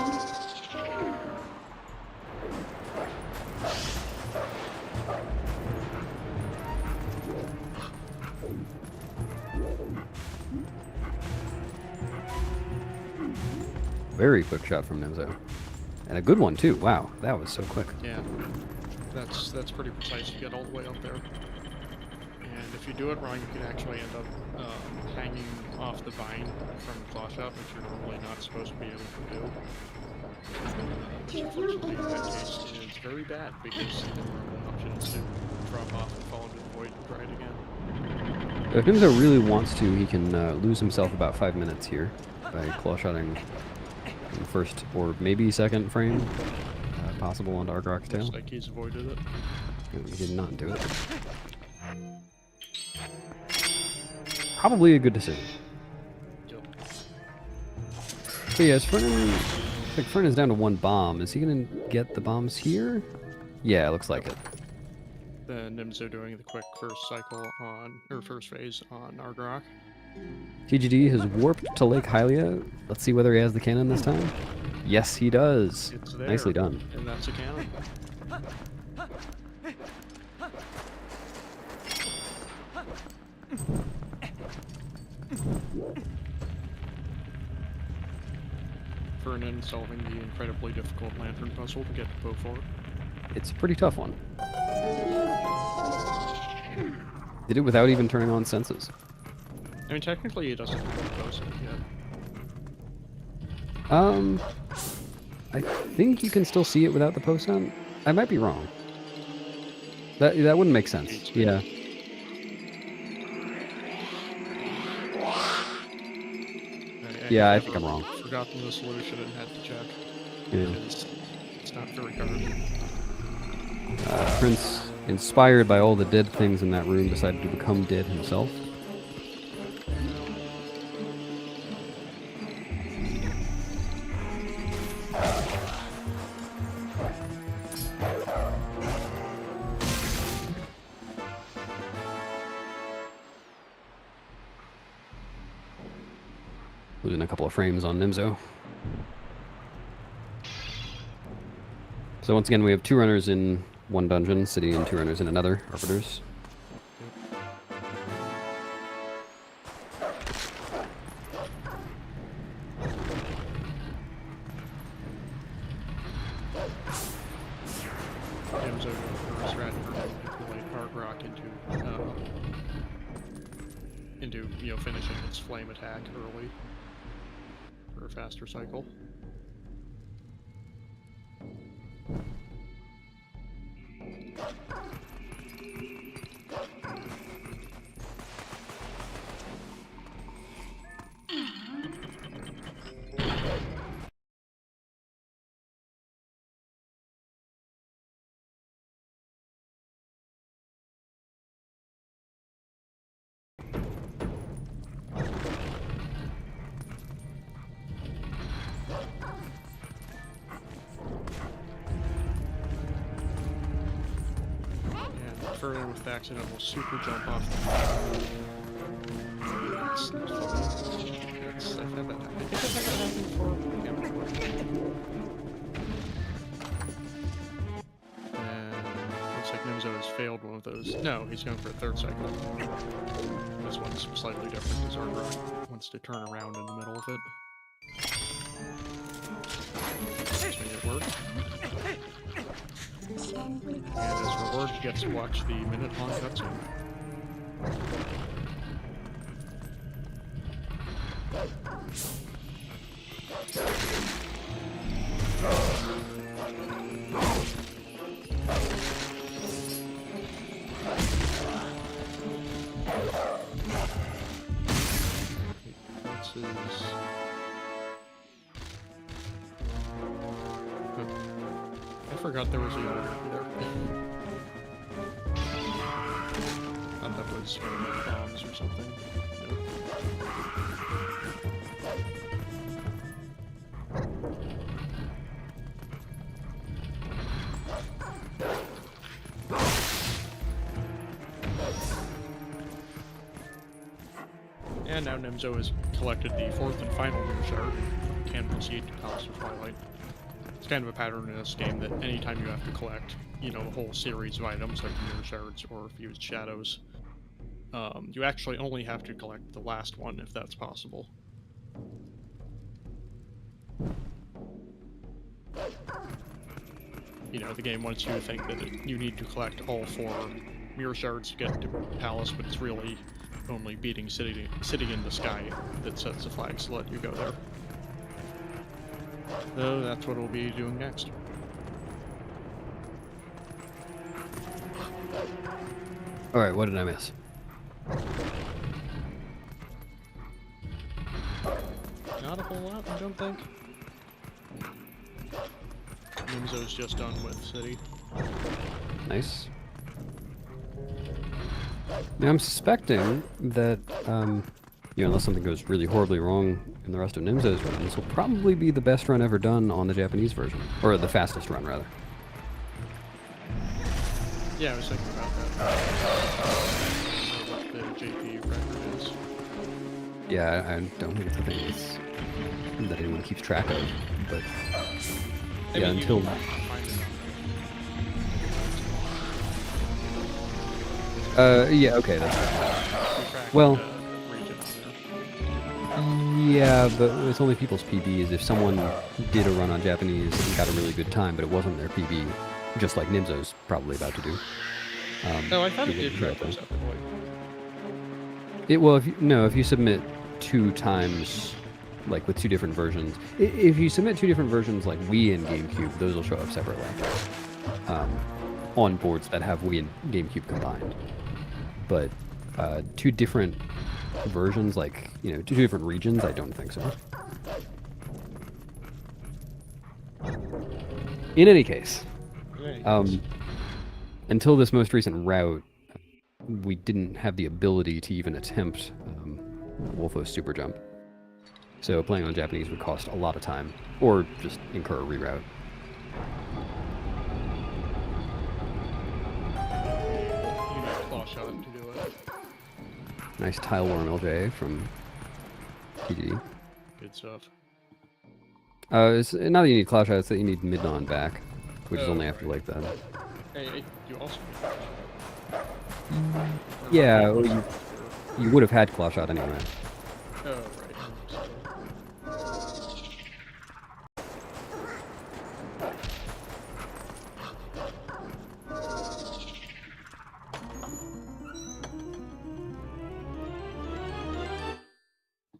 Very quick shot from Nimzo. And a good one too. Wow, that was so quick. Yeah, that's pretty precise. You get all the way up there, and if you do it wrong, you can actually end up hanging off the vine from the claw shot, which you're normally not supposed to be able to do. Which unfortunately in that case is very bad because the only option is to drop off and fall into the void and try it again. If Nimzo really wants to, he can lose himself about 5 minutes here by claw shotting in the first or maybe second frame possible on Dark Rock's tail. Looks like he's avoided it. He did not do it. Probably a good decision. Yep. So yeah, Fernand's down to 1 bomb. Is he gonna get the bombs here? Yeah, it looks like it. Then Nimzo doing the quick first cycle on, or first phase on Argrok. TGD has warped to Lake Hylia. Let's see whether he has the cannon this time. Yes, he does. It's there, Nicely done. and that's a cannon. Vernon solving the incredibly difficult lantern puzzle to get to Poe 4. It's a pretty tough one. Did it without even turning on senses. I mean, technically, it doesn't have a post yet. I think you can still see it without the post on. I might be wrong. That wouldn't make sense. Yeah. Yeah, I think I'm wrong. Forgotten the solution and had to check. Yeah. It's not very hard. Prince, inspired by all the dead things in that room, decided to become dead himself. Losing a couple of frames on Nimzo. So once again, we have 2 runners in 1 dungeon, City and 2 runners in another, Arbiters. Nimzo first rat to manipulate Argrok into finishing its flame attack early for a faster cycle. Further with the accidental super jump off the I've had that happen. I think I've had that happen before. And looks like Nimzo has failed one of those. No, he's going for a 3rd cycle. This one's slightly different because Argrok wants to turn around in the middle of it. Let's make it work. And as reward, he gets to watch the minute-long cutscene. forgot there was a elevator there. Thought that was bombs or something. Nope. And now Nimzo has collected the fourth and final mirror shard and can proceed to Palace of Twilight. It's kind of a pattern in this game that anytime you have to collect, you know, a whole series of items like mirror shards or fused shadows, you actually only have to collect the last one if that's possible. You know, the game wants you to think that you need to collect all 4 mirror shards to get to Palace, but it's really only beating City in the Sky that sets the flags to let you go there. So that's what we'll be doing next. Alright, what did I miss? Not a whole lot, I don't think. Nimzo's just done with City. Nice. Now I'm suspecting that, you know, unless something goes really horribly wrong in the rest of Nimzo's run, this will probably be the best run ever done on the Japanese version. Or the fastest run, rather. Yeah, I was thinking about that. What the JP record is. Yeah, I don't think it's a thing that anyone keeps track of, but I yeah, mean, until... you can find it yeah, okay, that's... on track Well... the region on there. Yeah, but it's only people's PBs. If someone did a run on Japanese and got a really good time, but it wasn't their PB, just like Nimzo's probably about to do. No, I thought it it did wouldn't track show up. separately. Well, if you submit 2 times, like with 2 different versions, if you submit 2 different versions like Wii and GameCube, those will show up separately on boards that have Wii and GameCube combined. But 2 different versions, like, you know, 2 different regions, I don't think so. In any case, until this most recent route, we didn't have the ability to even attempt Wolfo's super jump. So playing on Japanese would cost a lot of time, or just incur a reroute. You need a claw shot to do it. Nice tile worm LJ from PG. Good stuff. It's not that you need claw shot, it's that you need mid-on back, which is Oh, only after right. like that. Hey, you also Yeah, well, you would have had claw shot anyway. Oh, right.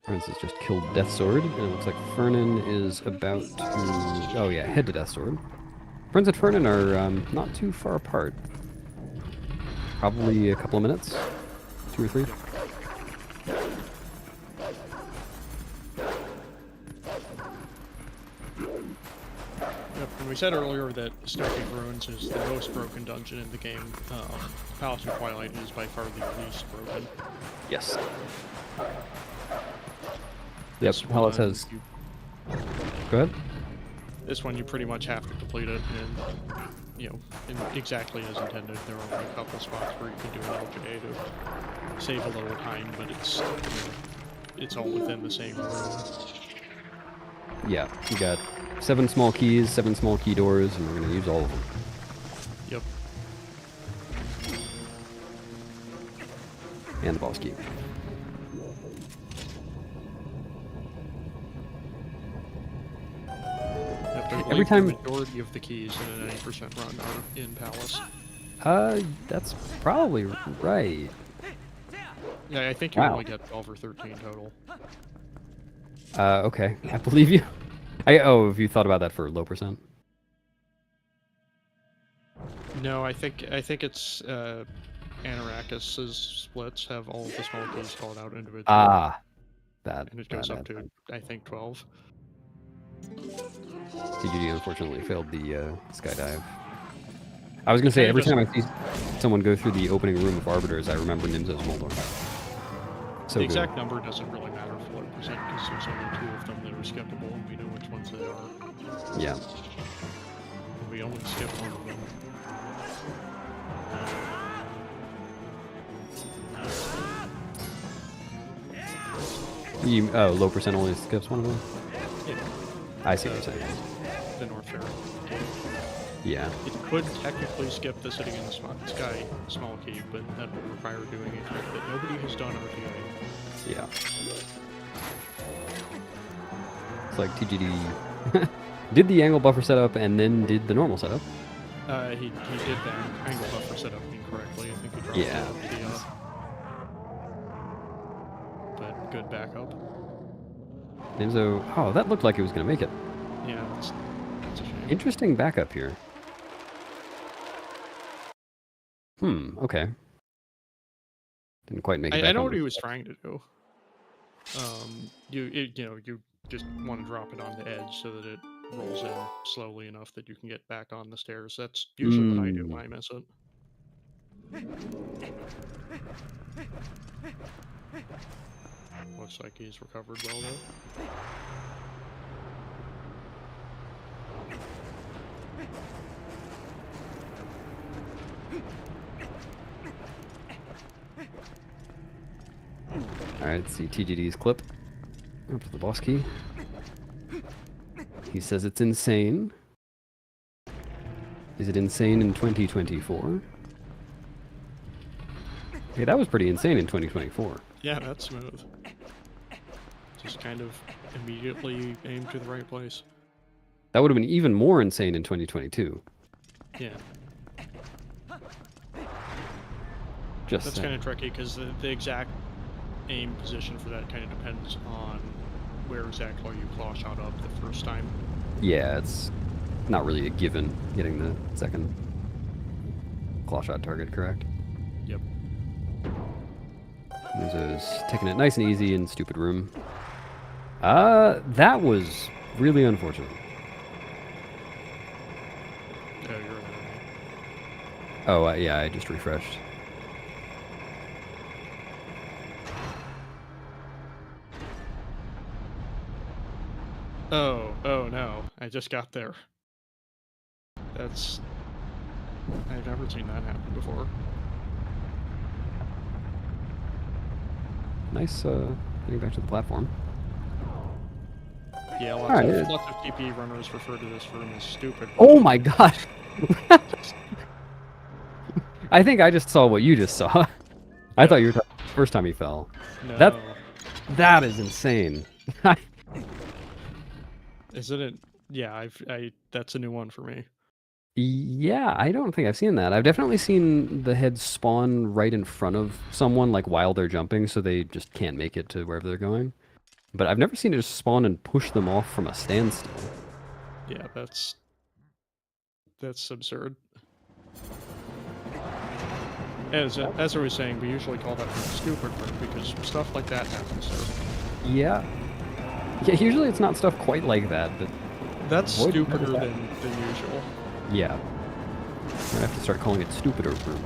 Prince has just killed Death Sword, and it looks like Fernan is about to... Oh yeah, head to Death Sword. Prince and Fernan are not too far apart. Probably a couple of minutes. 2 or 3. Yep, and we said earlier that Stoking Ruins is the most broken dungeon in the game. Palace of Twilight is by far the least broken. Yes. Yep, This Palace one, has... Go ahead. This one you pretty much have to complete it, and you know, exactly as intended. There are only a couple spots where you can do an LJA to save a little time, but it's, you know, it's all within the same room. Yeah, you got 7 small keys, 7 small key doors, and we're going to use all of them. Yep. And the boss key. Every time... The majority of the keys in an 90% run are in Palace. That's probably right. Yeah, I think you Wow. only get 12 or 13 total. Okay, I believe you. Oh, have you thought about that for low percent? No, I think it's Anarakis' splits have all of the small keys called out individually. Ah, bad. And it goes bad, up bad. to, I think, 12. TGD unfortunately failed the skydive. I was gonna say, every time I see someone go through the opening room of Arbiters, I remember Nimzo's Moldor. So the good. exact number doesn't really matter for what percent, because there's only 2 of them that are skippable, and we know which ones they are. Yeah. And we only skip one of them. Oh, low percent only skips one of them? Yeah. I see what you're saying. The North Fair. Yeah. It could technically skip the Sitting in the Sky small key, but that would require doing a trick that nobody has done RTA. Yeah. It's like TGD did the angle buffer setup and then did the normal setup. He did that angle buffer setup incorrectly. I think he dropped Yeah. But good backup. Nimzo, oh, that looked like it was going to make it. Yeah, that's a shame. Interesting backup here. Okay. Didn't quite make it. I know what he was trying to do. You just want to drop it on the edge so that it rolls in slowly enough that you can get back on the stairs. That's usually what I do when I miss it. Looks like he's recovered well though. Alright, let's see TGD's clip. Up to the boss key. He says it's insane. Is it insane in 2024? Okay, that was pretty insane in 2024. Yeah, that's smooth. Just kind of immediately aimed to the right place. That would have been even more insane in 2022. Yeah. Just That's kind of tricky because the exact aim position for that kind of depends on where exactly you claw shot up the first time. Yeah, it's not really a given getting the second claw shot target correct. Yep. Nimzo's taking it nice and easy in stupid room. That was really unfortunate. Oh, you're right. Oh, yeah, I just refreshed. Oh no, I just got there. I've never seen that happen before. Nice, getting back to the platform. Yeah, lots of TP runners refer to this room as stupid. Oh my gosh! I think I just saw what you just saw. I thought you were talking the first time he fell. No. That is insane. Isn't it? Yeah, that's a new one for me. Yeah, I don't think I've seen that. I've definitely seen the head spawn right in front of someone, like while they're jumping, so they just can't make it to wherever they're going. But I've never seen it just spawn and push them off from a standstill. Yeah, that's absurd. As I was saying, we usually call that stupid because stuff like that happens. So. Yeah. Yeah, usually it's not stuff quite like that, but... That's stupider than usual. Yeah. I'm gonna have to start calling it stupider room.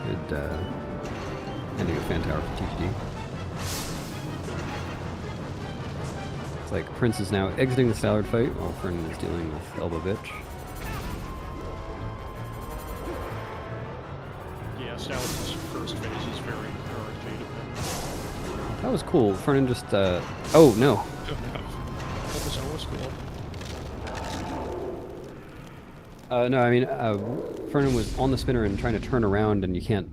Good, ending of Fan Tower for TGD. It's like Prince is now exiting the Stallard fight while Fern is dealing with Elbow Bitch. Yeah, Sally's first phase is very RNG. That was cool. Fernan just, oh no. That was almost cool. No, I mean, Fernan was on the spinner and trying to turn around, and you can't...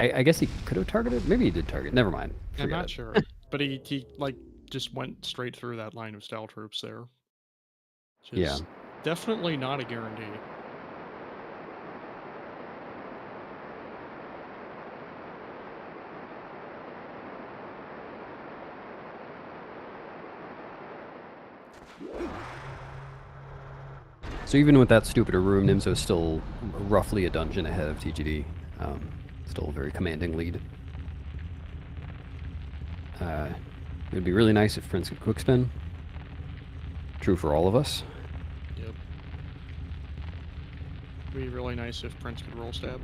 I guess he could have targeted? Maybe he did target. Never mind. I'm not sure. But he like, just went straight through that line of Stall troops there. Which is definitely not a guarantee. So even with that stupider room, Nimzo's still roughly a dungeon ahead of TGD. Still a very commanding lead. It would be really nice if Prince could quick spin. True for all of us. Yep. It'd be really nice if Prince could roll stab.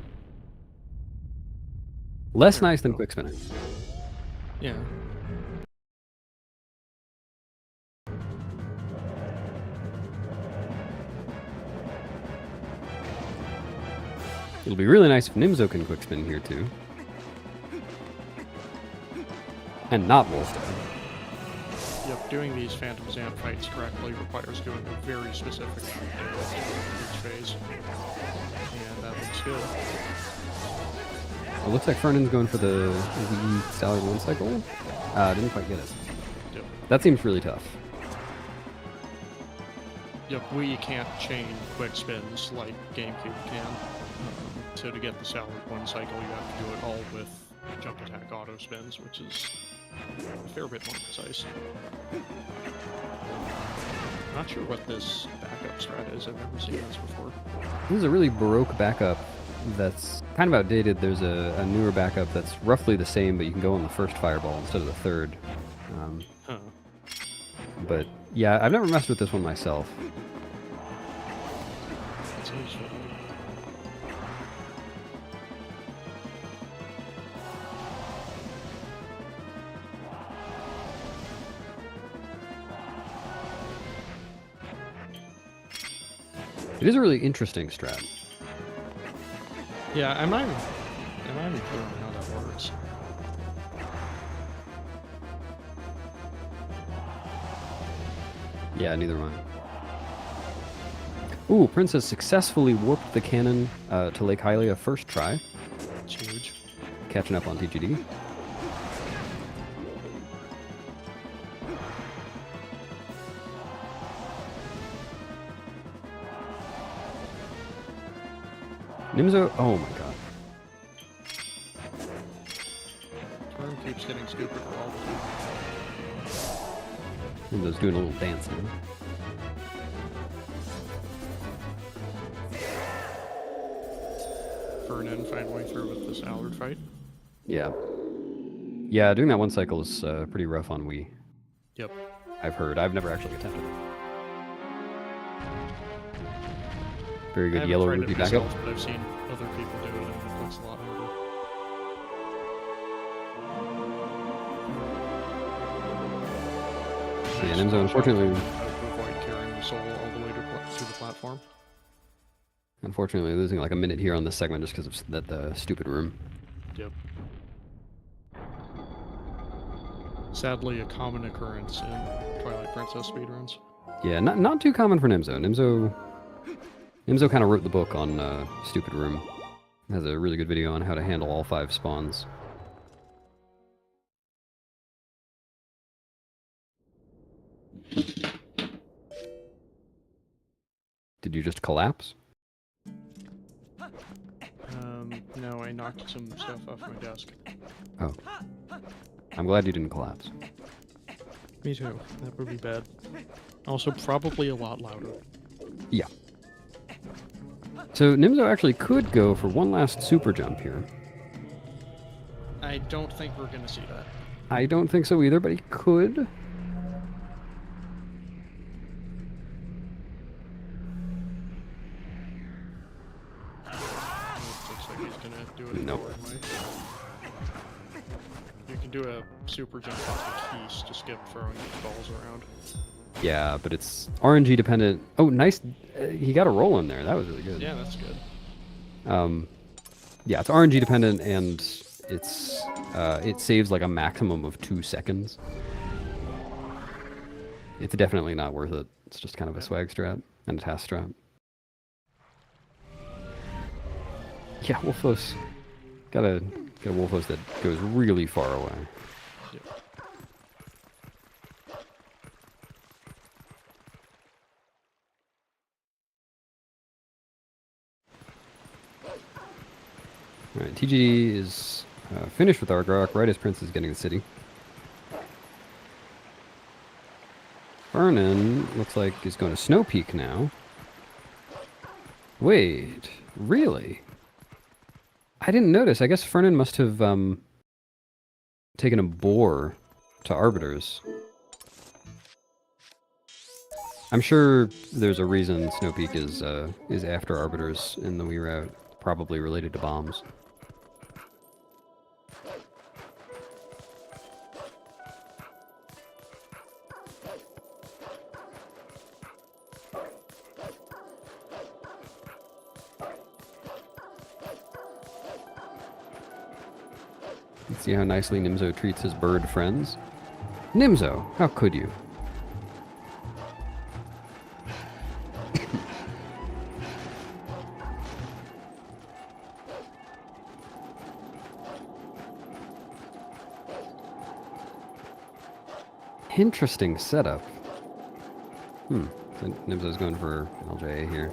Less There we nice than go. quick spinning. Yeah. It'll be really nice if Nimzo can quick spin here too. And not roll stab. Yep, doing these Phantom Zam fights correctly requires doing a very specific dance each phase. And that looks good. It looks like Fernand's going for the Wii Salad 1 cycle. Didn't quite get it. Yep. That seems really tough. Yep, we can't chain quick spins like GameCube can. So to get the Salad 1 cycle, you have to do it all with jump attack auto spins, which is a fair bit more precise. Not sure what this backup strat is. I've never seen this before. This is a really baroque backup that's kind of outdated. There's a newer backup that's roughly the same, but you can go on the first fireball instead of the third. Huh. But yeah, I've never messed with this one myself. That's useful. It is a really interesting strat. Yeah, I'm not even clear on how that works. Yeah, neither am I. Ooh, Prince has successfully warped the cannon to Lake Hylia first try, It's huge. catching up on TGD. Nimzo, oh my god. Turn keeps getting stupider all the time. Nimzo's doing a little dance now. Vernon finally through with this Allard fight. Yeah. Yeah, doing that one cycle is pretty rough on Wii. Yep. I've heard. I've never actually attempted it. Very I good haven't yellow tried it rupee backup. myself, but I've seen other people do it, and it looks a lot harder. Yeah, Nimzo, unfortunately, How to avoid carrying the soul all the way to the platform. unfortunately losing like a minute here on this segment just because of that stupid room. Yep. Sadly, a common occurrence in Twilight Princess speedruns. Yeah, not too common for Nimzo. Nimzo kind of wrote the book on stupid room. Has a really good video on how to handle all 5 spawns. Did you just collapse? No, I knocked some stuff off my desk. Oh. I'm glad you didn't collapse. Me too. That would be bad. Also, probably a lot louder. Yeah. So Nimzo actually could go for one last super jump here. I don't think we're gonna see that. I don't think so either, but he could. Looks like he's gonna do it Nope. forward way. You can do a super jump off the keys to skip throwing these balls around. Yeah, but it's RNG dependent. Oh, nice. He got a roll in there. That was really good. Yeah, that's good. Yeah, it's RNG dependent, and it saves like a maximum of 2 seconds. It's definitely not worth it. It's just kind of a swag strat and a task strat. Yeah, Wolfos. Gotta get a Wolfos that goes really far away. Yep. Alright, TGD is finished with Argrok right as Prince is getting the city. Vernon looks like is going to Snow Peak now. Wait, really? I didn't notice. I guess Fernan must have taken a boar to Arbiters. I'm sure there's a reason Snow Peak is after Arbiters in the Wii route, probably related to bombs. Let's see how nicely Nimzo treats his bird friends. Nimzo, how could you? Interesting setup. So Nimzo's going for LJA here.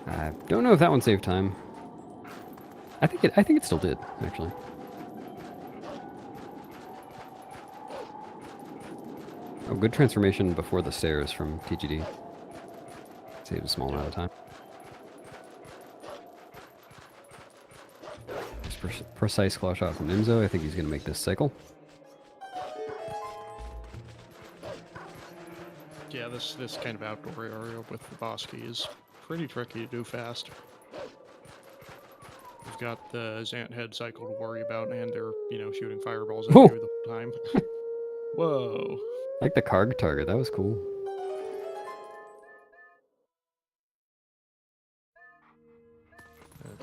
I don't know if that one saved time. I think it still did, actually. Oh, good transformation before the stairs from TGD. Saved a small amount of time. Precise claw shot from Nimzo. I think he's going to make this cycle. Yeah, this kind of outdoor area with the boss key is pretty tricky to do fast. You've got the Zant head cycle to worry about, and they're, shooting fireballs at you the whole time. Whoa. Like the Karg target, that was cool.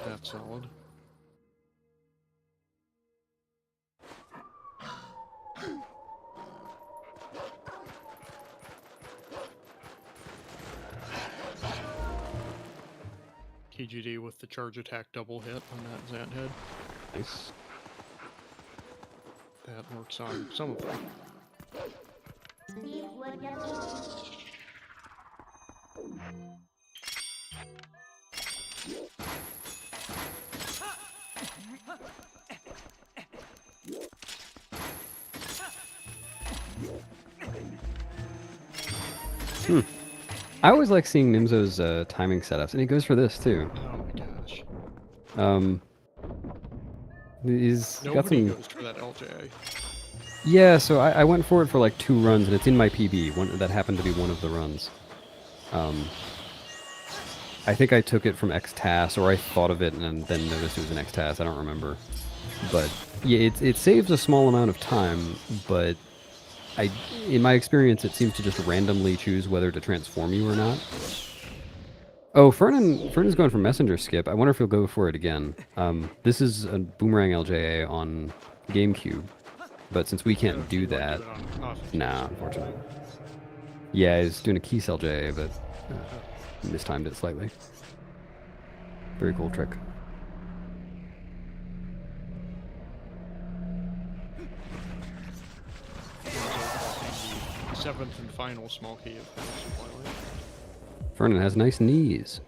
That's solid. TGD with the charge attack double hit on that Zant head. Nice. That works on some of them. I always like seeing Nimzo's timing setups, and he goes for this too. Oh my gosh. He's got Nobody some. goes for that LJ. Yeah, so I went for it for like 2 runs, and it's in my PB. That happened to be one of the runs. I think I took it from X-TAS, or I thought of it and then noticed it was an X-TAS. I don't remember. But yeah, it saves a small amount of time, but in my experience, it seems to just randomly choose whether to transform you or not. Oh, Fernand's going for Messenger Skip. I wonder if he'll go for it again. This is a Boomerang LJA on GameCube, but since we can't do that, nah, unfortunately. Yeah, he's doing a Keys LJA, but mistimed it slightly. Very cool trick. The 7th and final small key of Twilight. Fernan has nice knees.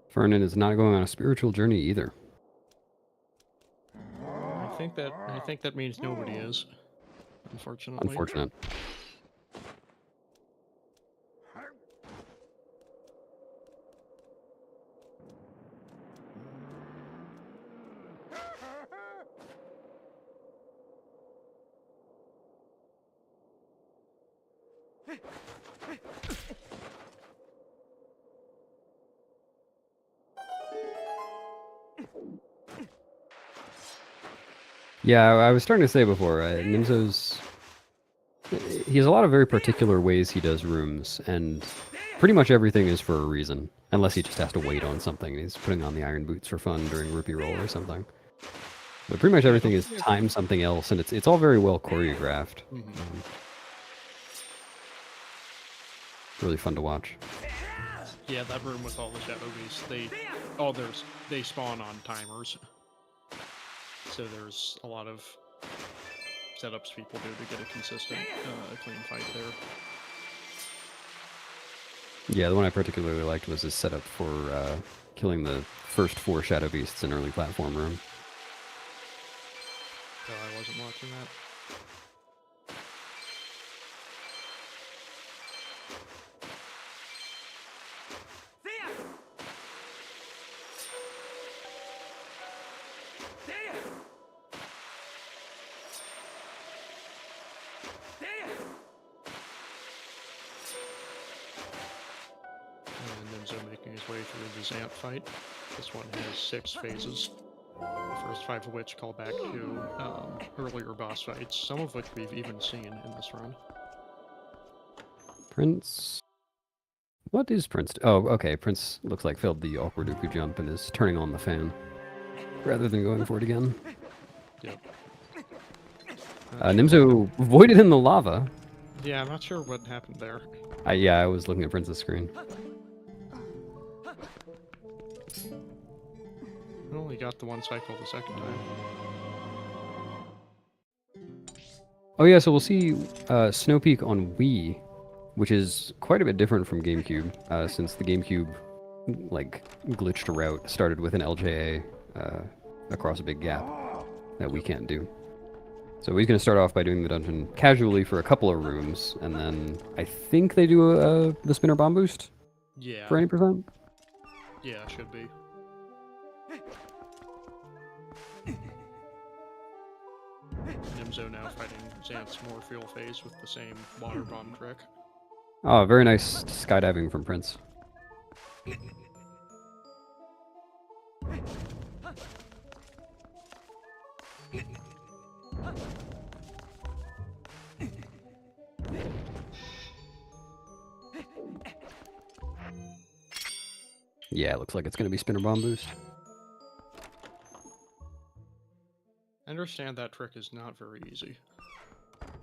Fernan is not going on a spiritual journey either. I think that means nobody is. Unfortunately. Unfortunate. Yeah, I was starting to say before, Nimzo's... He has a lot of very particular ways he does rooms, and pretty much everything is for a reason. Unless he just has to wait on something. He's putting on the iron boots for fun during Rupee Roll or something. But pretty much everything is timed something else, and it's all very well choreographed. Really fun to watch. Yeah, that room with all the shadow beasts, they spawn on timers. So there's a lot of setups people do to get a consistent, clean fight there. Yeah, the one I particularly liked was his setup for killing the first 4 shadow beasts in early platform room. No, I wasn't watching that. And Nimzo making his way through the Zant fight. This one has 6 phases. The first 5 of which call back to earlier boss fights, some of which we've even seen in this run. Prince. What is Prince? Oh, okay. Prince looks like failed the awkward Uku jump and is turning on the fan rather than going for it again. Yep. Nimzo voided in the lava. Yeah, I'm not sure what happened there. Yeah, I was looking at Prince's screen. Well, he got the 1 cycle the second time. Oh yeah, so we'll see Snow Peak on Wii, which is quite a bit different from GameCube, since the GameCube, like, glitched route started with an LJA across a big gap that we can't do. So he's going to start off by doing the dungeon casually for a couple of rooms, and then I think they do the spinner bomb boost Yeah. for 80%. Yeah, should be. Nimzo now fighting Zant's Morpheal phase with the same water bomb trick. Oh, very nice skydiving from Prince. Yeah, it looks like it's going to be spinner bomb boost. I understand that trick is not very easy.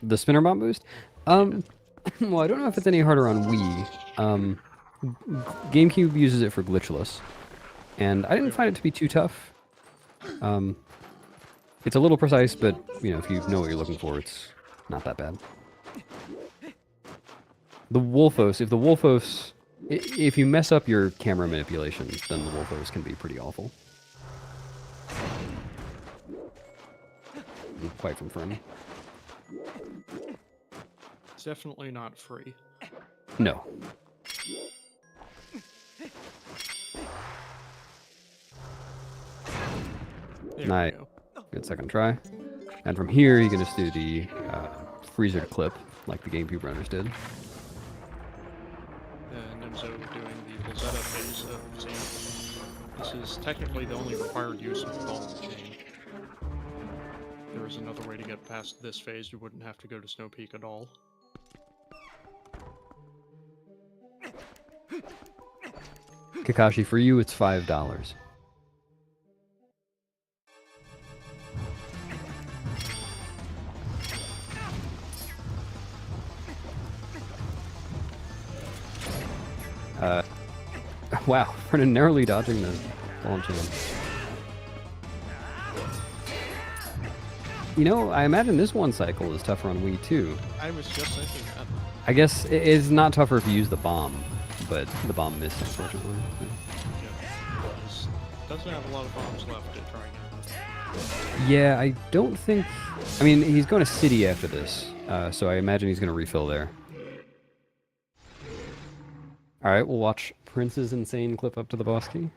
The spinner bomb boost? Well, I don't know if it's any harder on Wii. GameCube uses it for glitchless, and I didn't find it to be too tough. It's a little precise, but you know, if you know what you're looking for, it's not that bad. The Wolfos, if you mess up your camera manipulation, then the Wolfos can be pretty awful. Quite from front. It's definitely not free. No. There Nice. we go. Good second try. And from here, you can just do the freezer clip, like the GameCube runners did. Nimzo doing the Rosetta phase of Zant. This is technically the only required use of the ball and chain. If there was another way to get past this phase, you wouldn't have to go to Snow Peak at all. Kakashi, for you, it's $5. Wow, Brennan narrowly dodging the ball and chain. You know, I imagine this 1 cycle is tougher on Wii too. I was just thinking that. I guess it's not tougher if you use the bomb, but the bomb missed, unfortunately. Doesn't have a lot of bombs left to try now. Yeah, I don't think... I mean, he's going to City after this, so I imagine he's going to refill there. Alright, we'll watch Prince's insane clip up to the boss key.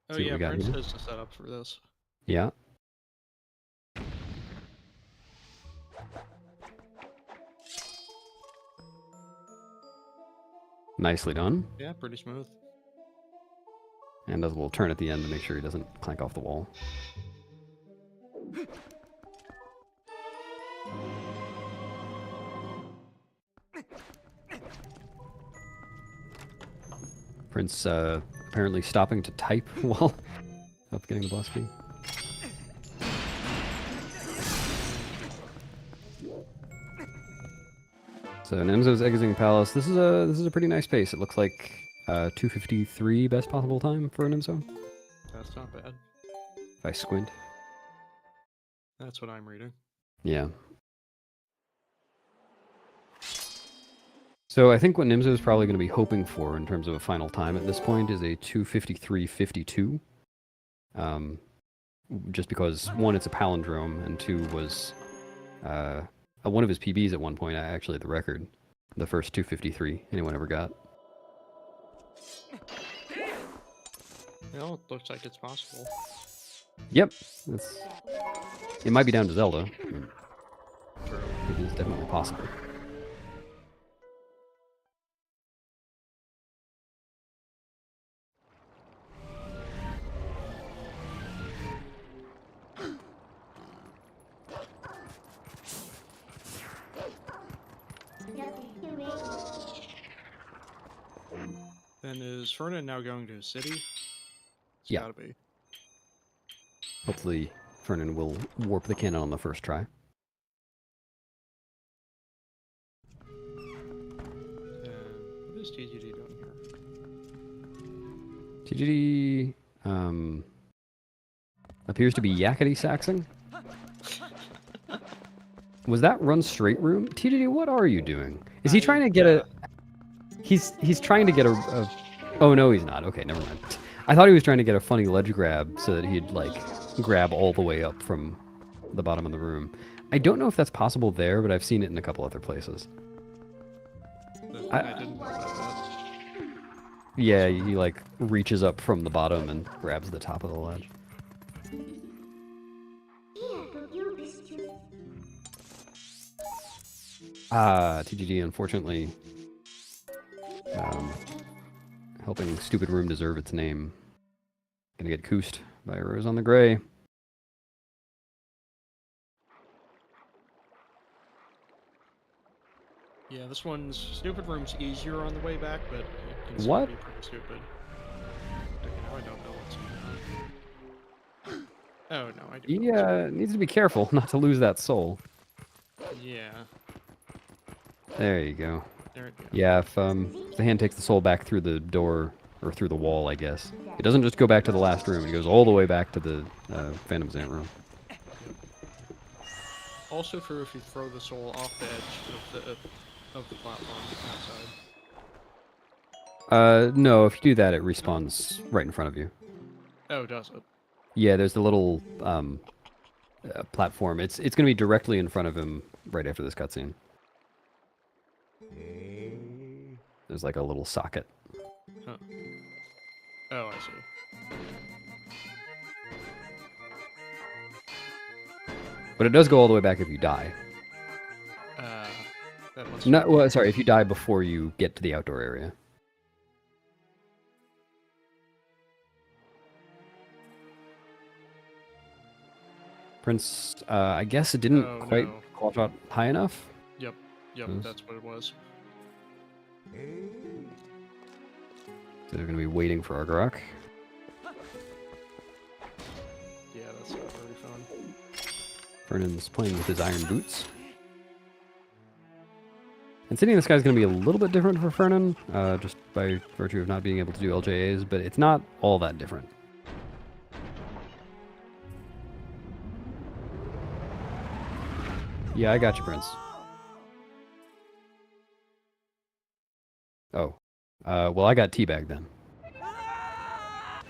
Oh See what yeah, we got Prince here. has to set up for this. Yeah. Nicely done. Yeah, pretty smooth. And does a little turn at the end to make sure he doesn't clank off the wall. Prince apparently stopping to type while up getting the boss key. So Nimzo's exiting Palace. This is a pretty nice pace. It looks like 2:53 best possible time for Nimzo. That's not bad. If I squint. That's what I'm reading. Yeah. So I think what Nimzo is probably going to be hoping for in terms of a final time at this point is a 2:53.52. just because one, it's a palindrome, and two was one of his PBs at one point. Actually, the record, the first 253 anyone ever got. Well, it looks like it's possible. Yep, it might be down to Zelda. True. It is definitely possible. Then is Fernan now going to a city? It's Yeah. gotta be. Hopefully, Fernan will warp the cannon on the first try. And what is TGD doing here? TGD appears to be yakety saxing. Was that run straight room? TGD, what are you doing? Is he trying to get a? He's trying to get a. Oh no, he's not. Okay, never mind. I thought he was trying to get a funny ledge grab so that he'd like grab all the way up from the bottom of the room. I don't know if that's possible there, but I've seen it in a couple other places. I didn't know about that. Yeah, he like reaches up from the bottom and grabs the top of the ledge. TGD unfortunately helping Stupid Room deserve its name. Gonna get coosed by Rose on the Gray. Yeah, this one's Stupid Room's easier on the way back, but it can still What? be pretty stupid. Okay, now I don't know what's going on. Oh no, I do. He needs to be careful not to lose that soul. Yeah, There you go. there it goes. Yeah, if the hand takes the soul back through the door, or through the wall, I guess. It doesn't just go back to the last room, it goes all the way back to the Phantom's Ant room. Also true if you throw the soul off the edge of the platform outside. No, if you do that, it respawns right in front of you. Oh, does it? Yeah, there's the little platform. It's going to be directly in front of him right after this cutscene. There's like a little socket. Huh. Oh, I see. But it does go all the way back if you die. That must No, well, sorry, if you die before you get to the outdoor area. Prince, I guess it didn't Oh, quite no. qual shot high enough. Yep, Yes. that's what it was. So they're going to be waiting for Argarok. Yeah, that's not very fun. Vernon's playing with his iron boots. And City in the Sky is going to be a little bit different for Fernan, just by virtue of not being able to do LJAs, but it's not all that different. Yeah, I got you, Prince. Oh. Well, I got teabag then.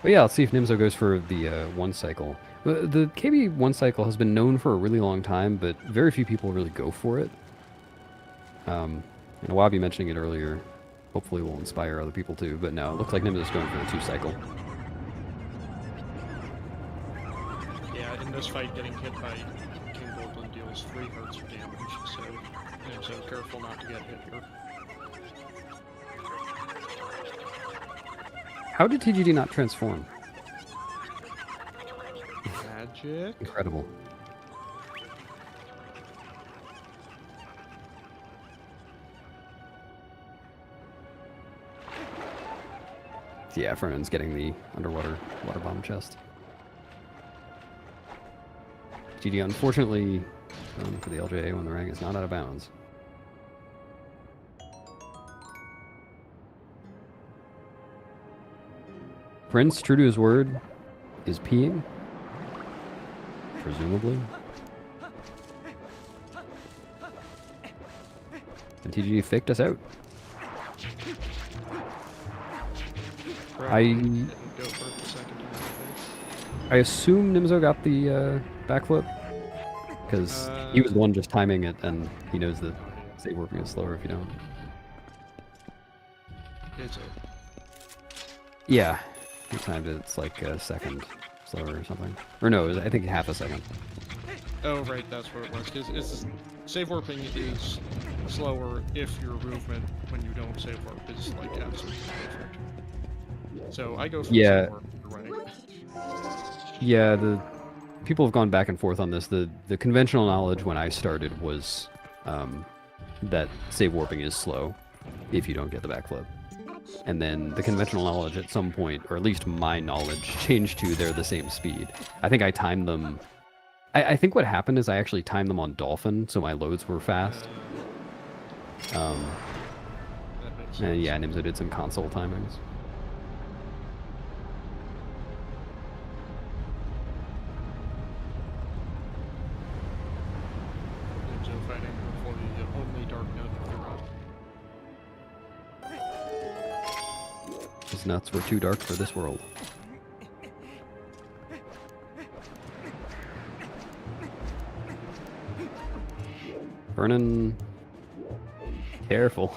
But yeah, let's see if Nimzo goes for the one cycle. The KB one cycle has been known for a really long time, but very few people really go for it. And Wabi mentioning it earlier hopefully will inspire other people too, but no, it looks like Nimzo's going for the 2 cycle. Yeah, in this fight, getting hit by King Goldblum deals 3 hurts of damage, so careful not to get hit here. How did TGD not transform? Magic. Incredible. Yeah, Fernand's getting the underwater water bomb chest. GD unfortunately going for the LJA when the rank is not out of bounds. Prince, true to his word, is peeing. Presumably. And TGD faked us out. Right. I Didn't go for it the second time, I think. I assume Nimzo got the backflip because he was the one just timing it, and he knows that save warping is slower if you don't. Is it? Yeah, he timed it. It's like a second slower or something. Or no, I think half a second. Oh, right, that's what it was. Because save warping is slower if your movement when you don't save warp is like absolutely perfect. So I go for Yeah. save warp either way. Yeah, the people have gone back and forth on this. The conventional knowledge when I started was that save warping is slow if you don't get the backflip. And then the conventional knowledge at some point, or at least my knowledge, changed to they're the same speed. I think I timed them. I think what happened is I actually timed them on Dolphin, so my loads were fast. That makes sense. And yeah, Nimzo did some console timings. Nimzo fighting for the only dark note of the run. His nuts were too dark for this world. Vernon, careful.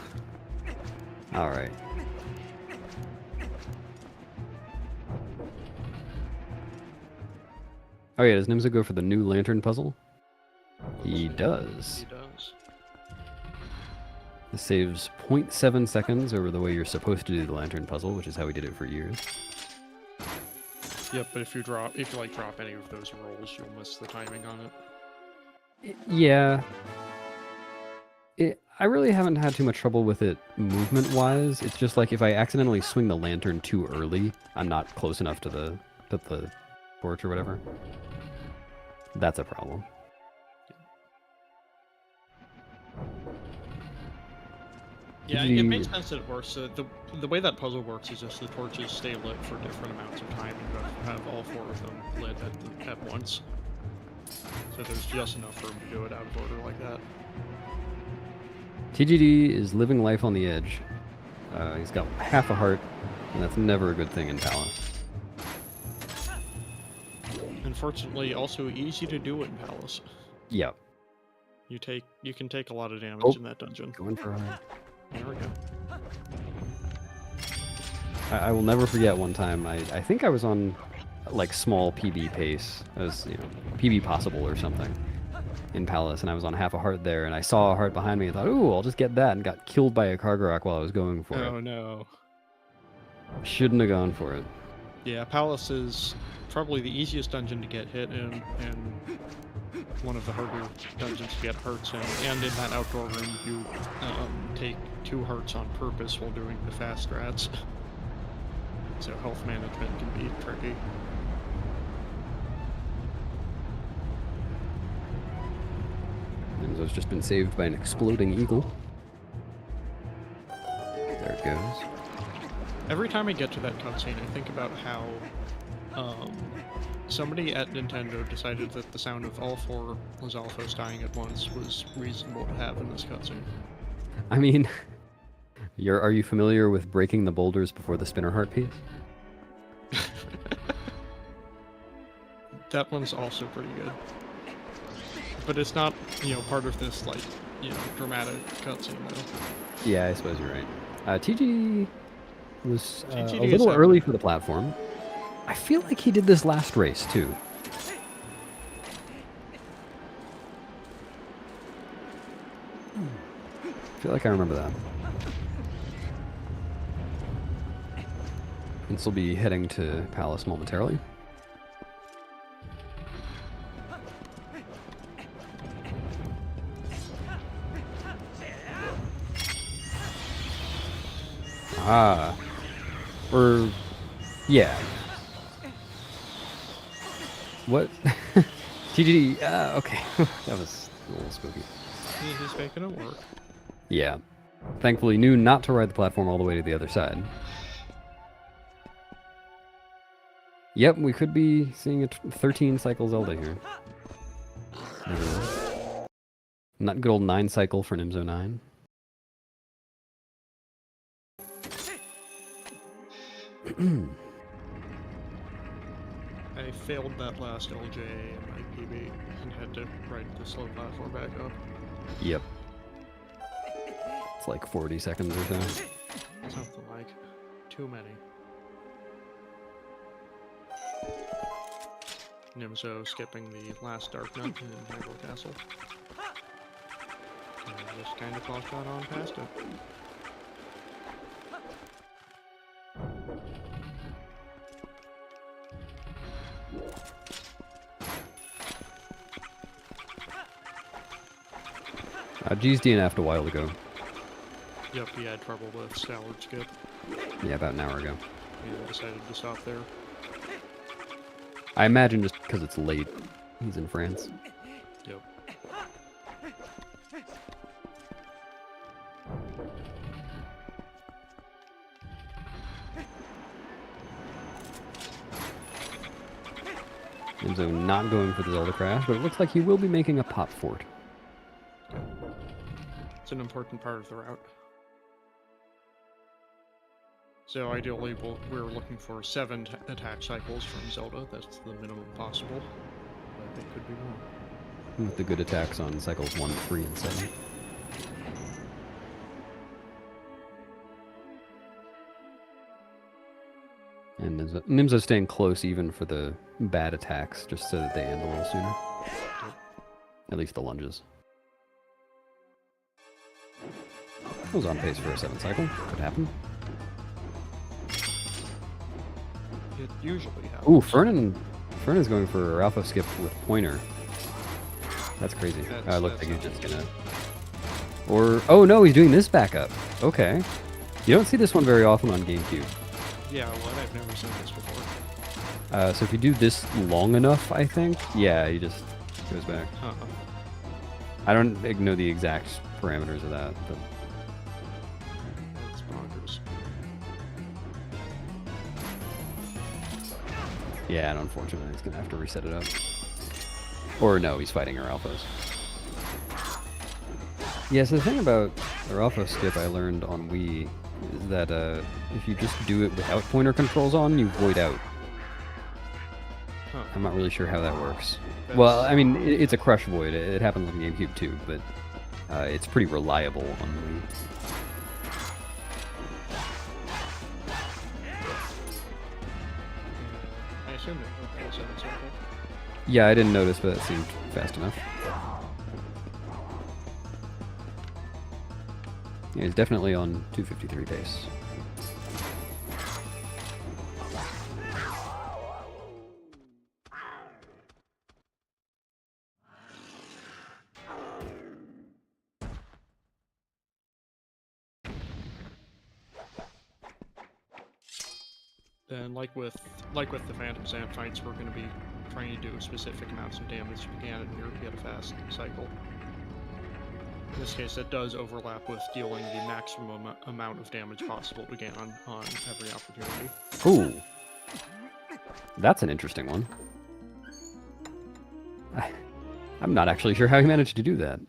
All right. Oh yeah, does Nimzo go for the new lantern puzzle? He does. He does. This saves 0.7 seconds over the way you're supposed to do the lantern puzzle, which is how we did it for years. Yep, but if you drop any of those rolls, you'll miss the timing on it. Yeah. I really haven't had too much trouble with it movement-wise. It's just like if I accidentally swing the lantern too early, I'm not close enough to the torch or whatever. That's a problem. Yeah, it makes sense that it works. The way that puzzle works is just the torches stay lit for different amounts of time, and you have all four of them lit at once. So there's just enough room to do it out of order like that. TGD is living life on the edge. He's got half a heart, and that's never a good thing in Palace. Unfortunately, also easy to do in Palace. Yep. You can take a lot of damage in that dungeon. Going for a heart. There we go. I will never forget one time. I think I was on like small PB pace. I was, PB possible or something in Palace, and I was on half a heart there, and I saw a heart behind me and thought, ooh, I'll just get that, and got killed by a Kargarak while I was going for it. Oh no. Shouldn't have gone for it. Yeah, Palace is probably the easiest dungeon to get hit in, and one of the harder dungeons to get hurts in. And in that outdoor room, you take 2 hearts on purpose while doing the fast strats. So health management can be tricky. Nimzo's just been saved by an exploding eagle. There it goes. Every time I get to that cutscene, I think about how somebody at Nintendo decided that the sound of all 4 Lizalfos dying at once was reasonable to have in this cutscene. I mean, are you familiar with breaking the boulders before the spinner heart piece? That one's also pretty good. But it's not, part of this, dramatic cutscene, though. Yeah, I suppose you're right. TG was a TGD little is early for the platform. I feel like he did this last race, too. I feel like I remember that. This will be heading to Palace momentarily. Ah. Yeah. What? TGD, okay. That was a little spooky. He's making it work. Yeah. Thankfully knew not to ride the platform all the way to the other side. Yep, we could be seeing a 13 cycle Zelda here. Never know. Not good old 9 cycle for Nimzo 9. I failed that last LJ in my PB and had to ride the slow platform back up. Yep. It's like 40 seconds or so. Something like. Too many. Nimzo skipping the last Dark Knight in Hyrule Castle. And I just kind of clocked on past it. G's DNF'd a while ago. Yep, he had trouble with Salad Skip. Yeah, about an hour ago. And decided to stop there. I imagine just because it's late. He's in France. Yep. Nimzo not going for the Zelda crash, but it looks like he will be making a pop fort. It's an important part of the route. So ideally, we're looking for 7 attack cycles from Zelda. That's the minimum possible, but they could be more. With the good attacks on cycles 1, 3, and 7. And Nimzo's staying close even for the bad attacks, just so that they end a little sooner. At least the lunges. I was on pace for a 7 cycle. Could happen. It usually happens. Ooh, Fernand's going for alpha skip with pointer. That's crazy. I look like he's just gonna... Or... Oh no, he's doing this backup. Okay. You don't see this one very often on GameCube. Yeah, well, I've never seen this before. So if you do this long enough, I think, yeah, he just goes back. Uh-huh. I don't know the exact parameters of that, but... That's bonkers. Yeah, and unfortunately, he's gonna have to reset it up. Or no, he's fighting our alphas. Yeah, so the thing about our alpha skip I learned on Wii is that if you just do it without pointer controls on, you void out. Huh. I'm not really sure how that works. Well, I mean, it's a crush void. It happens on GameCube too, but it's pretty reliable on Wii. I assumed it was 7 cycle. Yeah, I didn't notice, but that seemed fast enough. Yeah, he's definitely on 253 pace. Then, like with the Phantom Zant fights, we're going to be trying to do specific amounts of damage to Ganon here to get a fast cycle. In this case, that does overlap with dealing the maximum amount of damage possible to Ganon on every opportunity. Ooh. That's an interesting one. I'm not actually sure how he managed to do that.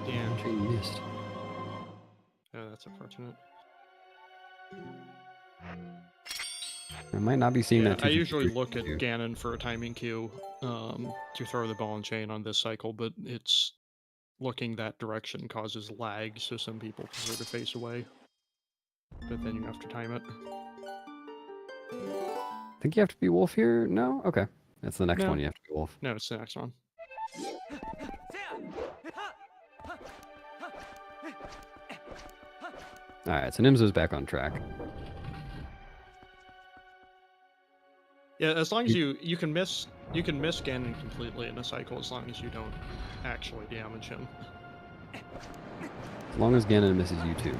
Yeah. He missed. Oh, that's unfortunate. I might not be seeing that. I usually look at cue. Ganon for a timing cue to throw the ball and chain on this cycle, but it's looking that direction causes lag, so some people prefer to face away. But then you have to time it. Think you have to be wolf here? No? Okay. That's the next No. one you have to be wolf. No, it's the next one. Alright, so Nimzo's back on track. Yeah, as long as you can miss Ganon completely in a cycle, as long as you don't actually damage him. As long as Ganon misses you too.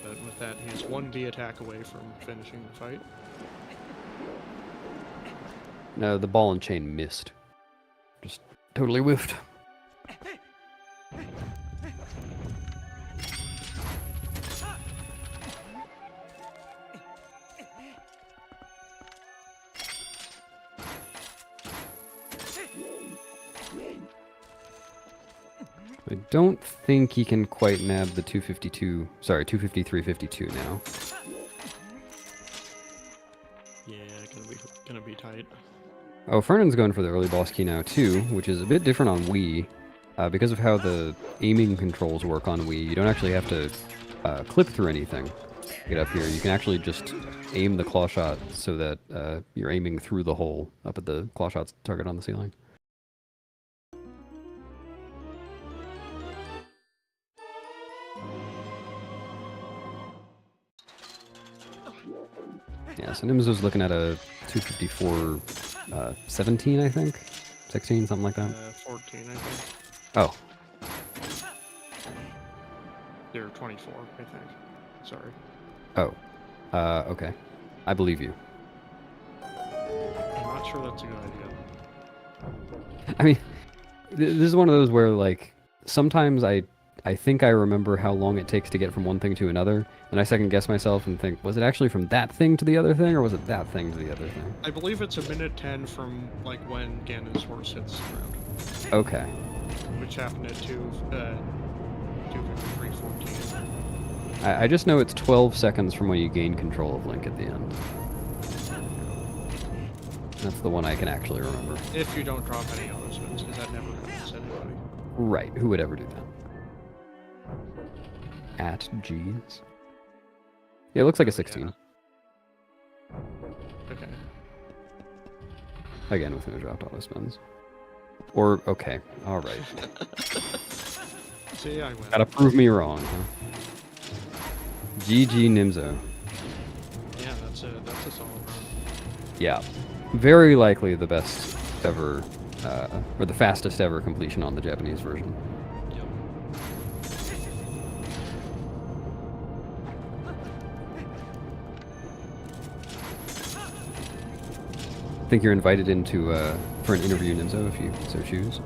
But with that, he's 1B attack away from finishing the fight. No, the ball and chain missed. Just totally whiffed. I don't think he can quite nab the 252. Sorry, 253.52 now. Yeah, gonna be tight. Oh, Fernand's going for the early boss key now too, which is a bit different on Wii. Because of how the aiming controls work on Wii, you don't actually have to clip through anything to get up here. You can actually just aim the claw shot so that you're aiming through the hole up at the claw shot's target on the ceiling. Yeah, so Nimzo's looking at a 254, 17, I think? 16, something like that? 14, I think. Oh. They're 24, I think. Sorry. Oh. Okay. I believe you. I'm not sure that's a good idea. I mean, this is one of those where, like, sometimes I think I remember how long it takes to get from one thing to another, and I second guess myself and think, was it actually from that thing to the other thing, or was it that thing to the other thing? I believe it's a minute 10 from, like, when Ganon's horse hits the ground. Okay. Which happened at 2:53:14. I just know it's 12 seconds from when you gain control of Link at the end. That's the one I can actually remember. If you don't drop any other spins, because that never happens to anybody. Right, who would ever do that? At G's. Yeah, it looks like a 16. Yeah. Okay. Again, with no dropped auto spins. Or, okay, alright. See, I win. Gotta prove me wrong, huh? GG Nimzo. Yeah, that's a solid run. Yeah. Very likely the best ever, or the fastest ever completion on the Japanese version. Yep. I think you're invited into for an interview, Nimzo, if you so choose.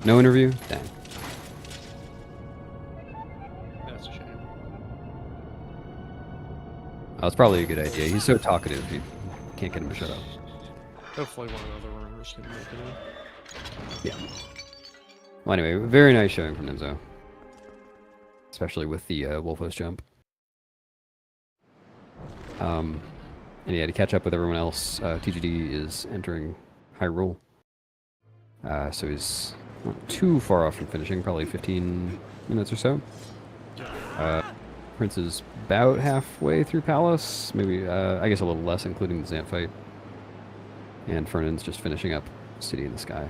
No interview? Dang. That's a shame. Oh, it's probably a good idea. He's so talkative, you can't get him to shut up. Hopefully one of the other runners can make it in. Yeah. Well, anyway, very nice showing from Nimzo. Especially with the Wolfos jump. And yeah, to catch up with everyone else, TGD is entering Hyrule. So he's not too far off from finishing, probably 15 minutes or so. Prince is about halfway through Palace, maybe, I guess a little less, including the Zant fight. And Fernand's just finishing up City in the Sky.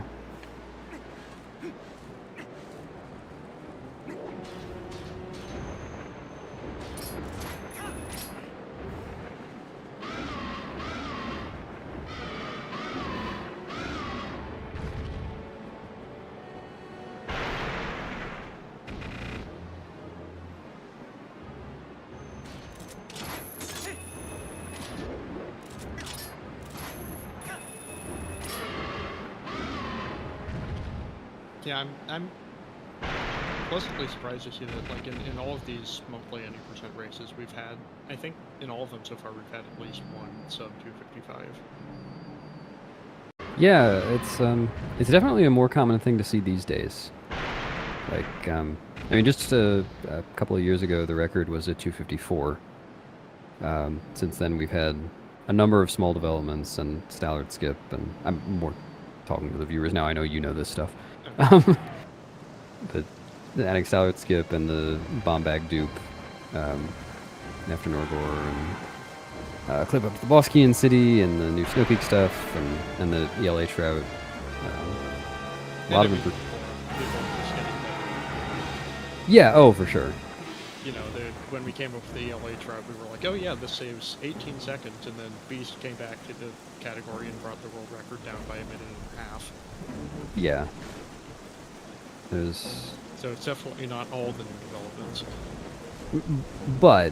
Yeah, I'm pleasantly surprised to see that, like, in all of these monthly 90% races we've had, I think in all of them so far we've had at least one sub 255. Yeah, it's definitely a more common thing to see these days. Like, I mean, just a couple of years ago, the record was at 254. Since then, we've had a number of small developments and Stallard Skip, and I'm more talking to the viewers now. I know you know this stuff. But the adding Stallard Skip and the Bombag dupe after Norgor, and clip up to the boss key in City, and the new Snow Peak stuff, and the ELA Shroud. A lot of them. Yeah, oh, for sure. You know, when we came up with the ELA Shroud, we were like, oh yeah, this saves 18 seconds, and then Beast came back to the category and brought the world record down by a minute and a half. Yeah. So it's definitely not all the new developments. But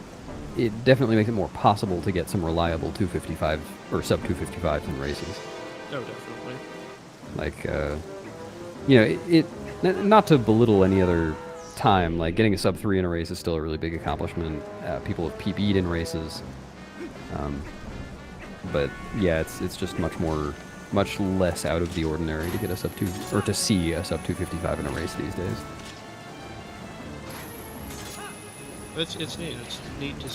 it definitely makes it more possible to get some reliable 255 or sub 255s in races. Oh, definitely. Like, you know, not to belittle any other time. Like getting a sub 3 in a race is still a really big accomplishment. People have PB'd in races, but yeah, it's just much less out of the ordinary to get a sub 2 or to see a sub 255 in a race these days. It's neat. It's neat to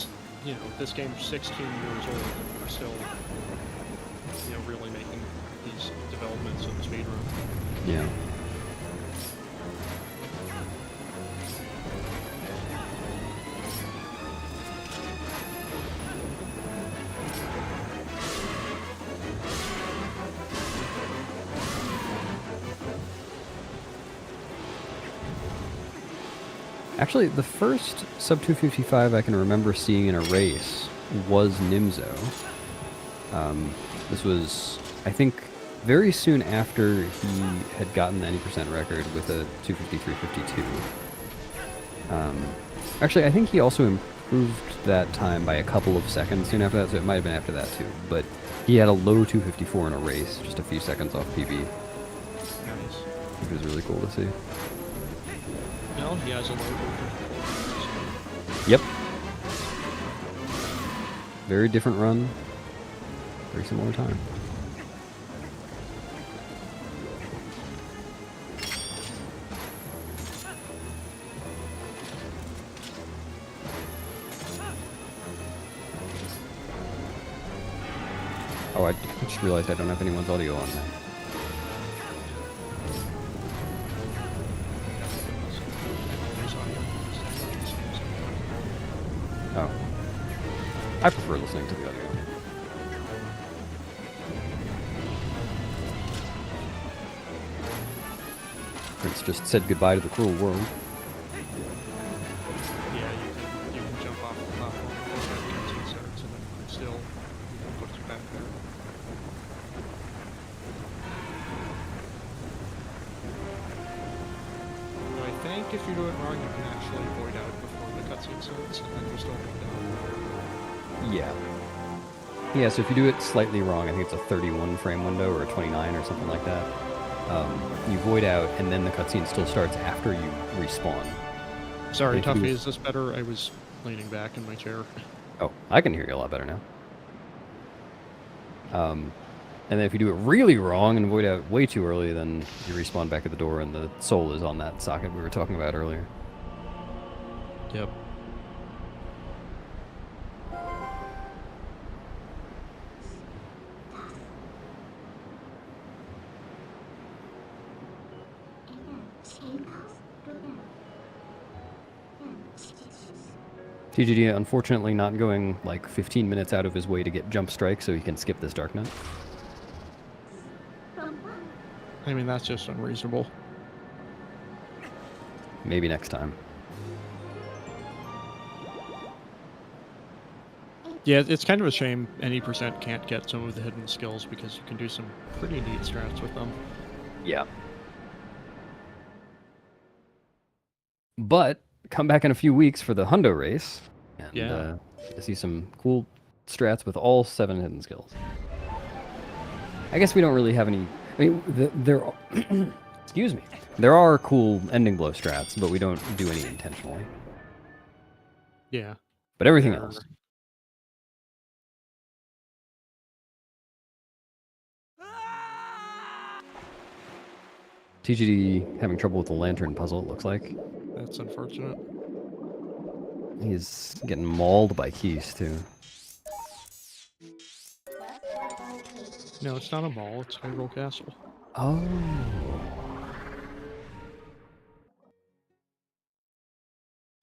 this game's 16 years old and we're still really making these developments in the speedrun. Yeah. Actually, the first sub 255 I can remember seeing in a race was Nimzo. This was, I think, very soon after he had gotten the 90% record with a 253.52. Actually, I think he also improved that time by a couple of seconds soon after that, so it might have been after that too. But he had a low 254 in a race, just a few seconds off PB. Nice. Which was really cool to see. No, he has a low. Yep. Very different run. Very similar time. Oh, I just realized I don't have anyone's audio on now. Oh. I prefer listening to the audio. Prince just said goodbye to the cruel world. Yeah, you can jump off the platform before that cutscene starts, and then still put you back there. I think if you do it wrong, you can actually void out before the cutscene starts, and then you're still void out. Yeah. Yeah, so if you do it slightly wrong, I think it's a 31 frame window or a 29 or something like that. You void out, and then the cutscene still starts after you respawn. Sorry, Tuffy, is this better? I was leaning back in my chair. Oh, I can hear you a lot better now. And then if you do it really wrong and void out way too early, then you respawn back at the door and the soul is on that socket we were talking about earlier. Yep. TGD unfortunately not going like 15 minutes out of his way to get jump strike so he can skip this Dark Knight. I mean, that's just unreasonable. Maybe next time. Yeah, it's kind of a shame any percent can't get some of the hidden skills because you can do some pretty neat strats with them. Yeah. But come back in a few weeks for the Hundo race and Yeah. to see some cool strats with all 7 hidden skills. I guess we don't really have any. I mean, there. Excuse me. There are cool ending blow strats, but we don't do any intentionally. Yeah. But everything There- else. TGD having trouble with the lantern puzzle, it looks like. That's unfortunate. He's getting mauled by Keys, too. No, it's not a mall, it's Hyrule Castle. Oh.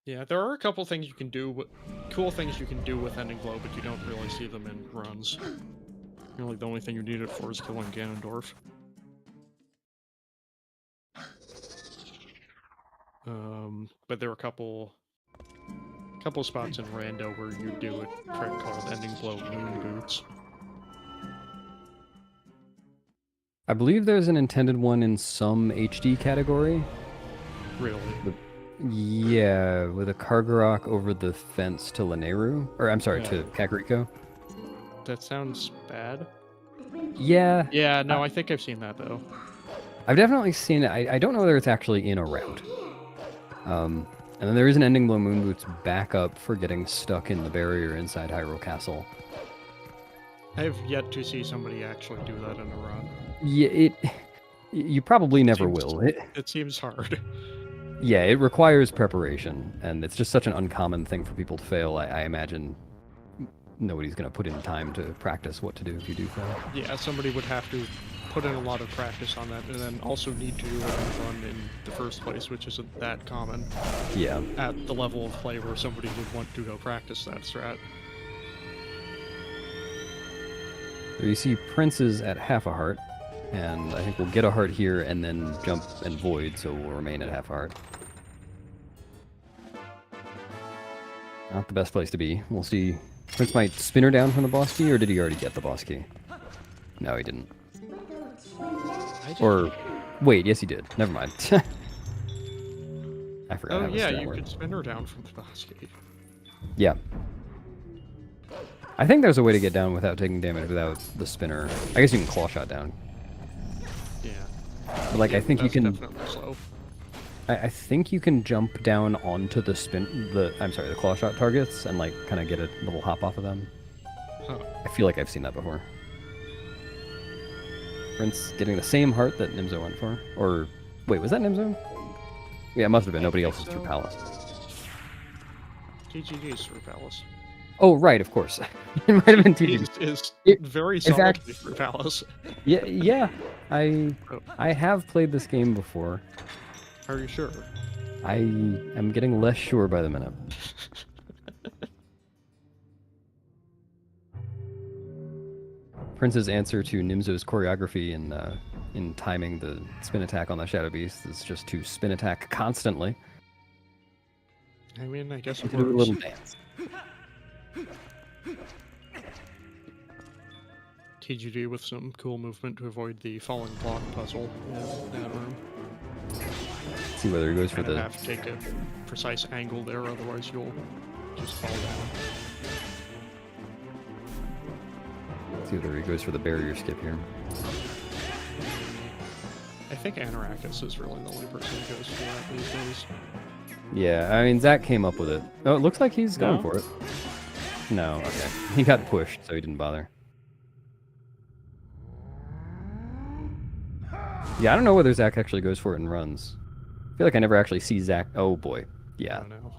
Yeah, there are a couple things you can do, cool things you can do with Ending Blow, but you don't really see them in runs. Really, the only thing you need it for is killing Ganondorf. But there are a couple spots in Rando where you do a trick called Ending Blow Moon Boots. I believe there's an intended one in some HD category. Really? Yeah, with a Kargarok over the fence to Lanayru. Or, I'm sorry, to Kakariko. That sounds bad. Yeah. Yeah, no, I think I've seen that, though. I've definitely seen it. I don't know whether it's actually in a route. And then there is an Ending Blow Moonboots backup for getting stuck in the barrier inside Hyrule Castle. I have yet to see somebody actually do that in a run. Yeah, you probably never Seems- will. It seems hard. Yeah, it requires preparation, and it's just such an uncommon thing for people to fail. I imagine nobody's going to put in time to practice what to do if you do fail. Yeah, somebody would have to put in a lot of practice on that, and then also need to do a run in the first place, which isn't that common Yeah. at the level of play where somebody would want to go practice that strat. So you see Prince's at half a heart, and I think we'll get a heart here and then jump and void, so we'll remain at half a heart. Not the best place to be. We'll see. Prince might spin her down from the boss key, or did he already get the boss key? No, he didn't. Or, wait, yes he did. Never mind. I forgot. Oh how this yeah, strat you worked. could spin her down from the boss key. Yeah. I think there's a way to get down without taking damage without the spinner. I guess you can claw shot down. Yeah. But, like, I think you That's can. definitely slow. I think you can jump down onto the the claw shot targets and like kind of get a little hop off of them. Huh. I feel like I've seen that before. Prince getting the same heart that Nimzo went for, or wait, was that Nimzo? Yeah, it must have been. Nobody else was through Palace. TGG's through Palace. Oh right, of course. It might have been TG. Is It- very in fact- solidly through Palace. Yeah. Oh. I have played this game before. Are you sure? I am getting less sure by the minute. Prince's answer to Nimzo's choreography in timing the spin attack on the Shadow Beast is just to spin attack constantly I mean, I guess and it to do a works. little dance. TGG with some cool movement to avoid the falling block puzzle in that room. See whether he goes for Kind of the. have to take a precise angle there, otherwise you'll just fall down. See whether he goes for the barrier skip here. I think Anarakis is really the only person who goes for that these days. Yeah, I mean Zach came up with it. Oh, it looks like he's going No? for it. No, okay. He got pushed, so he didn't bother. Yeah, I don't know whether Zach actually goes for it and runs. I feel like I never actually see Zach. Oh boy, I yeah. don't know.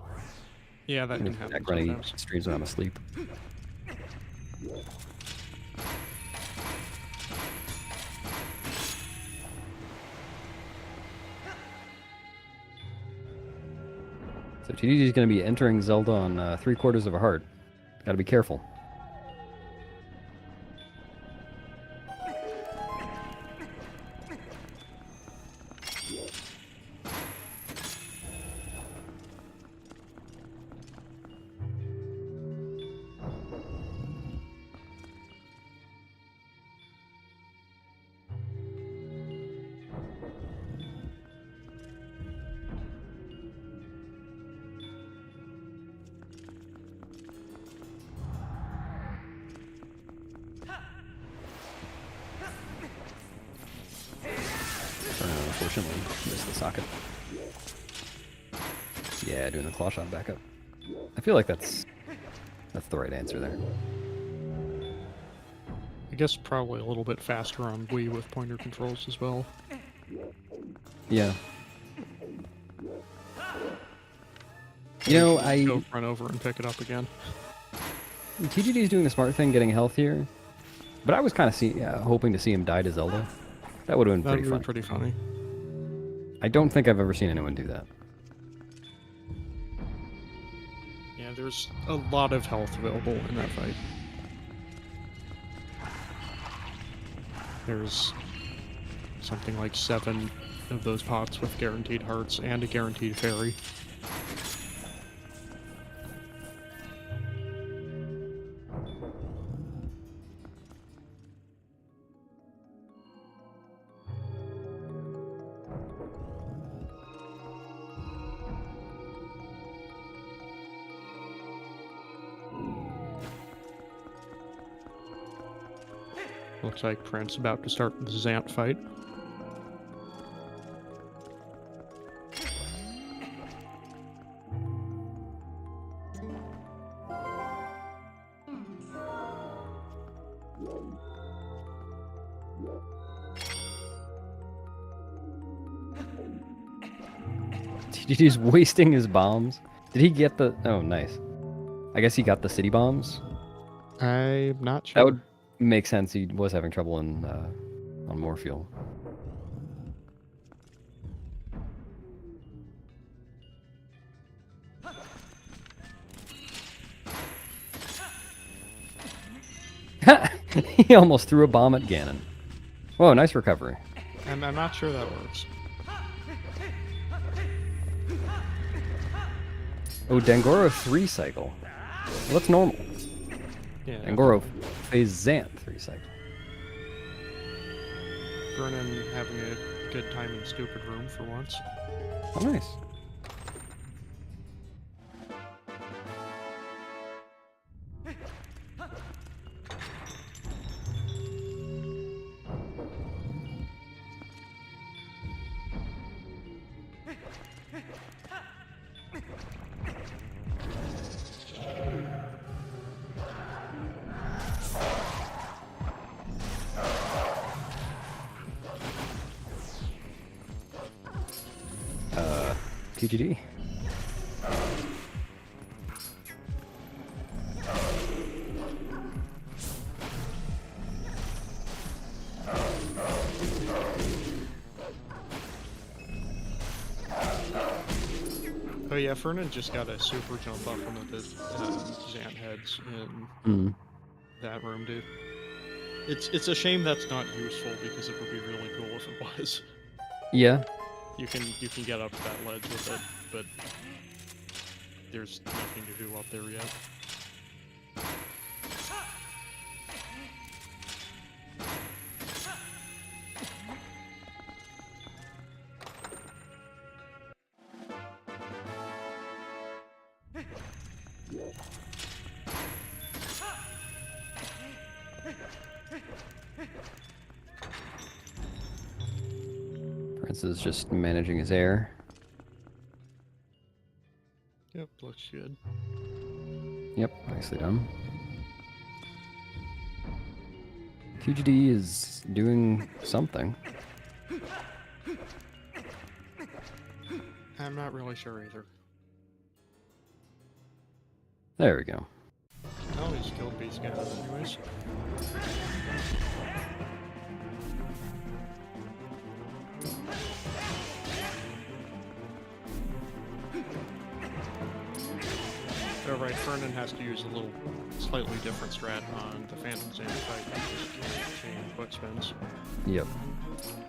Yeah, that can happen Zach running sometimes. streams when I'm asleep. So TDG is going to be entering Zelda on 3/4 of a heart. Got to be careful. Unfortunately, missed the socket. Yeah, doing the claw shot backup. I feel like that's the right answer there. I guess probably a little bit faster on Wii with pointer controls as well. Yeah. You know, Go run over and pick it up again. TGD is doing the smart thing, getting health here, but I was kind of hoping to see him die to Zelda. That would have been That would pretty be fun. pretty funny. I don't think I've ever seen anyone do that. Yeah, there's a lot of health available in that fight. There's something like 7 of those pots with guaranteed hearts and a guaranteed fairy. Looks like Prince about to start the Zant fight. TGD's wasting his bombs. Did he get the... Oh, nice. I guess he got the city bombs. I'm not sure. That would make sense. He was having trouble in on more fuel. He almost threw a bomb at Ganon. Whoa, nice recovery. I'm not sure that works. Oh, Dangoro 3 cycle. Well, that's normal. Yeah. Dangoro phase Xanth 3 cycle. Vernon having a good time in stupid room for once. Oh, nice. TGD. Oh yeah, Fernan just got a super jump up on the Xant heads in that room, dude. It's a shame that's not useful because it would be really cool if it was. Yeah. You can get up that ledge with it, but there's nothing to do up there yet. Prince is just managing his air. Yep, looks good. Yep, nicely done. TGD is doing something. I'm not really sure either. There we go. Oh, he's killed these guys anyways. Alright, Fernan has to use a little slightly different strat on the Phantom Xant fight, which is chain quick spins. Yep.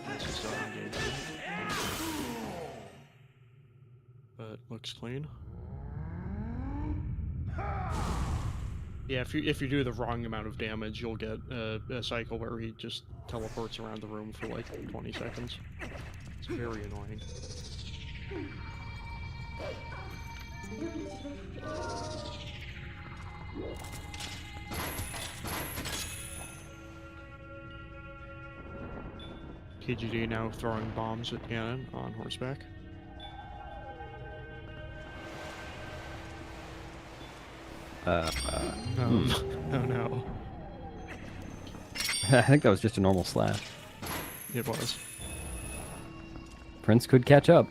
This is engaged. But looks clean. Yeah, if you do the wrong amount of damage, you'll get a cycle where he just teleports around the room for like 20 seconds. It's very annoying. KGD now throwing bombs at Ganon on horseback. Oh no. I think that was just a normal slash. It was. Prince could catch up.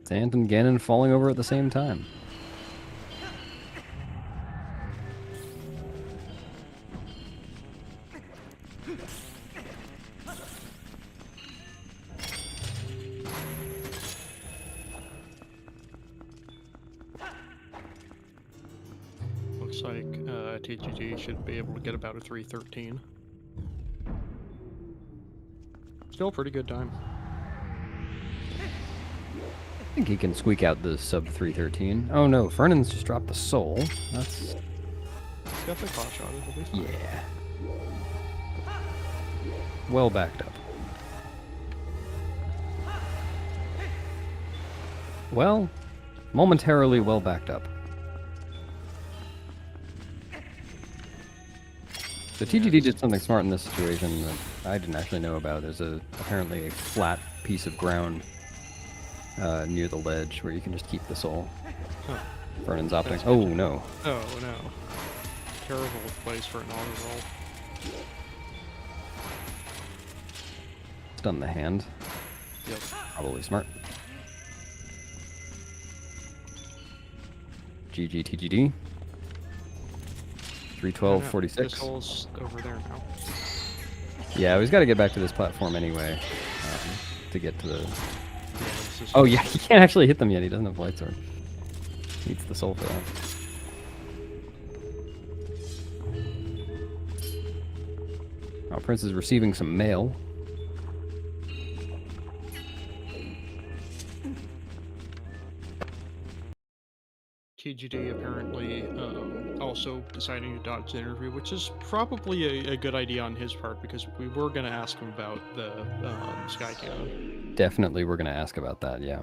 Xant and Ganon falling over at the same time. Looks like TGT should be able to get about a 313. Still a pretty good time. I think he can squeak out the sub 313. Oh no, Fernand's just dropped the soul. That's... He's got the claw shot, it'll be fine. yeah. Well backed up. Well, momentarily well backed up. So TGD did something smart in this situation that I didn't actually know about. There's apparently a flat piece of ground near the ledge where you can just keep the soul. Huh. Vernon's opting. Oh no. Oh no. Terrible place for an auto roll. Stun the hand. Yep. Probably smart. GG TGD. 312.46. This hole's over there now. Yeah, we've got to get back to this platform anyway to get to the... Yeah, this is Oh yeah, he can't actually hit them yet. He doesn't have light sword. Needs the soul for that. Oh, Prince is receiving some mail. TGD apparently also deciding to dodge the interview, which is probably a good idea on his part because we were going to ask him about the Sky Cannon. Definitely we're going to ask about that, yeah.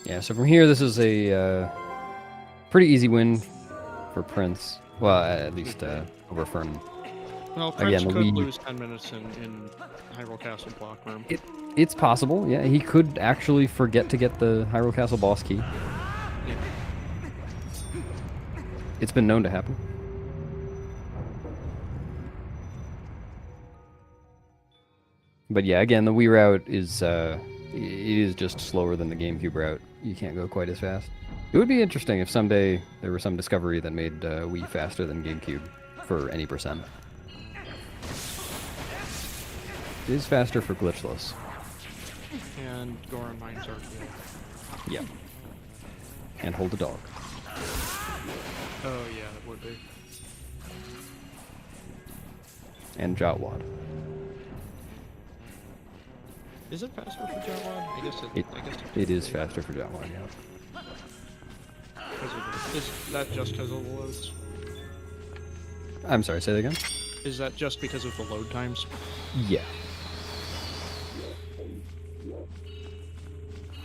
Yeah, so from here, this is a pretty easy win for Prince. Well, at least over Fern. Well, Prince Again, could we- lose 10 minutes in Hyrule Castle block room. It's possible, yeah. He could actually forget to get the Hyrule Castle boss key. Yeah. It's been known to happen. But yeah, again, the Wii route is it is just slower than the GameCube route. You can't go quite as fast. It would be interesting if someday there was some discovery that made Wii faster than GameCube for any percent. It is faster for glitchless. And Goron Mines are good. Yeah. And hold a dog. Oh yeah, that would be. And Jotwad. Is it faster for Jawad? I guess It is faster for Jotwad, yeah. Is that just because of the loads? I'm sorry, say that again? Is that just because of the load times? Yeah.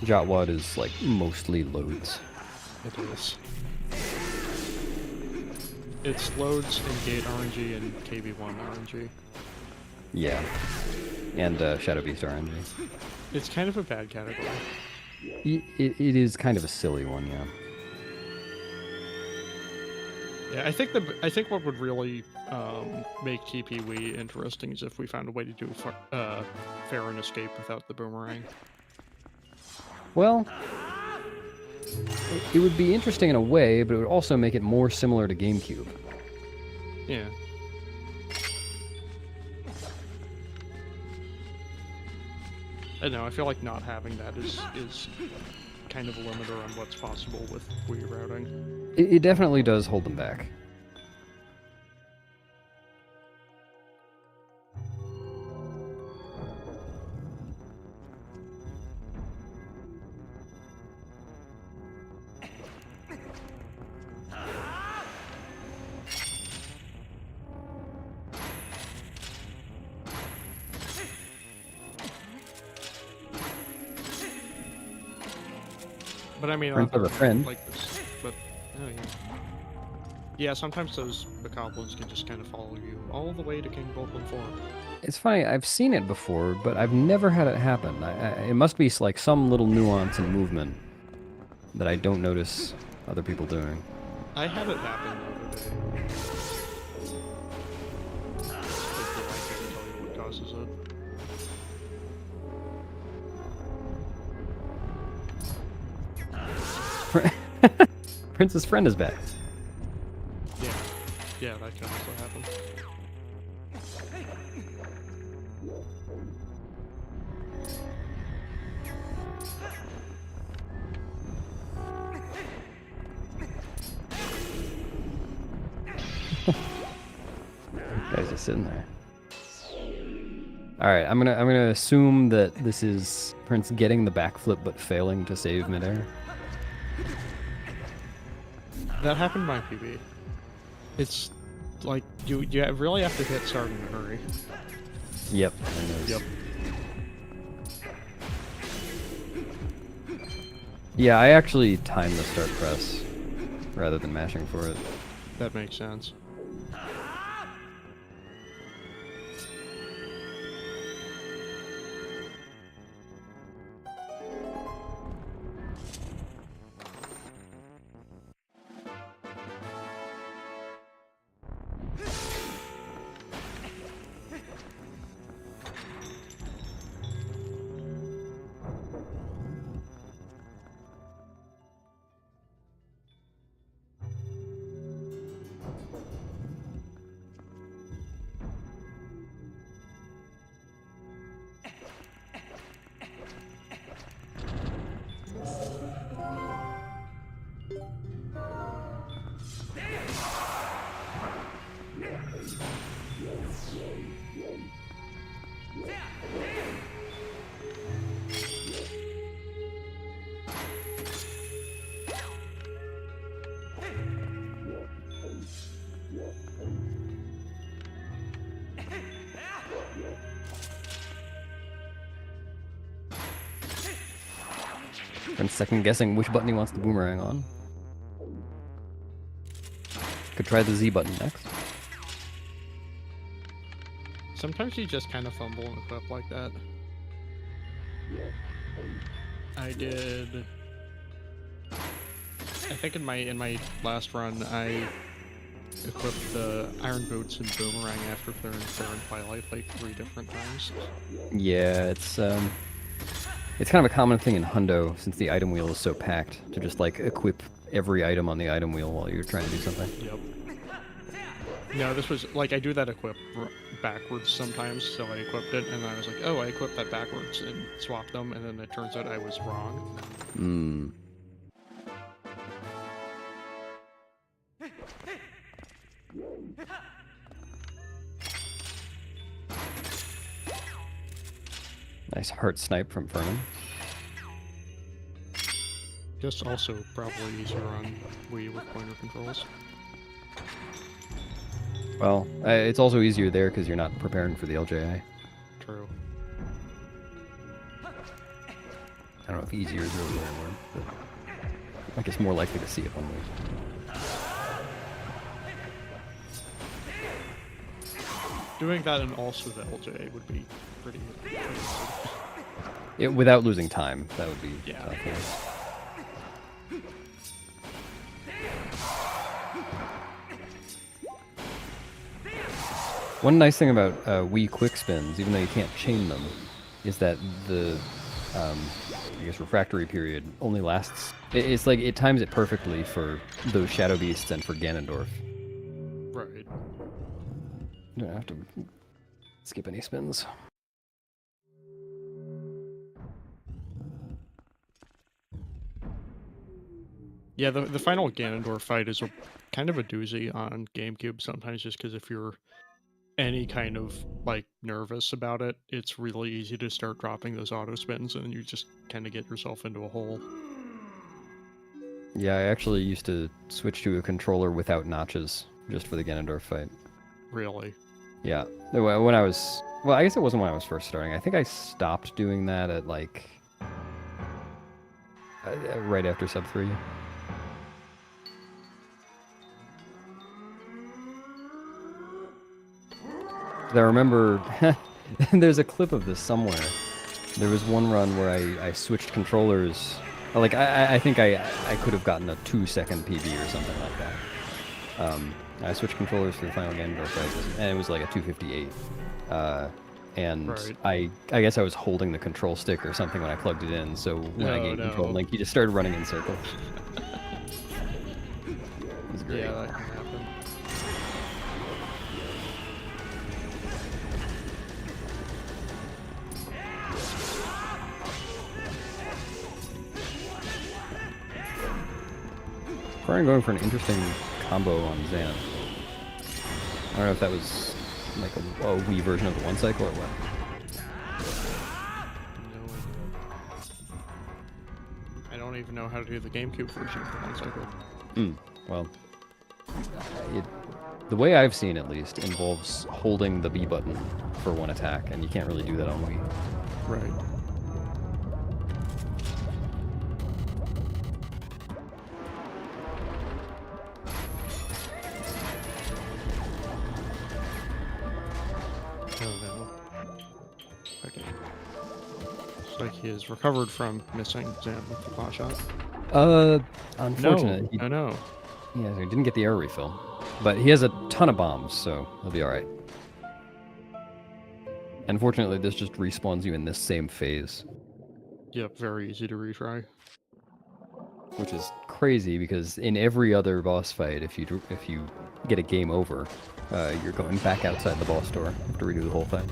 Jotwad is like mostly loads. It is. It's loads and gate RNG and KB1 RNG. Yeah. And Shadow Beast RNG. It's kind of a bad category. It is kind of a silly one, yeah. Yeah, I think what would really make TP Wii interesting is if we found a way to do fair and escape without the boomerang. Well, it would be interesting in a way, but it would also make it more similar to GameCube. Yeah. I know, I feel like not having that is kind of a limiter on what's possible with Wii routing. It definitely does hold them back. But I mean, Friend of a friend. like this, but oh yeah, yeah. Sometimes those bokoblins can just kind of follow you all the way to King Bokoblin 4. It's funny, I've seen it before, but I've never had it happen. It must be like some little nuance in movement that I don't notice other people doing. I had it happen the other day. Hopefully, I can't tell you what causes it. Prince's friend is back. Yeah, yeah, that can also happen. Guy's just sitting there. All right, I'm gonna assume that this is Prince getting the backflip but failing to save midair. That happened in my PB. It's like you really have to hit start in a hurry. Yep. I know. Yep. Yeah, I actually time the start press rather than mashing for it. That makes sense. And second guessing which button he wants the boomerang on. Could try the Z button next. Sometimes you just kind of fumble and equip like that. I did. I think in my last run, I equipped the iron boots and boomerang after clearing fair and Twilight like 3 different times. Yeah, it's kind of a common thing in Hundo since the item wheel is so packed to just like equip every item on the item wheel while you're trying to do something. Yep. No, this was like I do that equip backwards sometimes, so I equipped it and then I was like, oh, I equipped that backwards and swapped them, and then it turns out I was wrong. Hmm. Nice heart snipe from Vernon. Just also probably easier on Wii with pointer controls. Well, it's also easier there because you're not preparing for the LJI. True. I don't know if easier is really the right word, but I guess more likely to see it one way. Doing that and also the LJ would be pretty easy. Without losing time, that would be Yeah. tough. Yeah. One nice thing about Wii quick spins, even though you can't chain them, is that the I guess refractory period only lasts. It's like it times it perfectly for those Shadow Beasts and for Ganondorf. Right. You don't have to skip any spins. Yeah, the final Ganondorf fight is kind of a doozy on GameCube sometimes, just because if you're any kind of like nervous about it, it's really easy to start dropping those auto spins and you just kind of get yourself into a hole. Yeah, I actually used to switch to a controller without notches just for the Ganondorf fight. Really. Yeah, when I was, well, I guess it wasn't when I was first starting. I think I stopped doing that at like right after Sub 3. I remember there's a clip of this somewhere. There was one run where I switched controllers. Like I think I could have gotten a 2-second PB or something like that. I switched controllers for the final Ganondorf fight, and it was like a 258. And right. I guess I was holding the control stick or something when I plugged it in. So when I gained control link, he just started running in circles. It was great. Yeah, that can happen. Probably going for an interesting combo on Zan. I don't know if that was like a Wii version of the one cycle or what? No idea. I don't even know how to do the GameCube version for one cycle. Well, the way I've seen at least involves holding the B button for one attack, and you can't really do that on Wii. Right. Oh no. Okay. Looks like he has recovered from missing Zan with the claw shot. Unfortunate. No, no. Yeah, he didn't get the air refill. But he has a ton of bombs, so he'll be alright. Unfortunately, this just respawns you in this same phase. Yep, very easy to retry. Which is crazy, because in every other boss fight, if you get a game over, you're going back outside the boss door. You have to redo the whole thing.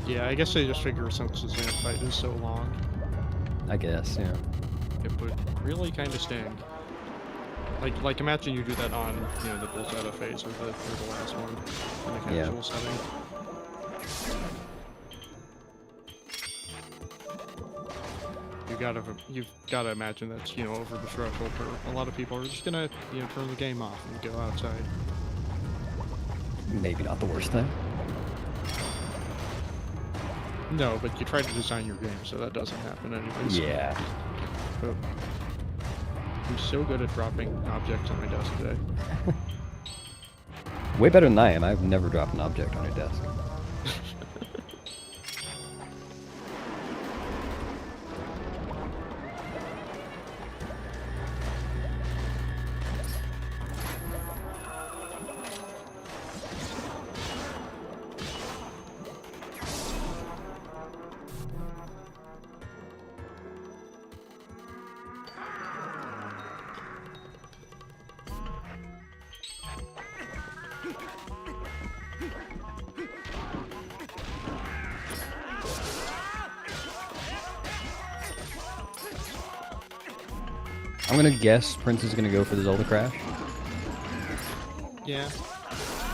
Yeah, I guess they just figure since the Zan fight is so long, I guess, yeah. it would really kind of sting. Like imagine you do that on, you know, the Bullseye phase or the last one in a casual setting. You've gotta imagine that's, you know, over the threshold for a lot of people are just gonna, you know, turn the game off and go outside. Maybe not the worst thing. No, but you try to design your game so that doesn't happen anyways. Yeah. But I'm so good at dropping objects on my desk today. Way better than I am. I've never dropped an object on your desk. I'm gonna guess Prince is gonna go for the Zelda Crash. Yeah,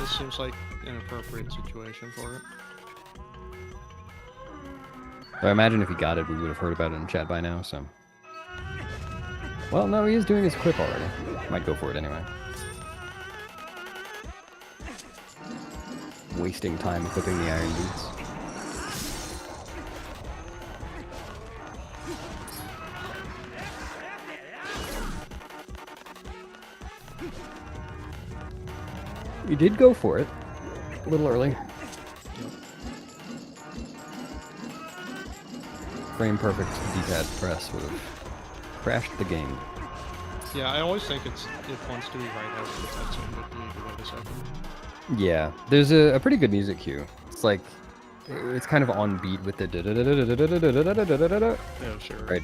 this seems like an appropriate situation for it. But I imagine if he got it, we would have heard about it in chat by now, so... Well, no, he is doing his clip already. Might go for it anyway. Wasting time equipping the Iron Boots. You did go for it. A little early. Frame perfect D-pad press would have crashed the game. Yeah, I always think it wants to be right after the cutscene, but you need to wait a second. Yeah, there's a pretty good music cue. It's like, it's kind of on beat with the da-da-da-da-da-da-da-da-da-da-da-da-da. Yeah, sure. Right.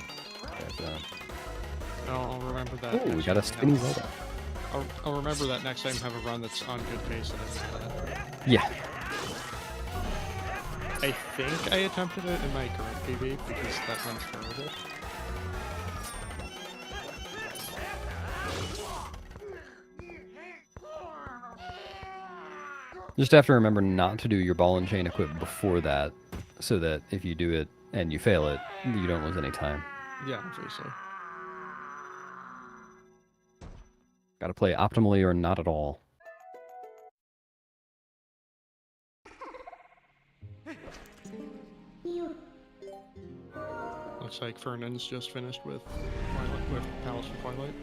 I'll remember that. Oh, we got a spinny Zelda. I'll remember that next time I have a run that's on good pace and everything. Yeah. I think I attempted it in my current PB because that runs terrible. Just have to remember not to do your ball and chain equip before that, so that if you do it and you fail it, you don't lose any time. Yeah, obviously. Gotta play optimally or not at all. Looks like Fernand's just finished with Palace of Twilight.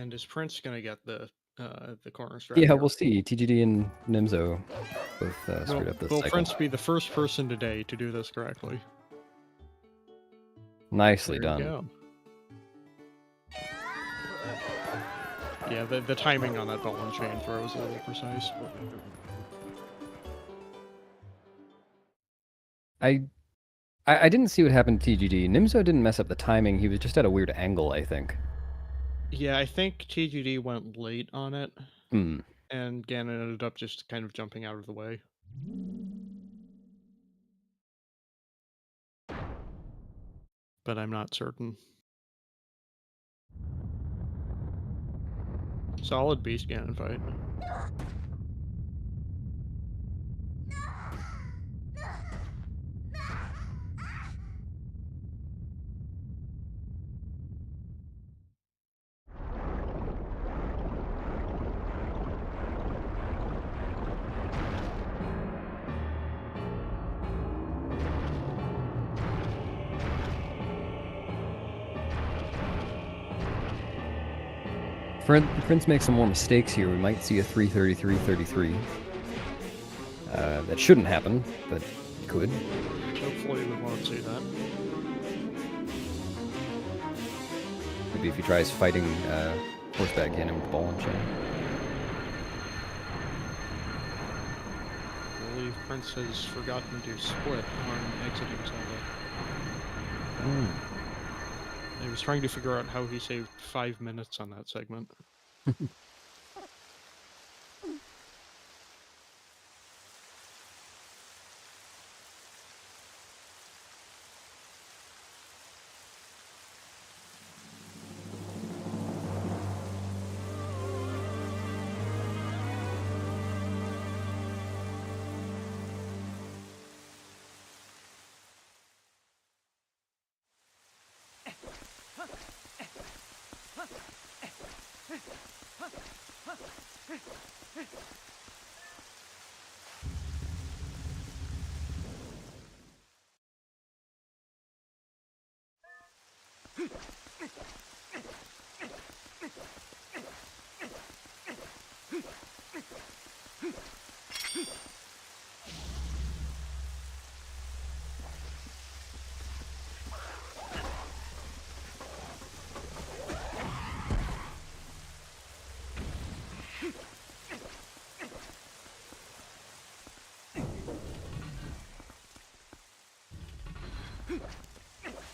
And is Prince gonna get the corner strat? Yeah, here? we'll see. TGD and Nimzo both screwed up this Will cycle. Prince be the first person today to do this correctly? Nicely There you done. go. Yeah, the timing on that ball and chain throw is a little precise. I didn't see what happened to TGD. Nimzo didn't mess up the timing. He was just at a weird angle, I think. Yeah, I think TGD went late on it, Hmm. and Ganon ended up just kind of jumping out of the way. But I'm not certain. Solid beast Ganon fight. Prince makes some more mistakes here. We might see a 333-33. That shouldn't happen, but could. Hopefully we won't see that. Maybe if he tries fighting horseback Ganon with ball and chain. I believe Prince has forgotten to split on exiting Zelda. I was trying to figure out how he saved 5 minutes on that segment.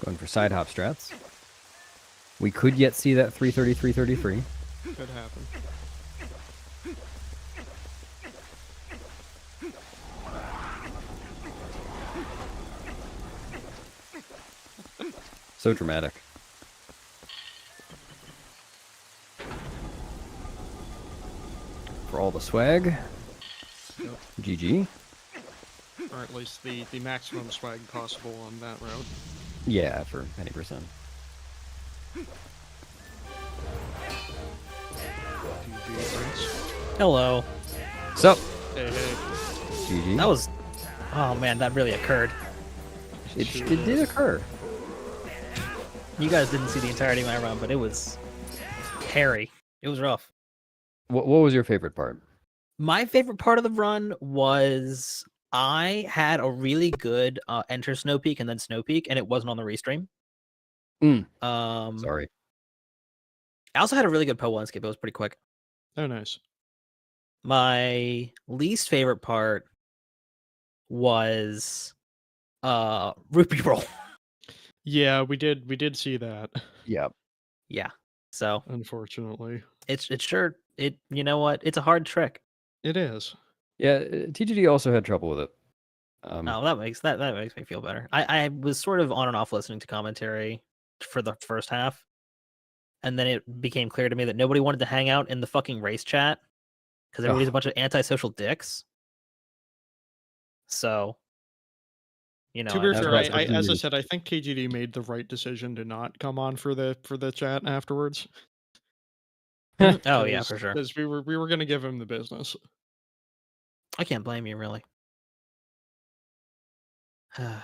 Going for side hop strats. We could yet see that 333-33. Could happen. So dramatic. For all the swag. Yep. GG. Or at least the maximum swag possible on that route. Yeah, for any percent. GG, Prince. Hello. So, Hey, hey. GG. That was... Oh man, that really occurred. It did occur. You guys didn't see the entirety of my run, but it was hairy. It was rough. What was your favorite part? My favorite part of the run was I had a really good enter Snow Peak and then Snow Peak, and it wasn't on the restream. Sorry. I also had a really good Poe 1 skip. It was pretty quick. Oh, nice. My least favorite part was Rupee Roll. Yeah, we did see that. Yep. Yeah. So Unfortunately, it's sure you know what? It's a hard trick. it is. Yeah, TGD also had trouble with it. No, that makes me feel better. I was sort of on and off listening to commentary for the first half, and then it became clear to me that nobody wanted to hang out in the fucking race chat because everybody's a bunch of antisocial dicks. So, you know, To be that's fair, right. as I said, I think TGD made the right decision to not come on for the chat afterwards. oh yeah, for sure. Because we were going to give him the business. I can't blame you, really.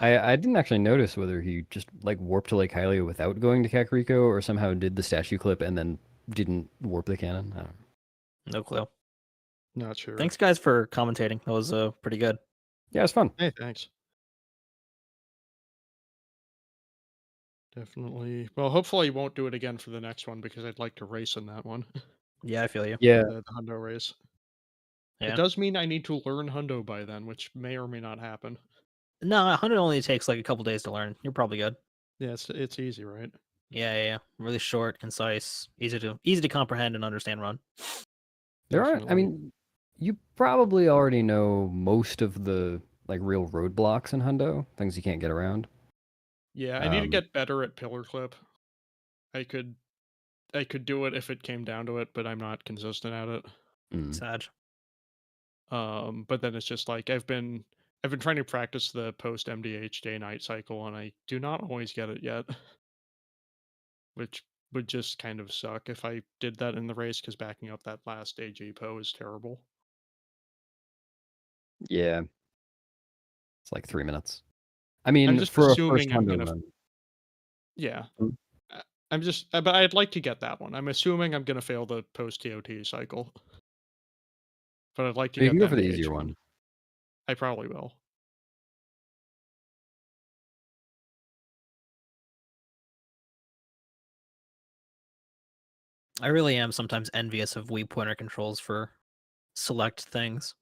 I didn't actually notice whether he just like warped to Lake Hylia without going to Kakariko or somehow did the statue clip and then didn't warp the cannon. I don't know. No clue. Not sure. Thanks, guys, for commentating. That was pretty good. Yeah, it's fun. Hey, thanks. Definitely. Well, hopefully, you won't do it again for the next one because I'd like to race in that one. Yeah, I feel you. Yeah, The Hundo race. Yeah. It does mean I need to learn Hundo by then, which may or may not happen. No, 100 only takes like a couple days to learn. You're probably good. Yeah, it's easy, right? Yeah. Really short, concise, easy to comprehend and understand run. there are. I Definitely. mean, you probably already know most of the like real roadblocks in Hundo, things you can't get around. Yeah, I need to Um, get better at pillar clip. I could do it if it came down to it, but I'm not consistent at it. mm. Sad. But then it's just like I've been trying to practice the post MDH day night cycle, and I do not always get it yet, which would just kind of suck if I did that in the race because backing up that last AG po is terrible. Yeah, it's like 3 minutes. I I'm mean, just for a first assuming I'm Hundo gonna, run. yeah. Mm. I'm just, but I'd like to get that one. I'm assuming I'm gonna fail the post TOT cycle, but I'd like to You get can the go for the MDH easier one. one. I probably will. I really am sometimes envious of Wii pointer controls for select things.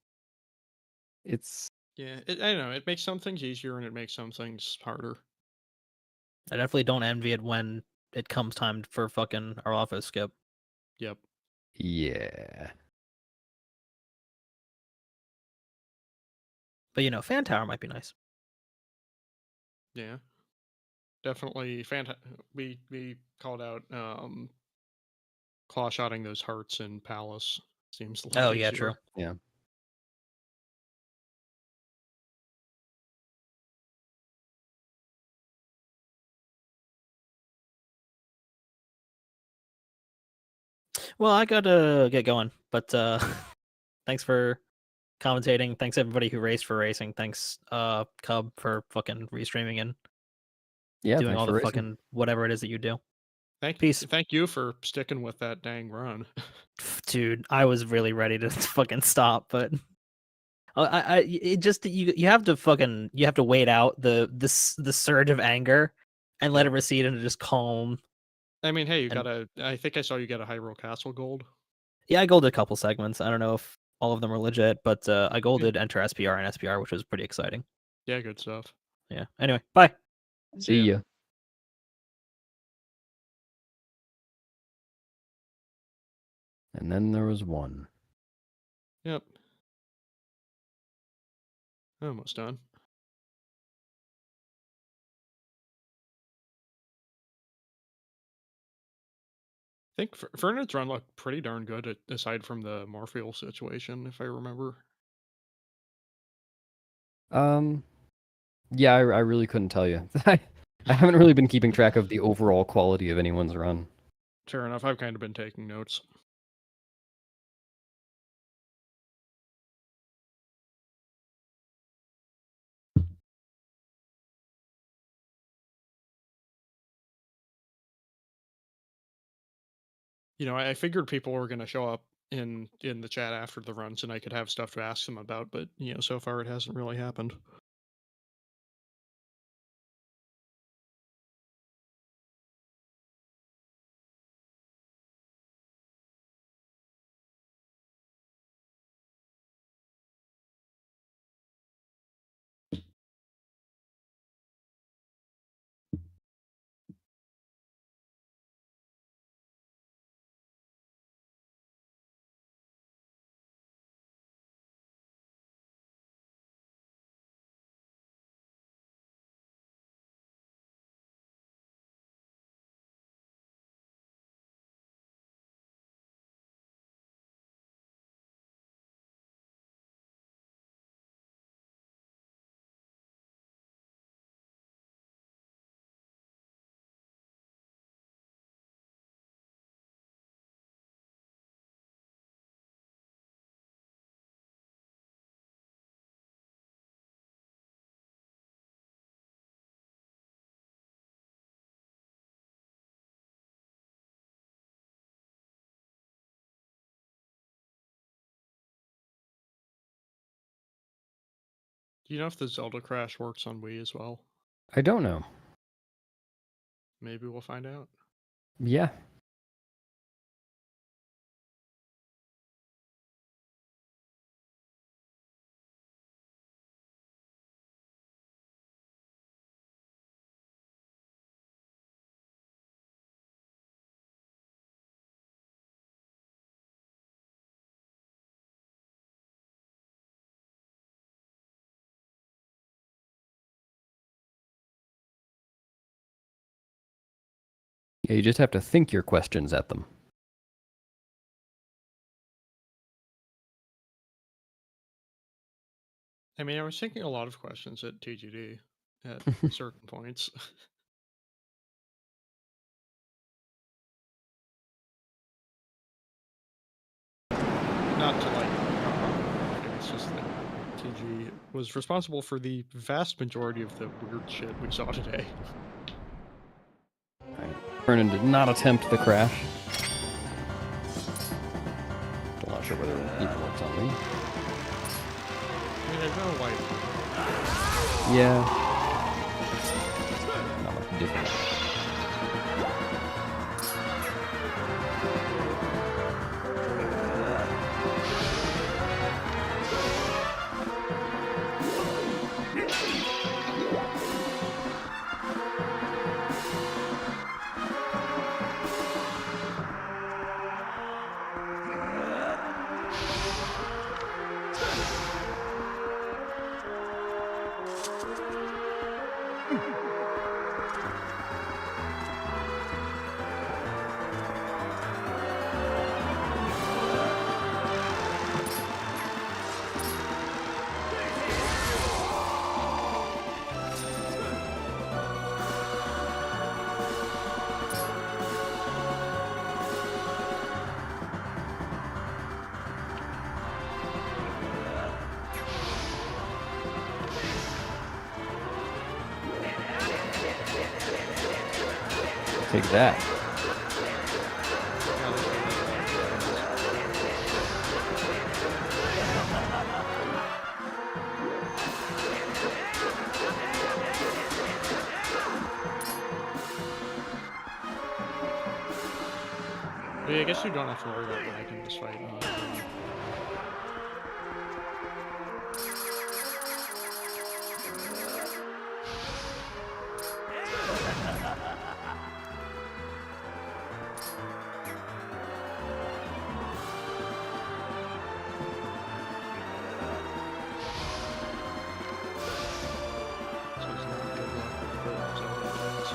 It's Yeah, I know it makes some things easier and it makes some things harder. I definitely don't envy it when it comes time for fucking our office skip. Yep. yeah. But Fan Tower might be nice. Yeah. Definitely. We called out claw shotting those hearts in Palace seems a lot Oh easier. yeah, true. Yeah. Well, I gotta get going, but thanks for commentating. Thanks everybody who raced for racing. Thanks Cub for fucking restreaming and Yeah, doing thanks all for the racing. fucking whatever it is that you do. Thank Peace. you for sticking with that dang run. Dude, I was really ready to fucking stop, but it just you have to wait out the surge of anger and let Yep. it recede into just calm. I mean, hey, you And got I think I saw you get a Hyrule Castle gold. yeah, I golded a couple segments. I don't know if all of them are legit, but I Yeah. golded Enter SPR and SPR, which was pretty exciting. Yeah, good stuff. Yeah. Anyway, bye. See ya. And then there was one. Yep. Almost done. I think Vernon's run looked pretty darn good, aside from the Morpheal situation, if I remember. Yeah, I really couldn't tell you. I haven't really been keeping track of the overall quality of anyone's run. Fair enough. I've kind of been taking notes. I figured people were going to show up in the chat after the runs, and I could have stuff to ask them about, but so far it hasn't really happened. Do you know if the Zelda Crash works on Wii as well? I don't know. Maybe we'll find out. Yeah. Yeah, you just have to think your questions at them. I mean, I was thinking a lot of questions at TGD at certain points. Not to it's just that TG was responsible for the vast majority of the weird shit we saw today. Right. Vernon did not attempt the crash. Still not sure whether it even works on me. I mean, I don't know why. Yeah. Not much different. Take that. But yeah, I guess you don't have to worry about lag in this fight. So it's not good luck for Zelda fans.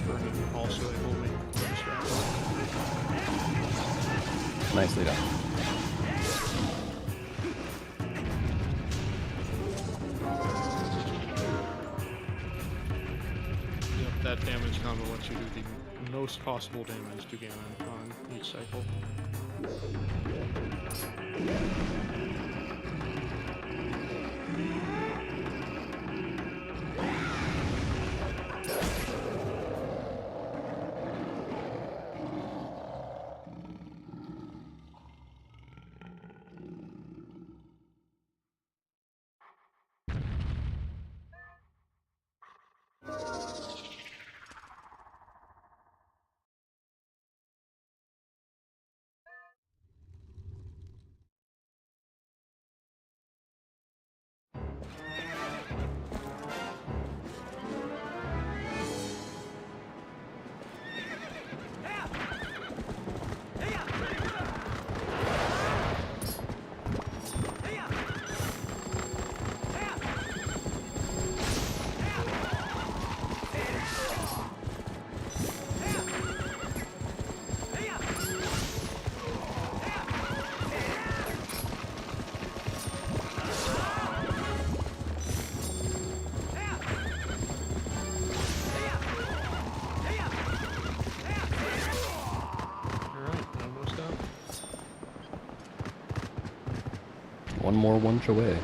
Vernon also able to make close shots. Nicely done. Yep, that damage combo lets you do the most possible damage to Ganon on each cycle. one more wunch away.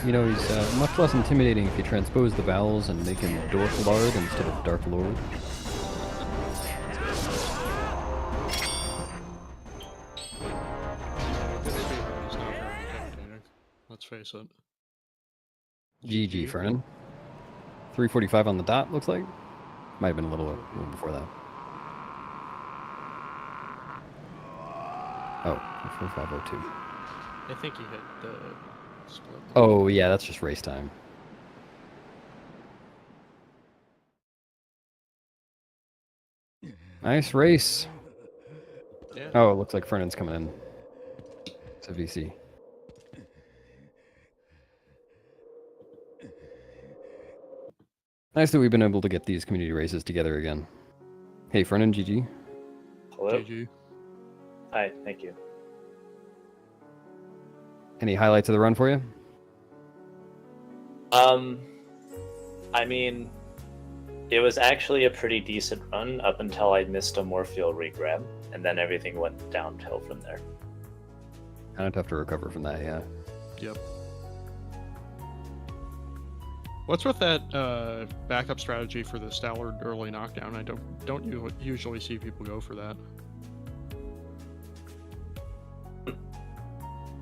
You know, he's much less intimidating if you transpose the vowels and make him Dork Lord instead of Dark Lord. It's not very intimidating. Let's face it. GG, Fernan. 3:45 on the dot, looks like. Might have been a little before that. Oh, 45:02. I think he hit the split. Oh, yeah, that's just race time. Nice race. Yeah. Oh, it looks like Fernand's coming in. It's a VC. Nice that we've been able to get these community races together again. Hey, Fernand, GG. Hello. GG. Hi. Thank you. Any highlights of the run for you? I mean, it was actually a pretty decent run up until I missed a Morpheal regrab, and then everything went downhill from there. Kind of tough to recover from that, yeah. Yep. What's with that backup strategy for the Stallard early knockdown? I don't usually see people go for that.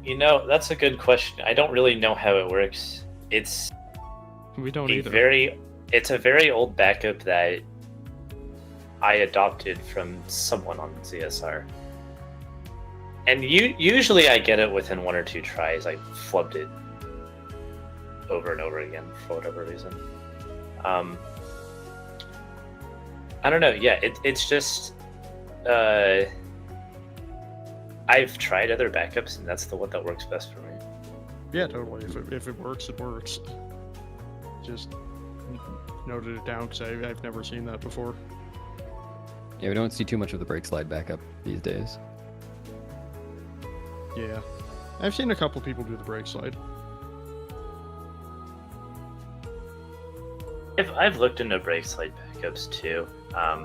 You know, that's a good question. I don't really know how it works. It's We don't a either. it's a very old backup that I adopted from someone on ZSR. And usually I get it within 1 or 2 tries. I flubbed it over and over again for whatever reason. I don't know. Yeah, it's just I've tried other backups, and that's the one that works best for me. Yeah, totally. If it works, it works. Just noted it down because I've never seen that before. Yeah, we don't see too much of the brake slide backup these days. Yeah, I've seen a couple people do the brake slide. I've looked into brake slide backups too. I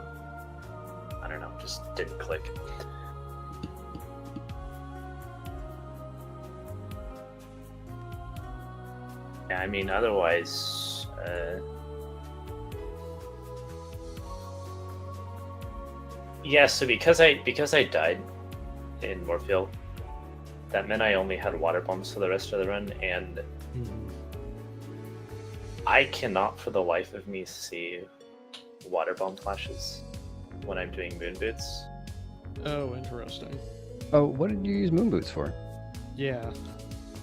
don't know, just didn't click. Yeah, I mean, otherwise, yeah. So because I died in Morpheal, that meant I only had water bombs for the rest of the run, and I cannot for the life of me see water bomb flashes when I'm doing moon boots. Oh, interesting. Oh, what did you use moon boots for? Yeah,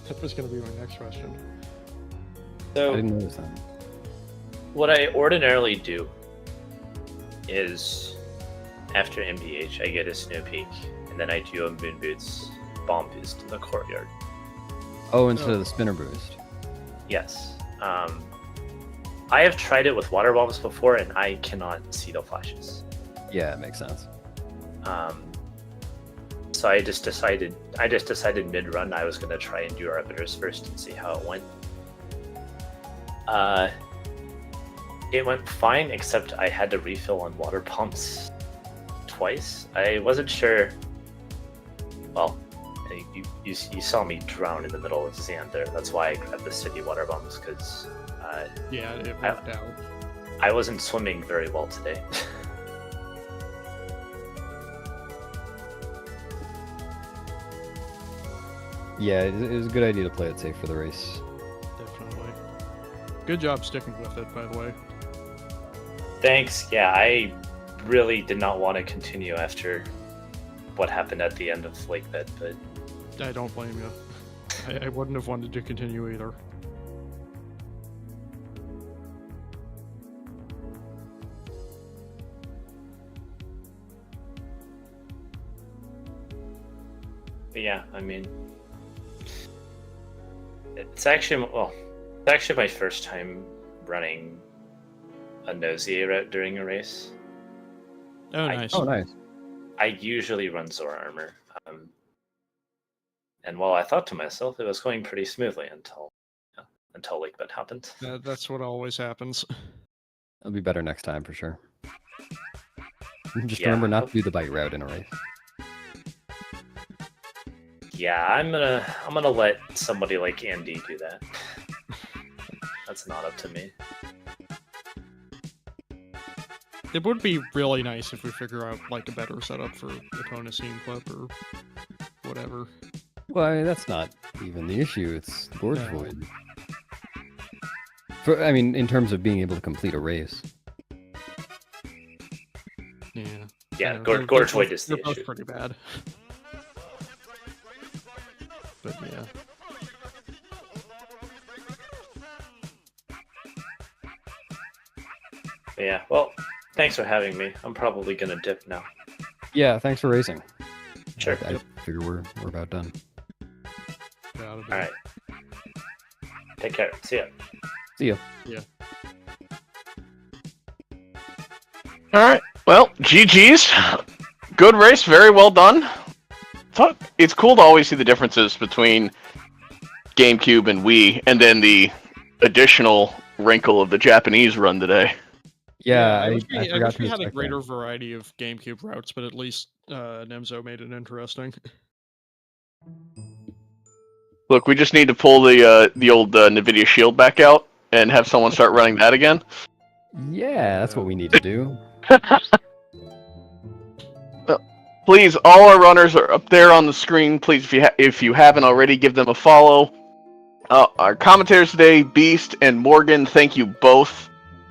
that was going to be my next question. I So didn't notice that. what I ordinarily do is after MBH, I get a snow peak, and then I do a moon boots bomb boost in the courtyard. Oh, instead of the spinner boost. Yes. I have tried it with water bombs before, and I cannot see the flashes. Yeah, it makes sense. So I just decided mid-run I was gonna try and do arbiters first and see how it went. It went fine, except I had to refill on water pumps twice. I wasn't sure. Well, you saw me drown in the middle of Xander. That's why I grabbed the city water bombs, because Yeah, it worked out. I wasn't swimming very well today. Yeah, it was a good idea to play it safe for the race. Definitely. Good job sticking with it, by the way. Thanks. Yeah, I really did not want to continue after what happened at the end of Lake Bed, but I don't blame you. I wouldn't have wanted to continue either. yeah, I mean, it's actually my first time running a Nosier route during a race. Oh, nice. Oh, nice. I usually run Zora armor, and while I thought to myself it was going pretty smoothly until Lake Bed happened. That's what always happens. It'll be better next time for sure. Just Yeah. remember not to do the bite route in a race. Yeah, I'm gonna let somebody like Andy do that. That's not up to me. It would be really nice if we figure out like a better setup for the Conocine clip or whatever. Well, I mean, that's not even the issue. It's the Gorge No. Void. I mean, in terms of being able to complete a race. Yeah. Yeah, They're Gorge both- Void is the they're both issue. pretty bad. But yeah. Yeah, well, thanks for having me. I'm probably gonna dip now. Yeah, thanks for racing. Sure. I figure we're about done. Gotta be. All right. Take care. See ya. See ya. All right. Well, GG's. Good race. Very well done. It's cool to always see the differences between GameCube and Wii, and then the additional wrinkle of the Japanese run today. Yeah, I I wish forgot we to had a expect greater that. variety of GameCube routes, but at least Nemzo made it interesting. Look, we just need to pull the old NVIDIA Shield back out and have someone start running that again. Yeah, that's what we need to do. Please, all our runners are up there on the screen. Please, if you haven't already, give them a follow. Our commentators today, Beast and Morgan, thank you both.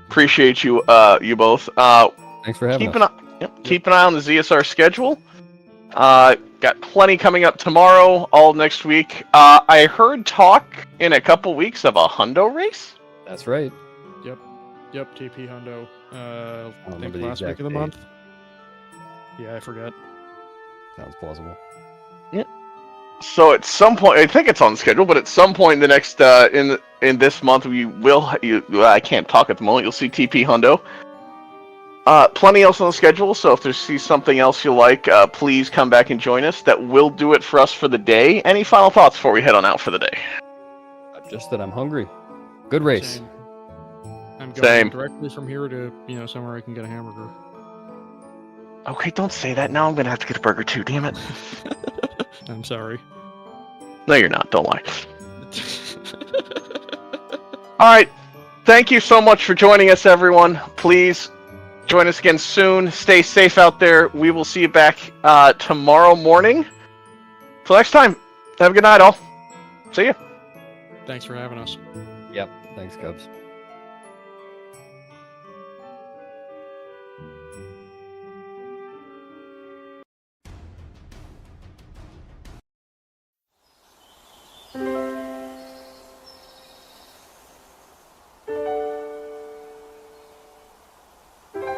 Appreciate you, you both. Thanks for having Keep us. an eye on the ZSR schedule. Got plenty coming up tomorrow, all next week. I heard talk in a couple weeks of a hundo race. That's right. Yep, TP Hundo. I think remember the last week exact of the date. month. Yeah, I forget. Sounds plausible. So at some point, I think it's on schedule, but at some point in the next in this month, we will. I can't talk at the moment. You'll see TP Hundo. Plenty else on the schedule. So if there's something else you like, please come back and join us. That will do it for us for the day. Any final thoughts before we head on out for the day? Just that I'm hungry. Good race. Same. I'm going Same. directly from here to somewhere I can get a hamburger. Okay, don't say that. Now I'm gonna have to get a burger too. Damn it. I'm sorry. No, you're not. Don't lie. All right. Thank you so much for joining us, everyone. Please join us again soon. Stay safe out there. We will see you back tomorrow morning. Till next time, have a good night, all. See ya. Thanks for having us. Yep. Thanks, Cubs.